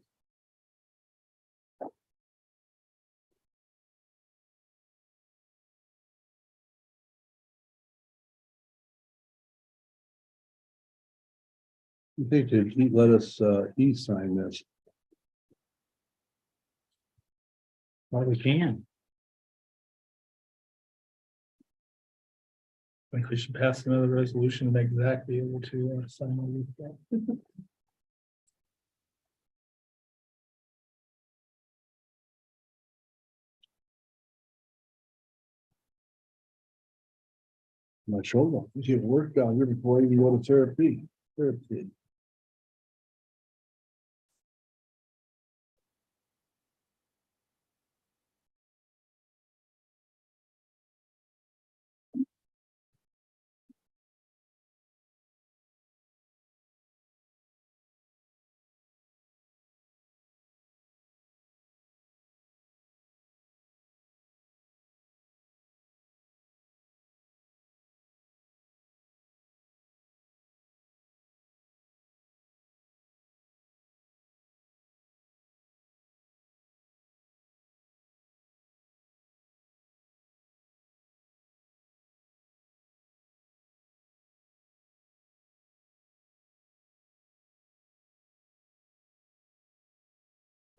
you think to let us, e-sign this.
Well, we can.
I think we should pass another resolution to make Zach be able to sign all these things.
My shoulder, you get work down here before you go to therapy. Therapy.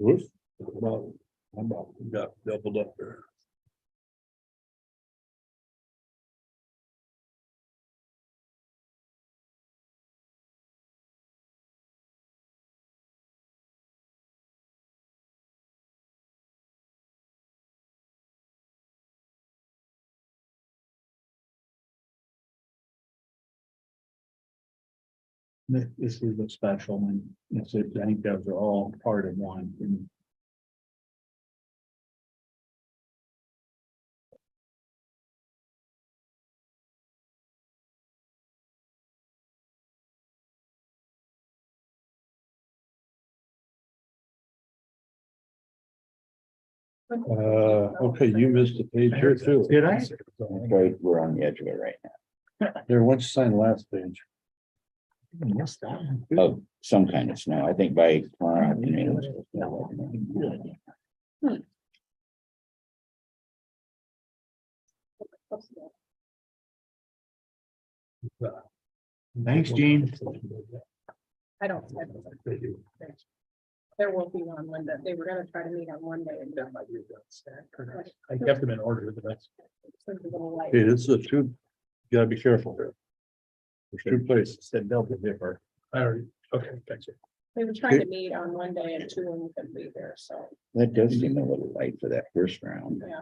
Whoops, got doubled up there.
This is a special one. It's, I think those are all part of one.
Okay, you missed a page here too.
Did I?
Right, we're on the edge of it right
There, once you sign the last page.
Yes, that.
now. Of some kind of snow, I think by tomorrow afternoon.
Thanks, Gene.
I don't. There will be one Monday. They were gonna try to meet on Monday and
That might be a good stack, or not. I kept them in order, but that's.
it's a little light.
Hey, this is a two, you gotta be careful here. There's two places.
Said Delta differ.
I already, okay, thanks.
They were trying to meet on Monday and two of them couldn't be there, so,
That does seem a little light for that first round.
yeah.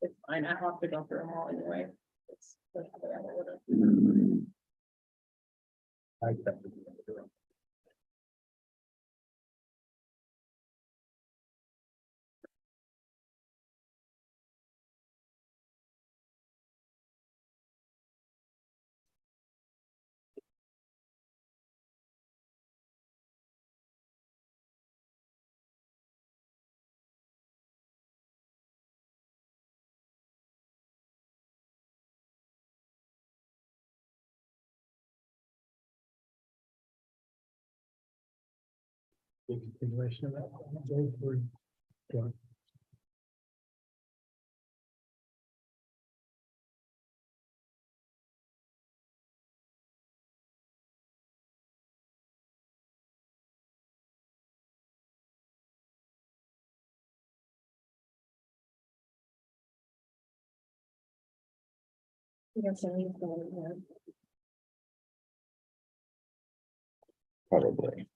It's fine. I have to go through them all anyway. It's.
I kept them in order. The continuation of that.
Yes, I need to go in there.
Probably.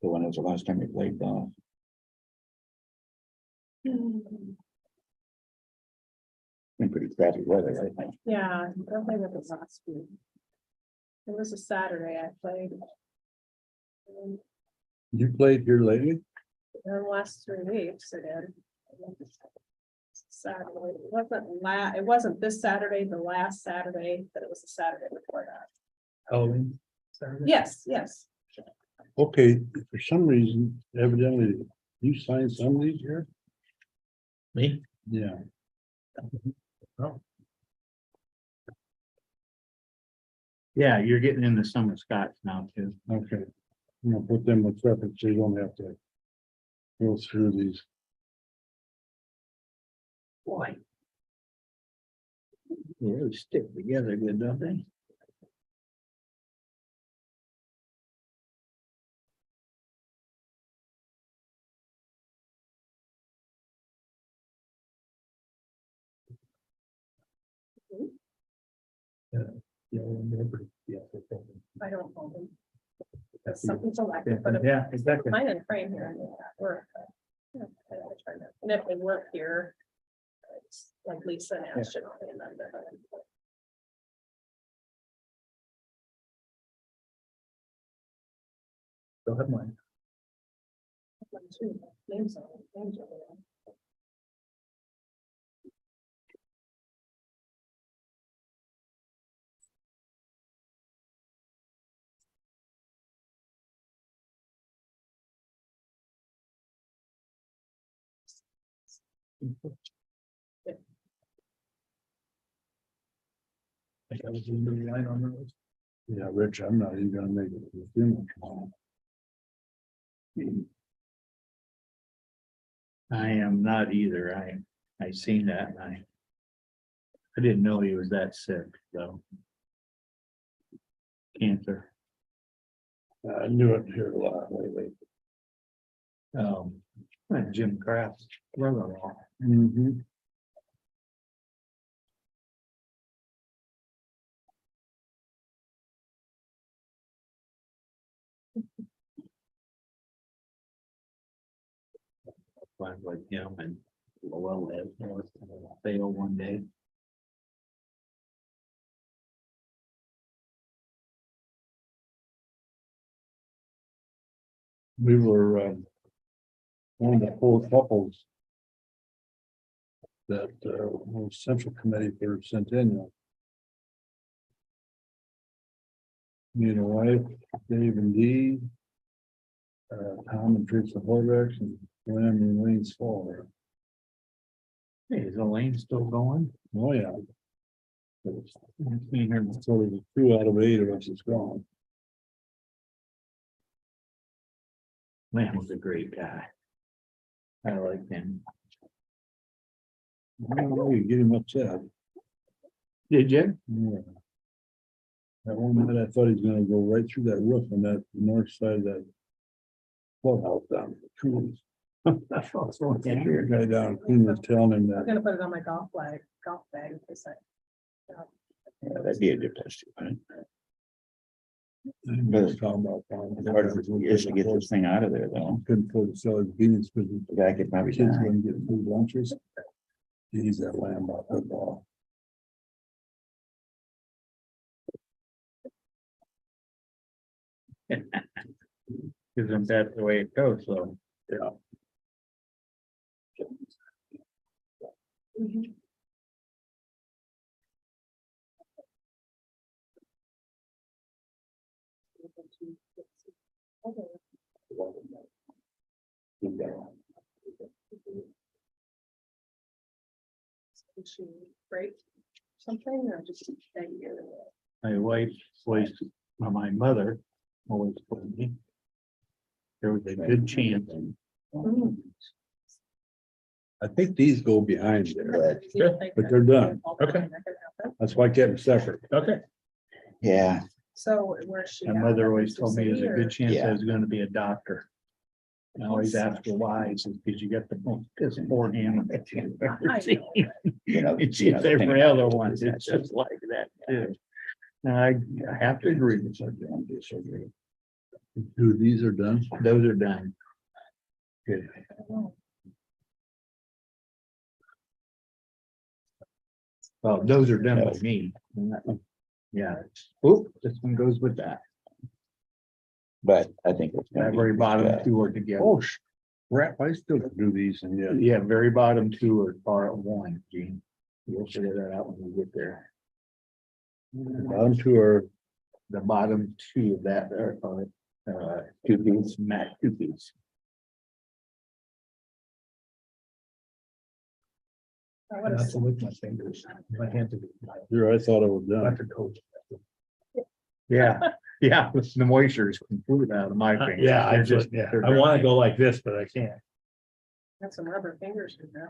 So when was the last time you played golf? Been pretty crappy weather, I think.
Yeah, I played with it last week. It was a Saturday I played.
You played here lately?
In the last 3 weeks I did. Saturday, it wasn't this Saturday, the last Saturday, but it was the Saturday before that.
Halloween. Saturday?
Yes, yes.
Okay, for some reason, evidently, you signed some of these here?
Me?
Yeah.
Yeah, you're getting into some of Scott's now too.
Okay. I'm gonna put them with separate, so you don't have to go through these.
Boy. They really stick together good, don't they?
Yeah, yeah.
I don't hold them. Some people like to put them.
Yeah, exactly.
Mine in frame here. Or, yeah, I gotta try that. And if they work here, it's like Lisa and Ashton. And then they're-
Go ahead, mine.
Names on it, names on it.
I think I was in the line on those.
Yeah, Rich, I'm not even gonna make it to the funeral tomorrow.
I am not either. I seen that and I didn't know he was that sick, though. Cancer.
I knew it here a lot lately.
Jim Kraft's brother-in-law.
Mhm.
Like him and Lowell live fail one day.
We were, one of the four couples that, was central committee for Centennial. Me and the wife, Dave and Dee, Tom and Teresa Horvath, and Lynn and Wayne Swaller.
Hey, is Elaine still going?
Oh, yeah.
Me and her.
So there's 2 out of 8 of us is gone.
Man was a great guy. I like him.
I don't know, you get him upset.
Did you?
Yeah. That one minute I thought he was gonna go right through that roof on that north side of that clubhouse down. Cooley's.
That's also.
Your guy down in Cooley was telling him
I'm
that.
gonna put it on my golf bag in case I.
Yeah, that'd be a good place to put it.
He was talking about.
The hard is to get this thing out of there, though.
Couldn't afford to sell his beans because
The guy could
the
probably
kids
die.
wouldn't get food lunches. He's that lamb about football.
Isn't that the way it goes, so.
Yeah.
Break something or just stay here.
My wife was, well, my mother always told me. There was a good chance.
I think these go behind there,
Sure.
but they're done.
Okay.
That's why I kept them separate.
Okay.
Yeah,
So where's she?
My
at?
mother always told me there's a
City or-
good chance I
Yeah.
was gonna be a doctor. And I always ask her why, it's because you got the most piss poor hand that you've ever
I
seen.
you know.
It's
you know, the thing
every
about
other
it
one,
is
it's
that's
just like that too. Now, I have to agree with you.
2 of these are done.
Those are done.
Good.
Well, those are done with me. Yeah. Oop, this one goes with that.
But I think it's. gonna
That
be
very
pretty
bottom
good.
2 are together.
Oh, crap, I still can do these and yeah.
Yeah, very bottom 2 are part of one, Gene. You'll figure that out when we get there.
Bottom 2 are,
The bottom 2 of that are 2 piece, mat 2 piece.
I
I
would have
have to lick my fingers. My hands are.
Here, I thought it was done.
Electric coach.
Yeah, yeah, the moisture is completely out of my fingers.
Yeah,
They're just,
yeah,
they're
I want
dry.
to go like this, but I can't.
Got some rubber fingers. in there.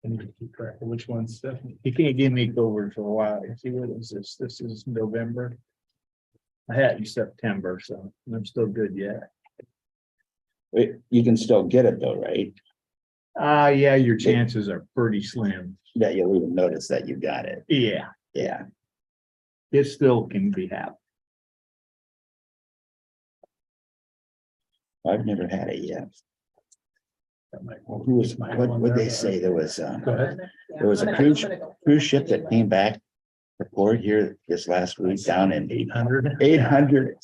I need to keep track of which one's Stephanie.
You can't give me COVID for a while. See, what is this? This is November. I had it in September, so I'm still good yet.
Wait, you can still get it though, right?
Yeah, your chances are pretty slim.
That you'll even notice that you got it.
Yeah,
Yeah.
it still can be happening.
I've never had it yet.
That might-
Who was, what would they say? There was,
Go ahead.
there was a cruise ship that came back to port here this last week down in
800.
800.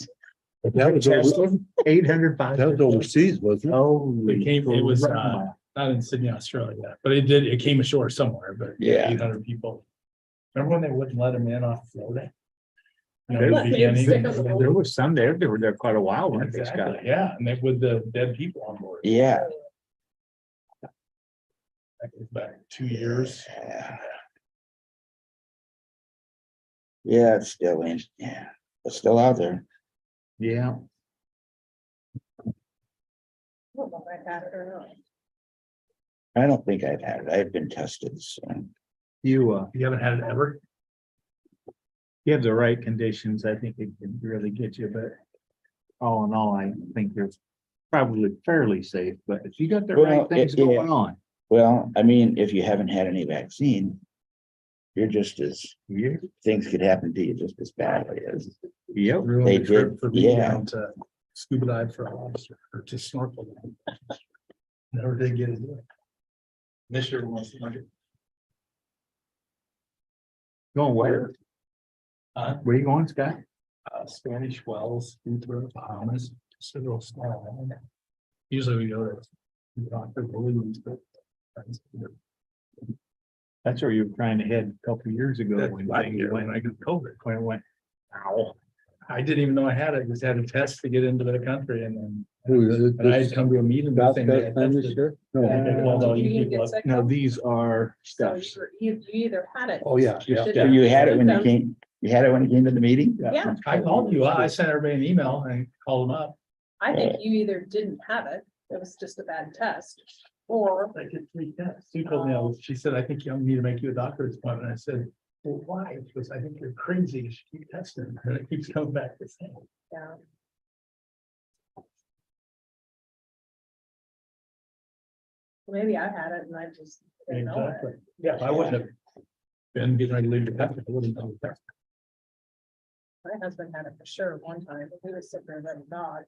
That was over-
800.
that was overseas, wasn't it?
Oh.
It was, not in Sydney, Australia, but it came ashore somewhere, but
Yeah.
800 people. Remember when they wouldn't let them in off Florida? You know,
There-
in the beginning,
There was some there, they were there quite a while, weren't they,
Exactly,
Scott?
yeah, and they with the dead people on board.
Yeah.
That goes back 2 years.
Yeah. Yeah, it's still in, yeah, it's still out there.
Yeah,
I don't know if I had it or not.
I don't think I've had it. I've been tested, so.
you
You haven't had it ever?
have the right conditions, I think it can really get you, but all in all, I think you're probably fairly safe, but if you got the
Well,
right things
yeah.
going on,
Well, I mean, if you haven't had any vaccine, you're just as,
yeah,
things could happen to you just as badly as.
yep.
Ruined
They
the trip
did,
for me
yeah.
down to scuba dive for a lobster or to snorkel. Never did get it. This year was.
Going where? Where you going, Scott?
Spanish Wells, Utah, Bahamas, just a little small island. Usually we go to. Dr. Balloons, but.
That's where you were trying to head a couple of years ago.
That's
When
right,
you
when
went,
I got COVID.
when it went, ow.
I didn't even know I had it, just had a test to get into the country and then.
Who,
And I had come to a meeting.
Got
saying they
that
had
time this
tested.
year?
Yeah, well, no,
You
you
didn't
people
get sick?
No, these are
So
stuff.
you either had it.
Oh, yeah, yeah.
Did
So you had it when you came, you had it when you came to the meeting?
Yeah,
I called you, I sent everybody an email and called them up.
I think you either didn't have it, it was just a bad test, or
I did 3 tests. She told me, she said, I think you need to make you a doctor's appointment. I said, well, why? She goes, I think you're crazy. You should keep testing. And it keeps coming back the same.
yeah. Maybe I had it and I just didn't know it.
Exactly. Yeah, if I wouldn't have been getting ready to leave the country, I wouldn't have done it.
My husband had it for sure one time, but he was sicker than a dog,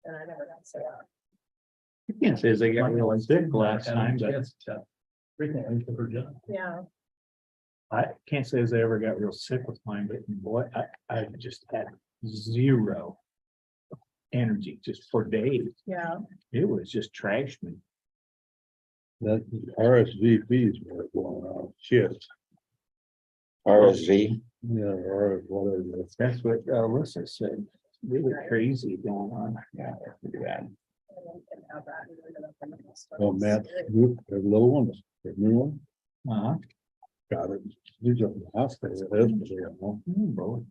and I never got sick.
You can't say they got really sick last time, but
Frequently for her job.
Yeah,
I can't say as I ever got real sick with mine, but boy, I just had zero energy just for days.
yeah.
It was just trash me.
That RSVPs were going on, shit,
RSV?
yeah, or whatever.
That's what Alyssa said. Really crazy going on.
Yeah, that's pretty bad.
and then can have that and leave it up in the hospital.
Oh, Matt, group, their little ones, their new one,
Uh-huh.
got it. He's up in the hospital. Yesterday, you know.
Boy.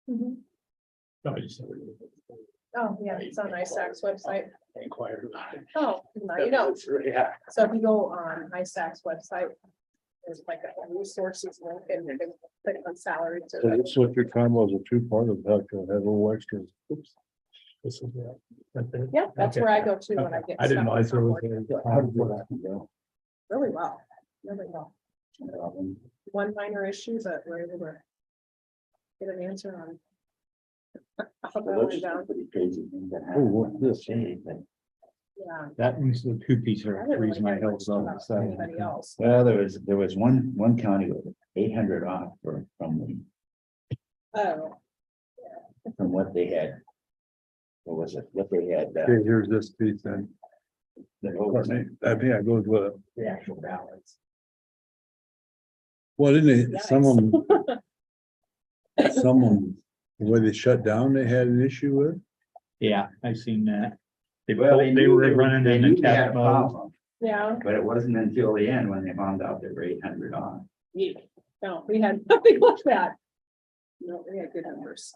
Mhm.
No, I just.
Oh, yeah, it's on ISAC's website.
Inquired about it.
Oh, now you know.
Yeah.
So if you go on ISAC's website, there's like a resources link and you can click on salary
So
to.
it's what your combo is a two-part of that, have a little extra.
Oops. This is it. Right there.
Yeah, that's
Okay.
where I go to when I get.
I didn't
stuck
realize there was.
on
How did that go?
Really well, really well. One minor issue, but we're able to get an answer on. how that went down.
Pretty crazy thing that
Oh,
happened.
what's this?
Yeah.
That was the two piece
I
or
didn't really
reason I
hear
held
much
on.
about anybody else.
Well, there was one county with 800 off
Oh,
from what they had. What was it, what they had,
Okay, here's this piece then. I think I goes with it.
The actual ballots.
Well, didn't they, some of
Yikes.
them, the way they shut down, they had an issue with?
Yeah, I seen that. They
Well, they
they
knew
were running
they
in
knew
the
they had
test
a
mode.
problem,
yeah,
but it wasn't until the end when they found out they were 800 off.
no, we had nothing like that. No, we had good numbers.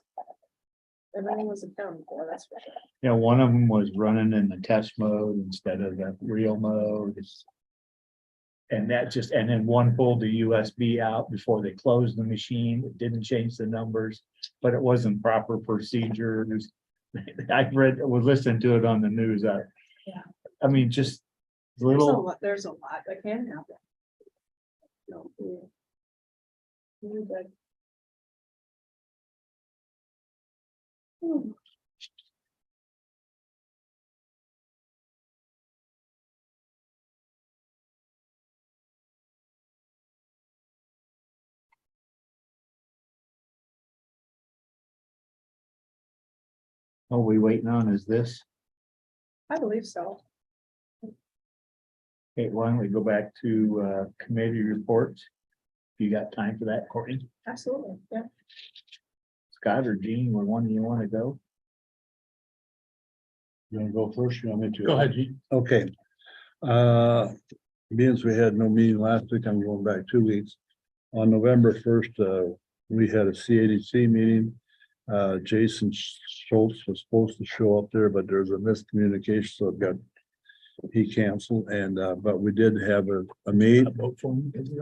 Everything was accounted for, that's for sure.
Yeah, one of them was running in the test mode instead of the real mode. And that just, and then one pulled the USB out before they closed the machine. It didn't change the numbers, but it wasn't proper procedures. I was listening to it on the news.
Yeah.
I mean, just
There's a
little,
lot, there's a lot that can happen. No. You're good. Hmm.
all we waiting on is this.
I believe so.
Okay, why don't we go back to committee reports? You got time for that, Courtney?
Absolutely, yeah.
Scott or Jean, where one do you want to go?
You wanna go first? You want me to?
Go ahead, Gene.
Okay. Being as we had no meeting last week, I'm going back 2 weeks. On November 1st, we had a CADC meeting. Jason Schultz was supposed to show up there, but there's a miscommunication, so he canceled, and but we did have a meet.
A vote for him because of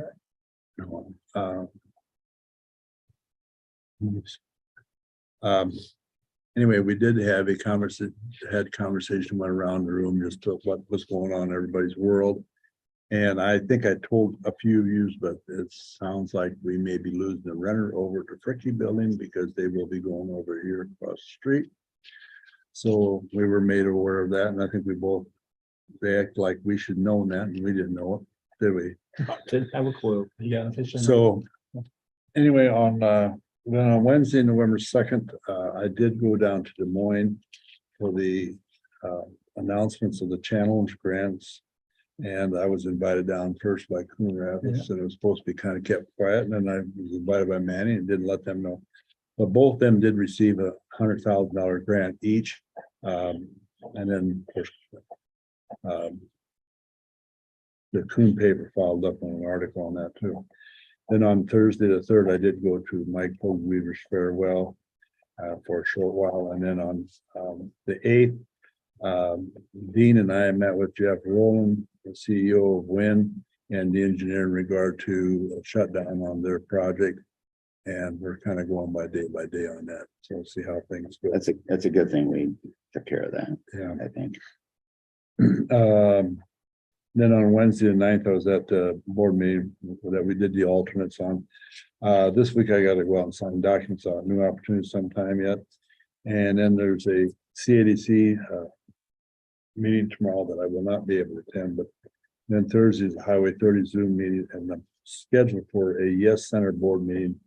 that.
Anyway, we did have conversation went around the room just to what was going on in everybody's world. And I think I told a few of you, but it sounds like we may be losing the renter over to Fricky Building because they will be going over here across the street. So we were made aware of that, and I think they act like we should know that, and we didn't know it, did we?
Didn't have a clue.
You got a fish in there?
So anyway, then on Wednesday, November 2nd, I did go down to Des Moines for the announcements of the challenge grants. And I was invited down first by Coon Rapids, and it was supposed to be kind of kept quiet, and then I was invited by Manny and didn't let them know. But both of them did receive $100,000 grant each. And then, of course, the Coon paper followed up on an article on that too. Then on Thursday, the 3rd, I did go to Mike Weaver's farewell for a short while. And then on the 8th, Dean and I met with Jeff Rowland, the CEO of WIN, and the engineer in regard to a shutdown on their project. And we're kind of going by day on that. So we'll see how things go.
That's a good thing we took care of that,
Yeah.
I think.
Then on Wednesday the 9th, I was at the board meeting that we did the alternates on. This week I gotta go out and sign documents out, new opportunities sometime yet. And then there's a CADC meeting tomorrow that I will not be able to attend, but then Thursday is a Highway 30 Zoom meeting, and I'm scheduled for a Yes Center board meeting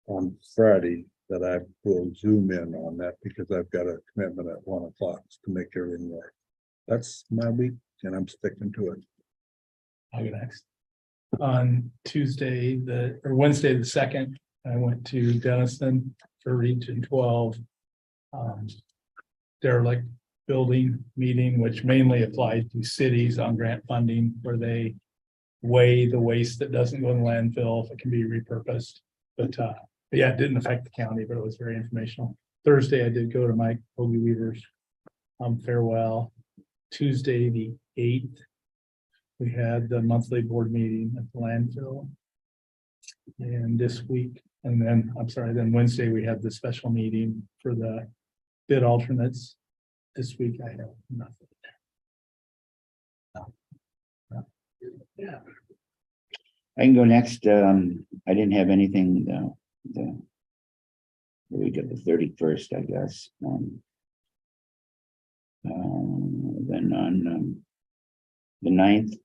on Friday that I will zoom in on that because I've got a commitment at 1 o'clock to make everything work. That's my week and I'm sticking to it.
I'll go next. On Wednesday, the 2nd, I went to Denison for Region 12. Derelict building meeting, which mainly applies to cities on grant funding where they weigh the waste that doesn't go in landfill, if it can be repurposed. But yeah, it didn't affect the county, but it was very informational. Thursday, I did go to Mike Hoagie Weaver's farewell. Tuesday, the 8th, we had the monthly board meeting at the landfill. And this week, and then, I'm sorry, then Wednesday, we had the special meeting for the bid alternates. This week, I have nothing. Yeah.
I can go next. I didn't have anything, the week of the 31st, I guess. Then on the 9th,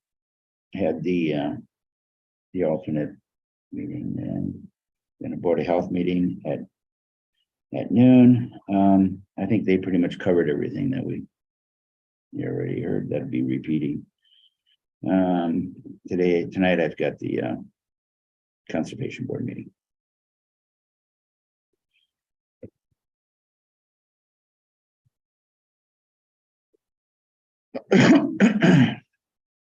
had the alternate meeting, and then a Board of Health meeting at noon. I think they pretty much covered everything that you already heard. That'd be repeating. Tonight I've got the Conservation Board meeting.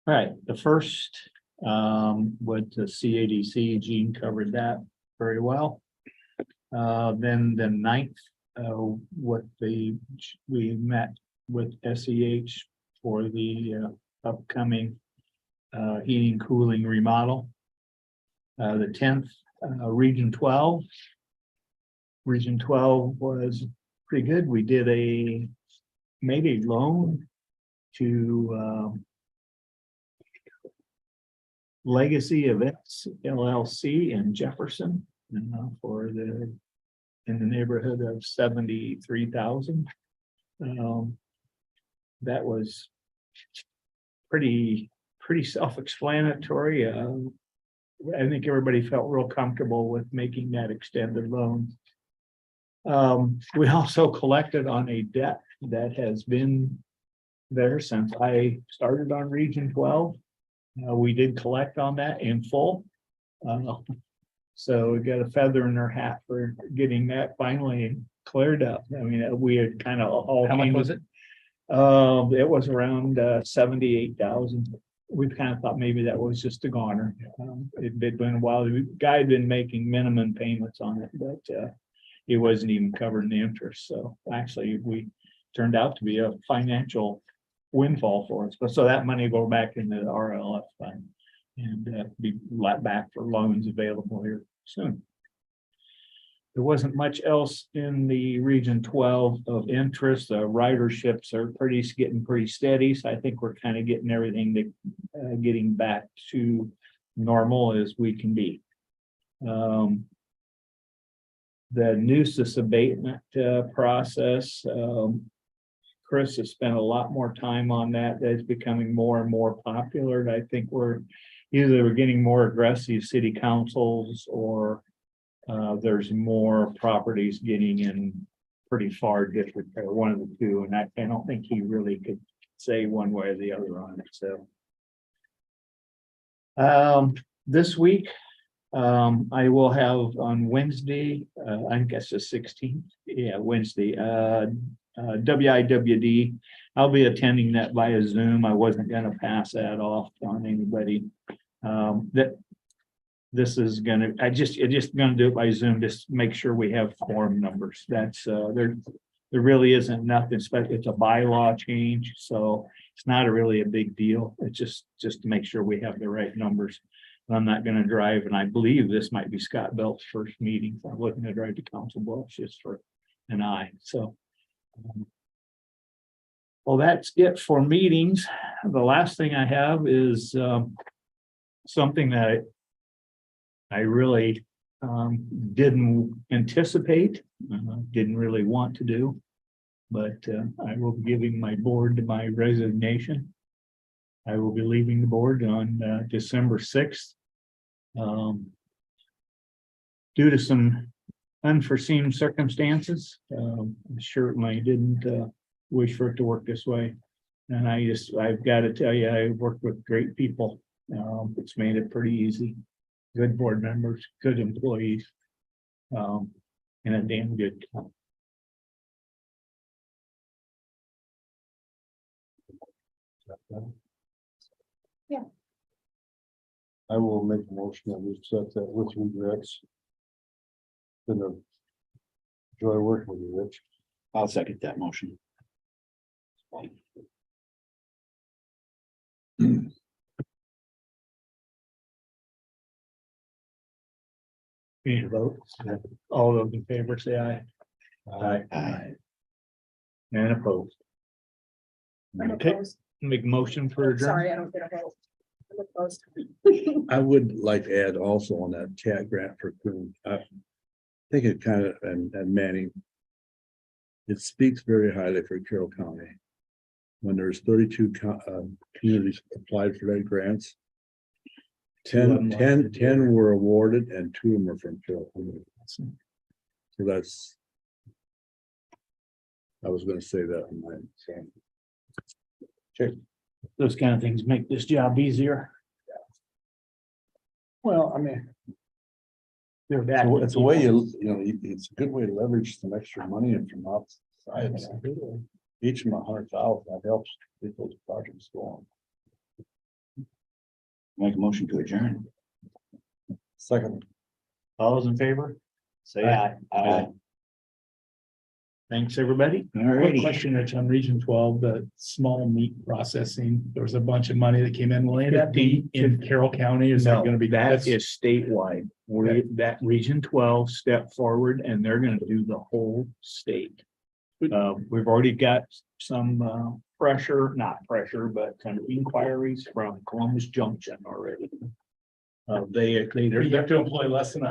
All right, the first, with the CADC, Gene covered that very well. Then the 9th, we met with SEH for the upcoming heating, cooling remodel. The 10th, Region 12. Region 12 was pretty good. We made a loan to Legacy Events LLC in Jefferson for in the neighborhood of 73,000. That was pretty self-explanatory. I think everybody felt real comfortable with making that extended loan. We also collected on a debt that has been there since I started on Region 12. We did collect on that in full. So we got a feather in our hat for getting that finally cleared up. I mean, we had kind of all.
How much was it?
It was around 78,000. We kind of thought maybe that was just a goner. It'd been a while. The guy had been making minimum payments on it, but he wasn't even covering the interest. So actually, we turned out to be a financial windfall for us. But so that money will go back into the RLF fund and be let back for loans available here soon. There wasn't much else in the Region 12 of interest. The riderships are getting pretty steady. So I think we're kind of getting everything getting back to normal as we can be. The nuisance abatement process, Chris has spent a lot more time on that. That's becoming more and more popular. I think we're getting more aggressive city councils, or there's more properties getting in pretty far district, or one of the two, and I don't think he really could say one way or the other on it. So this week I will have on Wednesday, I guess the 16th, Wednesday, WIWD. I'll be attending that via Zoom. I wasn't going to pass that off on anybody. This is gonna, just gonna do it by Zoom, just make sure we have quorum numbers. That's there really isn't nothing special. It's a bylaw change, so it's not really a big deal. It's just to make sure we have the right numbers. I'm not gonna drive, and I believe this might be Scott Belt's first meeting. So I'm looking to drive to Council Bluffs just for an eye. So well, that's it for meetings. The last thing I have is something that I really didn't anticipate, didn't really want to do, but I will be giving my board my resignation. I will be leaving the board on December 6th. Due to some unforeseen circumstances, certainly didn't wish for it to work this way. And I've got to tell you, I worked with great people. It's made it pretty easy. Good board members, good employees, and a damn good company.
Yeah.
I will make a motion that we accept that with regrets. Been a joy working with you, Rich.
I'll second that motion.
We need to vote. All those in favor, say aye.
Aye.
And opposed.
I'm
Okay.
opposed.
Make a motion for adjournment.
Sorry, I don't get a vote. I'm opposed.
I would like to add also on that CAT grant for Coon. I think it kind of, and Manning. It speaks very highly for Carroll County. When there's 32 communities applied for that grants. 10 were awarded and 2 of them are from Carroll. So that's. I was gonna say that in my.
Those kind of things make this job easier.
Well, I mean.
They're back.
It's a way it's a good way to leverage some extra money in from outside. Each of them 100,000, that helps get those projects going.
Make a motion to adjourn.
Second.
All those in favor? Say aye.
Aye.
Thanks, everybody.
Quick
Alrighty.
question, Rich, on Region 12, the small meat processing, there was a bunch of money that came in. Will that be in Carroll County? Is that gonna be?
That is statewide. That Region 12 stepped forward and they're gonna do the whole state. We've already got some pressure, not pressure, but kind of inquiries from Columbus Junction already. They
You have to employ less than